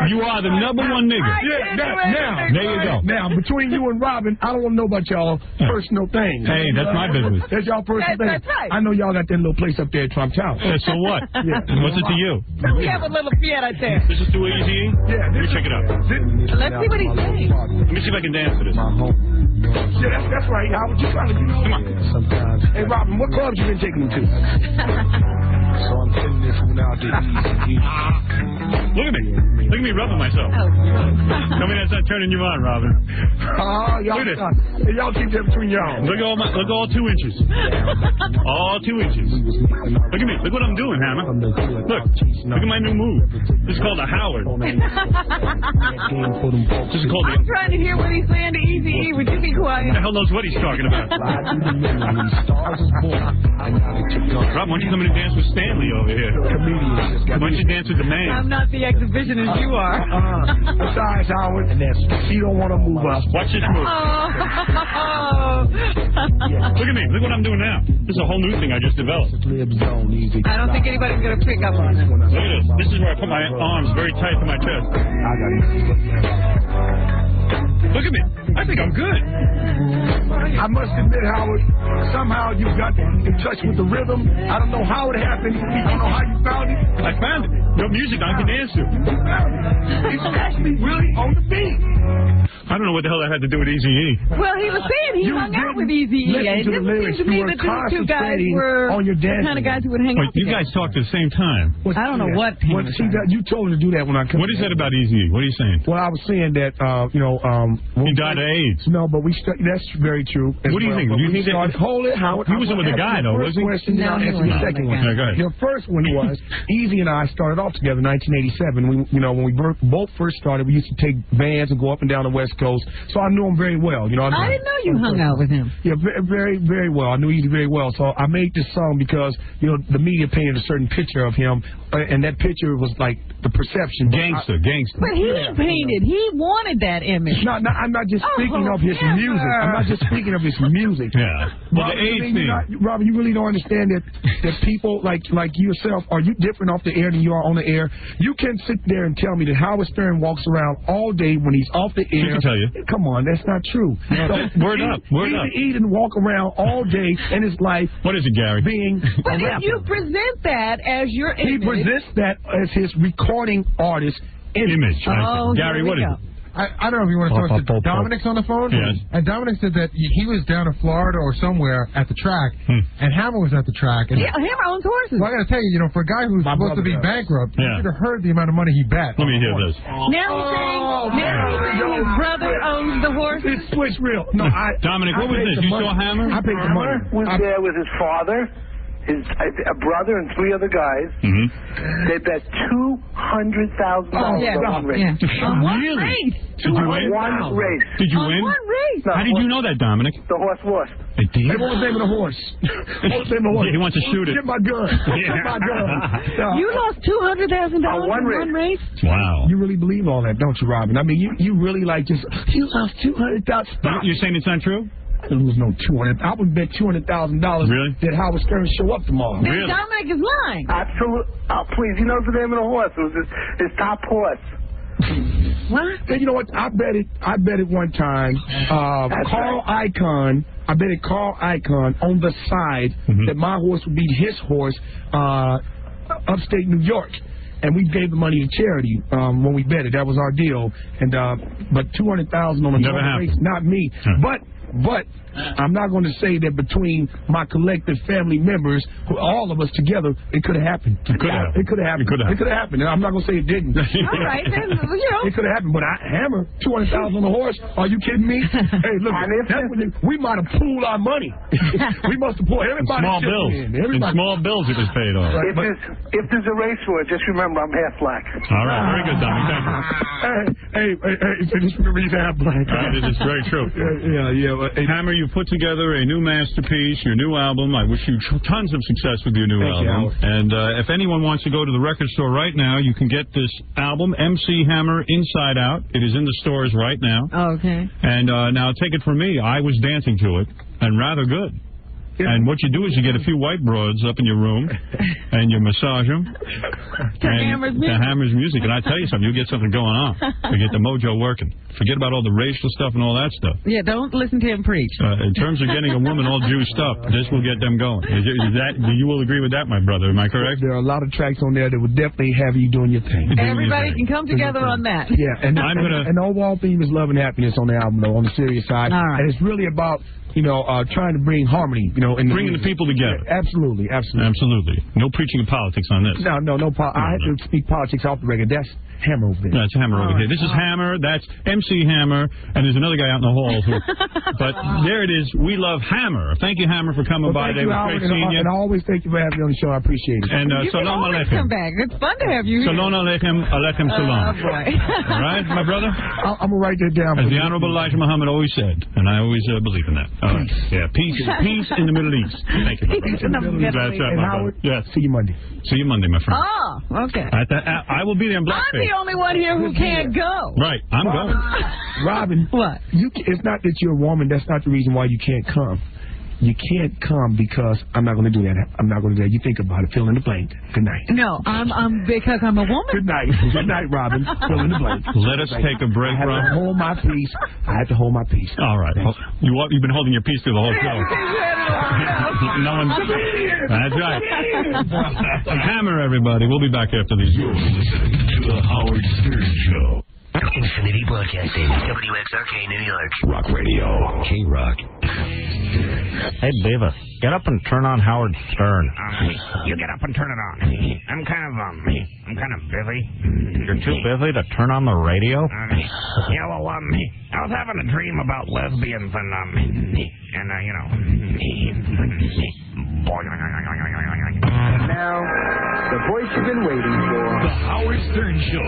[SPEAKER 2] you are the #1 nigga.
[SPEAKER 16] Yeah, now.
[SPEAKER 2] There you go.
[SPEAKER 16] Now, between you and Robin, I don't want to know about y'all personal things.
[SPEAKER 2] Hey, that's my business.
[SPEAKER 16] That's y'all personal things.
[SPEAKER 7] That's right.
[SPEAKER 16] I know y'all got that little place up there at Trump Tower.
[SPEAKER 2] Yeah, so what?
[SPEAKER 16] Yeah.
[SPEAKER 2] What's it to you?
[SPEAKER 7] We have a little Fiat there.
[SPEAKER 2] This is too easy?
[SPEAKER 16] Yeah.
[SPEAKER 2] Let me check it out.
[SPEAKER 7] Let's see what he's saying.
[SPEAKER 2] Let me see if I can dance to this.
[SPEAKER 16] Yeah, that's right. Howard, you trying to,
[SPEAKER 2] Come on.
[SPEAKER 16] Hey, Robin, what clubs you been taking him to?
[SPEAKER 9] So I'm sending this one out to Easy.
[SPEAKER 2] Look at me. Look at me rubbing myself. Tell me that's not turning you on, Robin.
[SPEAKER 16] Y'all,
[SPEAKER 2] Look at this.
[SPEAKER 16] Y'all keep that between y'all.
[SPEAKER 2] Look at all 2 inches. All 2 inches. Look at me. Look what I'm doing, Hammer. Look at my new move. This is called a Howard. This is called
[SPEAKER 7] I'm trying to hear what he's saying to Eazy-E. Would you be quiet?
[SPEAKER 2] Who the hell knows what he's talking about? Rob, why don't you come in and dance with Stanley over here? Why don't you dance with the man?
[SPEAKER 7] I'm not the exhibitionist you are.
[SPEAKER 16] Besides, Howard, she don't want to move up.
[SPEAKER 2] Watch this move. Look at me. Look what I'm doing now. This is a whole new thing I just developed.
[SPEAKER 7] I don't think anybody's going to pick up on it.
[SPEAKER 2] Look at this. This is where I put my arms very tight to my chest. Look at me. I think I'm good.
[SPEAKER 16] I must admit, Howard, somehow you got in touch with the rhythm. I don't know how it happened. I don't know how you found it.
[SPEAKER 2] I found it. No music I can dance to.
[SPEAKER 16] It's actually really on the beat.
[SPEAKER 2] I don't know what the hell that had to do with Eazy-E.
[SPEAKER 7] Well, he was saying he hung out with Eazy-E. It didn't seem to me that these two guys were the kind of guys who would hang out
[SPEAKER 2] you
[SPEAKER 7] together.
[SPEAKER 2] guys talked at the same time.
[SPEAKER 7] I don't know what.
[SPEAKER 16] You told her to do that when I come.
[SPEAKER 2] What is that about Eazy-E? What are you saying?
[SPEAKER 16] Well, I was saying that,
[SPEAKER 2] he died of AIDS.
[SPEAKER 16] No, but that's very true.
[SPEAKER 2] What do you think?
[SPEAKER 16] You hold it, Howard.
[SPEAKER 2] He wasn't with a guy, though, was he?
[SPEAKER 16] No, he wasn't. The second one.
[SPEAKER 2] Yeah, go ahead.
[SPEAKER 16] The first one was Eazy and I started off together in 1987. When we both first started, we used to take vans and go up and down the West Coast. So I knew him very well.
[SPEAKER 7] I didn't know you hung out with him.
[SPEAKER 16] Yeah, very, very well. I knew Eazy very well. So I made this song because the media painted a certain picture of him, and that picture was like the perception.
[SPEAKER 2] Gangster.
[SPEAKER 7] But he painted. He wanted that image.
[SPEAKER 16] No, I'm not just speaking of his music. I'm not just speaking of his music.
[SPEAKER 2] Yeah. Well, the AIDS thing.
[SPEAKER 16] Robin, you really don't understand that people like yourself, are you different off the air than you are on the air? You can sit there and tell me that Howard Stern walks around all day when he's off the air.
[SPEAKER 2] He can tell you.
[SPEAKER 16] Come on, that's not true.
[SPEAKER 2] Word up.
[SPEAKER 16] He didn't walk around all day in his life.
[SPEAKER 2] What is it, Gary?
[SPEAKER 16] Being
[SPEAKER 7] but
[SPEAKER 16] a
[SPEAKER 7] if
[SPEAKER 16] rapper.
[SPEAKER 7] you present that as your image.
[SPEAKER 16] He presents that as his recording artist image.
[SPEAKER 7] Oh,
[SPEAKER 2] Gary, what is it?
[SPEAKER 3] I don't know if you want to talk to Dominic's on the phone.
[SPEAKER 2] Yes.
[SPEAKER 3] And Dominic said that he was down in Florida or somewhere at the track, and Hammer was at the track. And
[SPEAKER 7] Hammer owns horses.
[SPEAKER 3] Well, I got to tell you, for a guy who's supposed to be bankrupt, you should have heard the amount of money he bet.
[SPEAKER 2] Let me hear this.
[SPEAKER 7] Now he's saying his brother owns the horses.
[SPEAKER 16] It's switch real. No,
[SPEAKER 2] Dominic, what was this? You saw Hammer?
[SPEAKER 16] I paid the money.
[SPEAKER 19] Was there with his father, a brother, and 3 other guys. They bet $200,000 on one race.
[SPEAKER 7] On one race.
[SPEAKER 2] Did you win?
[SPEAKER 19] One race.
[SPEAKER 2] Did you win?
[SPEAKER 7] One race.
[SPEAKER 2] How did you know that, Dominic?
[SPEAKER 19] The horse lost.
[SPEAKER 2] It did?
[SPEAKER 16] Hey, what was the name of the horse? What was the name of the horse?
[SPEAKER 2] Yeah, he wants to shoot it.
[SPEAKER 16] Get my gun. Get my gun.
[SPEAKER 7] You lost $200,000 in one race?
[SPEAKER 2] Wow.
[SPEAKER 16] You really believe all that, don't you, Robin? I mean, you really you lost $200,000.
[SPEAKER 2] You're saying it's not true?
[SPEAKER 16] I didn't lose no $200,000. I would bet $200,000
[SPEAKER 2] really?
[SPEAKER 16] that Howard Stern show up tomorrow.
[SPEAKER 7] Really? Dominic is lying.
[SPEAKER 19] Absolutely. Oh, please, he knows the name of the horse. It was his top horse.
[SPEAKER 7] What?
[SPEAKER 16] And you know what? I bet it one time. Carl Icahn. I bet it Carl Icahn on the side that my horse would beat his horse, upstate New York. And we gave the money to charity when we bet it. That was our deal. And but $200,000 on a race, not me. But I'm not going to say that between my collective family members, all of us together, it could have happened. It could have happened. It could have happened. And I'm not going to say it didn't.
[SPEAKER 7] All right, then,
[SPEAKER 16] It could have happened. But Hammer, $200,000 on the horse. Are you kidding me? Hey, look, we might have pooled our money. We must have pooled everybody.
[SPEAKER 2] Small bills. In small bills it was paid off.
[SPEAKER 19] Right, if there's a race for it, just remember I'm half black.
[SPEAKER 2] All right, very good, Dominic. Thank you.
[SPEAKER 16] Hey, just remember he's half black.
[SPEAKER 2] It is very true.
[SPEAKER 16] Yeah.
[SPEAKER 2] Hammer, you put together a new masterpiece, your new album. I wish you tons of success with your new album. And if anyone wants to go to the record store right now, you can get this album, MC Hammer Inside Out. It is in the stores right now.
[SPEAKER 7] Oh, okay.
[SPEAKER 2] And now take it from me. I was dancing to it, and rather good. And what you do is you get a few white broads up in your room, and you massage them.
[SPEAKER 7] To Hammer's music.
[SPEAKER 2] And I tell you something, you get something going on. You get the mojo working. Forget about all the racial stuff and all that stuff.
[SPEAKER 7] Yeah, don't listen to him preach.
[SPEAKER 2] In terms of getting a woman all juiced up, this will get them going. You will agree with that, my brother? Am I correct?
[SPEAKER 16] There are a lot of tracks on there that will definitely have you doing your thing.
[SPEAKER 7] Everybody can come together on that.
[SPEAKER 16] Yeah, and the overall theme is love and happiness on the album, though, on the serious side.
[SPEAKER 7] All right.
[SPEAKER 16] And it's really about, trying to bring harmony, in
[SPEAKER 2] bringing the people together.
[SPEAKER 16] Yeah, absolutely.
[SPEAKER 2] No preaching of politics on this.
[SPEAKER 16] No. I have to speak politics off the record. That's Hammer over there.
[SPEAKER 2] That's Hammer over here. This is Hammer. That's MC Hammer. And there's another guy out in the hall. But there it is. We love Hammer. Thank you, Hammer, for coming by today. It was great seeing you.
[SPEAKER 16] And I always thank you for having me on the show. I appreciate it.
[SPEAKER 2] And Salam Aleichem.
[SPEAKER 7] Come back. It's fun to have you here.
[SPEAKER 2] Salam Aleichem. Aleichem Salam. All right, my brother?
[SPEAKER 16] I'm going to write that down.
[SPEAKER 2] As the Honorable Elijah Muhammad always said, and I always believe in that. All right. Yeah, peace in the Middle East. Thank you, my brother. That's right, my brother. Yes.
[SPEAKER 16] See you Monday.
[SPEAKER 2] See you Monday, my friend.
[SPEAKER 7] Oh, okay.
[SPEAKER 2] I will be there in blackface.
[SPEAKER 7] I'm the only one here who can't go.
[SPEAKER 2] Right, I'm going.
[SPEAKER 16] Robin,
[SPEAKER 7] what?
[SPEAKER 16] It's not that you're a woman. That's not the reason why you can't come. You can't come because I'm not going to do that. I'm not going to do that. You think about it. Fill in the blank. Good night.
[SPEAKER 7] No, I'm because I'm a woman.
[SPEAKER 16] Good night. Good night, Robin. Fill in the blank.
[SPEAKER 2] Let us take a break, Robin.
[SPEAKER 16] I have to hold my peace.
[SPEAKER 2] All right. You've been holding your peace through the whole show. No one. That's right. Hammer, everybody. We'll be back after these.
[SPEAKER 11] You're listening to the Howard Stern Show. Infinity Broadcasting, WXRK, New York. Rock Radio, K-Rock.
[SPEAKER 20] Hey, Beavis, get up and turn on Howard Stern.
[SPEAKER 21] You get up and turn it on. I'm kind of busy.
[SPEAKER 20] You're too busy to turn on the radio?
[SPEAKER 21] Yeah, well, I was having a dream about lesbians and
[SPEAKER 19] Now, the voice you've been waiting for.
[SPEAKER 11] The Howard Stern Show.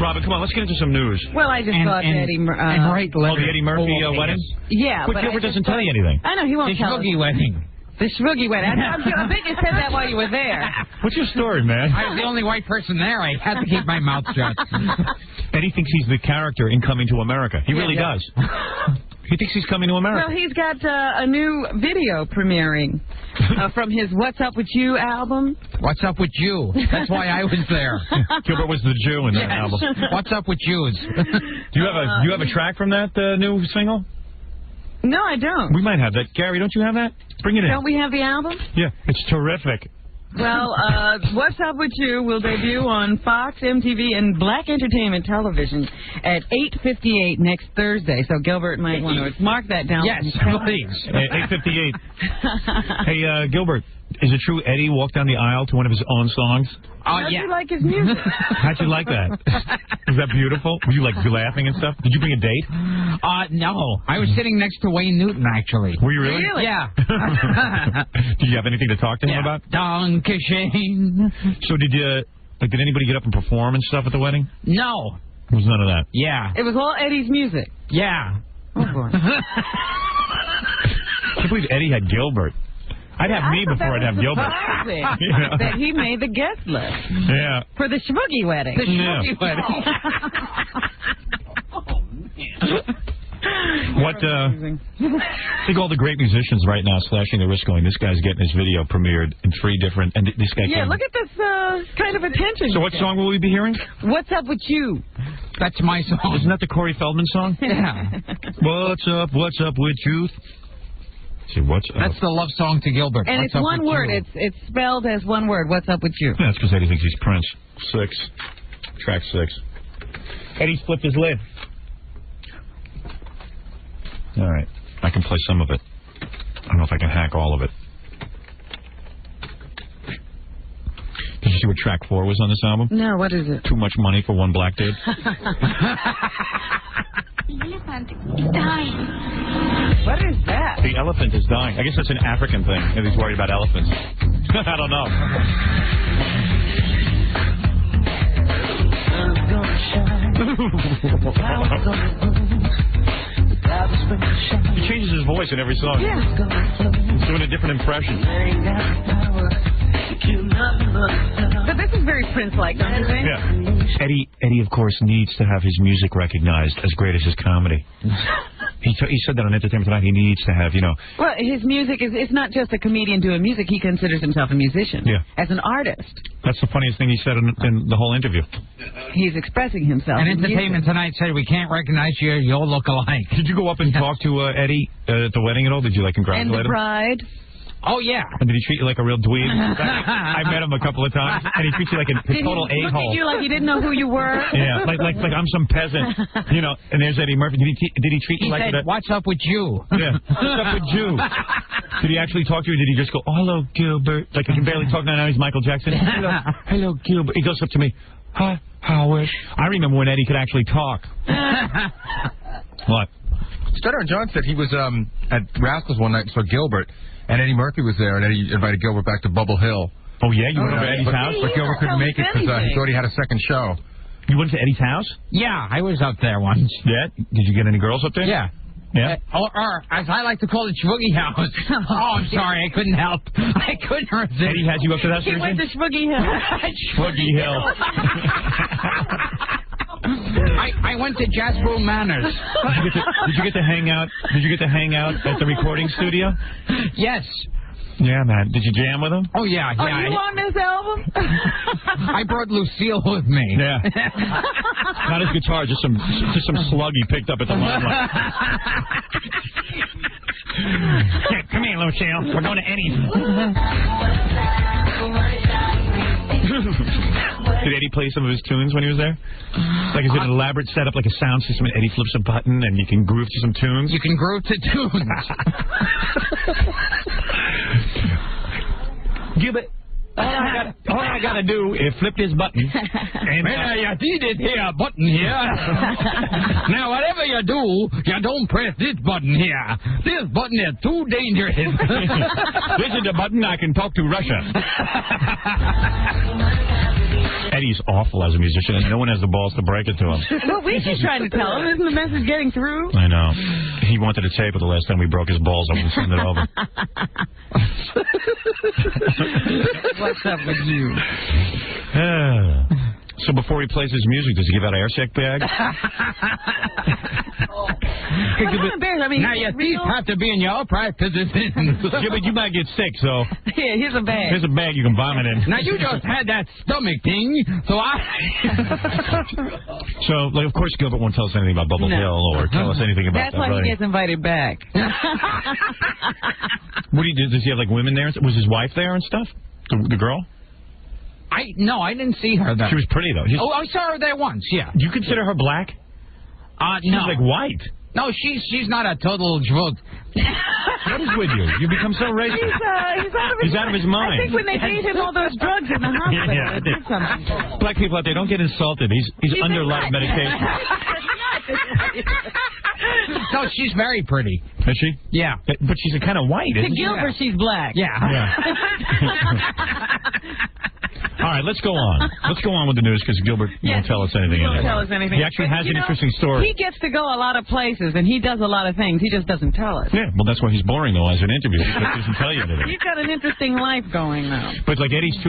[SPEAKER 2] Robin, come on, let's get into some news.
[SPEAKER 7] Well, I just thought Eddie Murphy.
[SPEAKER 2] The Eddie Murphy wedding?
[SPEAKER 7] Yeah,
[SPEAKER 2] but Gilbert doesn't tell you anything.
[SPEAKER 7] I know, he won't tell us.
[SPEAKER 12] The Shuggy wedding.
[SPEAKER 7] The Shuggy wedding. I bet you said that while you were there.
[SPEAKER 2] What's your story, man?
[SPEAKER 12] I was the only white person there. I had to keep my mouth shut.
[SPEAKER 2] Eddie thinks he's the character in Coming to America. He really does. He thinks he's coming to America.
[SPEAKER 7] Well, he's got a new video premiering from his What's Up With You album.
[SPEAKER 12] What's Up With You? That's why I was there.
[SPEAKER 2] Gilbert was the Jew in that album.
[SPEAKER 12] What's Up With Jews?
[SPEAKER 2] Do you have a track from that new single?
[SPEAKER 7] No, I don't.
[SPEAKER 2] We might have that. Gary, don't you have that? Bring it in.
[SPEAKER 7] Don't we have the album?
[SPEAKER 2] Yeah, it's terrific.
[SPEAKER 7] Well, What's Up With You will debut on Fox, MTV, and Black Entertainment Television at 8:58 next Thursday. So Gilbert might want to mark that down.
[SPEAKER 12] Yes, please.
[SPEAKER 2] 8:58. Hey, Gilbert, is it true Eddie walked down the aisle to one of his own songs?
[SPEAKER 7] How'd you like his music?
[SPEAKER 2] How'd you like that? Was that beautiful? Were you laughing and stuff? Did you bring a date?
[SPEAKER 12] No. I was sitting next to Wayne Newton, actually.
[SPEAKER 2] Were you really?
[SPEAKER 12] Yeah.
[SPEAKER 2] Did you have anything to talk to him about?
[SPEAKER 12] Donkey Shane.
[SPEAKER 2] So did anybody get up and perform and stuff at the wedding?
[SPEAKER 12] No.
[SPEAKER 2] There was none of that?
[SPEAKER 12] Yeah.
[SPEAKER 7] It was all Eddie's music.
[SPEAKER 12] Yeah.
[SPEAKER 7] Oh, boy.
[SPEAKER 2] I can't believe Eddie had Gilbert. I'd have me before I'd have Gilbert.
[SPEAKER 7] Yeah. That he made the guest list.
[SPEAKER 2] Yeah.
[SPEAKER 7] For the Shuggy wedding.
[SPEAKER 12] The Shuggy wedding.
[SPEAKER 2] I think all the great musicians right now slashing their wrist going, this guy's getting his video premiered in 3 different, and this guy
[SPEAKER 7] Yeah, look at this kind of attention.
[SPEAKER 2] So what song will we be hearing?
[SPEAKER 7] What's Up With You?
[SPEAKER 12] That's my song.
[SPEAKER 2] Isn't that the Corey Feldman song?
[SPEAKER 12] Yeah.
[SPEAKER 2] What's up with you? See, what's up?
[SPEAKER 12] That's the love song to Gilbert.
[SPEAKER 7] And
[SPEAKER 12] what's
[SPEAKER 7] it's one word. It's spelled as one word. What's up with you?
[SPEAKER 2] Yeah, that's because Eddie thinks he's Prince. 6. Track 6. Eddie's flipped his lid. All right. I can play some of it. I don't know if I can hack all of it. Did you see what track 4 was on this album?
[SPEAKER 7] No, what is it?
[SPEAKER 2] Too Much Money for One Black Dude.
[SPEAKER 22] The elephant is dying.
[SPEAKER 7] What is that?
[SPEAKER 2] The elephant is dying. I guess that's an African thing. Maybe he's worried about elephants. I don't know. He changes his voice in every song.
[SPEAKER 7] Yeah.
[SPEAKER 2] He's doing a different impression.
[SPEAKER 7] But this is very Prince-like, don't you think?
[SPEAKER 2] Yeah. Eddie, of course, needs to have his music recognized as great as his comedy. He said that on Entertainment Tonight. He needs to have,
[SPEAKER 7] Well, his music it's not just a comedian doing music. He considers himself a musician.
[SPEAKER 2] Yeah.
[SPEAKER 7] As an artist.
[SPEAKER 2] That's the funniest thing he said in the whole interview.
[SPEAKER 7] He's expressing himself.
[SPEAKER 8] And Entertainment Tonight said we can't recognize you. You'll look alike.
[SPEAKER 2] Did you go up and talk to Eddie at the wedding at all? Did you congratulate him?
[SPEAKER 7] And the bride.
[SPEAKER 8] Oh, yeah.
[SPEAKER 2] And did he treat you like a real dweeb? I met him a couple of times, and he treats you like a total a-hole.
[SPEAKER 7] Look at you like he didn't know who you were?
[SPEAKER 2] Yeah, like I'm some peasant, and there's Eddie Murphy. Did he treat you like that?
[SPEAKER 8] What's up with you?
[SPEAKER 2] Yeah, what's up with you? Did he actually talk to you, or did he just go, oh, hello, Gilbert? Like, he can barely talk now, he's Michael Jackson. Hello, Gilbert. He goes up to me, hi, Howard. I remember when Eddie could actually talk. What?
[SPEAKER 3] Stutter and John said he was at Rascals one night and saw Gilbert, and Eddie Murphy was there, and Eddie invited Gilbert back to Bubble Hill.
[SPEAKER 2] Oh, yeah? You went over to Eddie's house?
[SPEAKER 3] But Gilbert couldn't make it because he thought he had a second show.
[SPEAKER 2] You went to Eddie's house?
[SPEAKER 8] Yeah, I was up there once.
[SPEAKER 2] Yeah? Did you get any girls up there?
[SPEAKER 8] Yeah.
[SPEAKER 2] Yeah?
[SPEAKER 8] Or as I like to call it, Schwoogie House. Oh, I'm sorry, I couldn't help. I couldn't resist.
[SPEAKER 2] Eddie had you up to that,
[SPEAKER 7] He went to Schwoogie Hill.
[SPEAKER 2] Schwoogie Hill.
[SPEAKER 8] I went to Jasper Manors.
[SPEAKER 2] Did you get to hang out? Did you get to hang out at the recording studio?
[SPEAKER 8] Yes.
[SPEAKER 2] Yeah, man. Did you jam with him?
[SPEAKER 8] Oh, yeah.
[SPEAKER 7] Are you on this album?
[SPEAKER 8] I brought Lucille with me.
[SPEAKER 2] Yeah. Not his guitar, just some slug he picked up at the limelight. Come here, Lucille. We're going to Eddie's. Did Eddie play some of his tunes when he was there? Like, is it an elaborate setup, like a sound system, and Eddie flips a button and you can groove to some tunes?
[SPEAKER 8] You can groove to tunes.
[SPEAKER 2] Gilbert, all I gotta do is flip this button. And
[SPEAKER 8] you see this here button here. Now, whatever you do, you don't press this button here. This button is too dangerous.
[SPEAKER 2] This is the button I can talk to Russia. Eddie's awful as a musician, and no one has the balls to break it to him.
[SPEAKER 7] Well, we keep trying to tell him. Isn't the message getting through?
[SPEAKER 2] I know. He wanted to tape it the last time we broke his balls. I wouldn't send it over.
[SPEAKER 7] What's up with you?
[SPEAKER 2] So before he plays his music, does he give out aircheck bags?
[SPEAKER 7] I'm embarrassed. I mean,
[SPEAKER 8] now your teeth have to be in your upright position.
[SPEAKER 2] Yeah, but you might get sick, so...
[SPEAKER 7] Yeah, here's a bag.
[SPEAKER 2] Here's a bag you can vomit in.
[SPEAKER 8] Now, you just had that stomach thing, so
[SPEAKER 2] So, like, of course, Gilbert won't tell us anything about Bubble Hill or tell us anything about
[SPEAKER 7] That's why he gets invited back.
[SPEAKER 2] What do you do? Does he have, like, women there? Was his wife there and stuff? The girl?
[SPEAKER 8] No, I didn't see her there.
[SPEAKER 2] She was pretty, though.
[SPEAKER 8] I saw her there once, yeah.
[SPEAKER 2] Do you consider her black? She's
[SPEAKER 8] no.
[SPEAKER 2] like white.
[SPEAKER 8] No, she's not a total drug.
[SPEAKER 2] What is with you? You become so racist.
[SPEAKER 7] He's
[SPEAKER 2] out of his mind.
[SPEAKER 7] I think when they gave him all those drugs in the hospital,
[SPEAKER 2] Yeah,
[SPEAKER 7] it did something.
[SPEAKER 2] Black people out there, don't get insulted. He's under a lot of medication.
[SPEAKER 8] No, she's very pretty.
[SPEAKER 2] Is she?
[SPEAKER 8] Yeah.
[SPEAKER 2] But she's kind of white,
[SPEAKER 7] To
[SPEAKER 2] isn't she?
[SPEAKER 7] Gilbert, she's black.
[SPEAKER 8] Yeah.
[SPEAKER 2] All right, let's go on. Let's go on with the news because Gilbert won't tell us anything.
[SPEAKER 7] He won't tell us anything.
[SPEAKER 2] He actually has an interesting story.
[SPEAKER 7] He gets to go a lot of places, and he does a lot of things. He just doesn't tell us.
[SPEAKER 2] Yeah, well, that's why he's boring, though, as an interview. He doesn't tell you anything.
[SPEAKER 7] He's got an interesting life going, though.
[SPEAKER 2] But, like, Eddie's too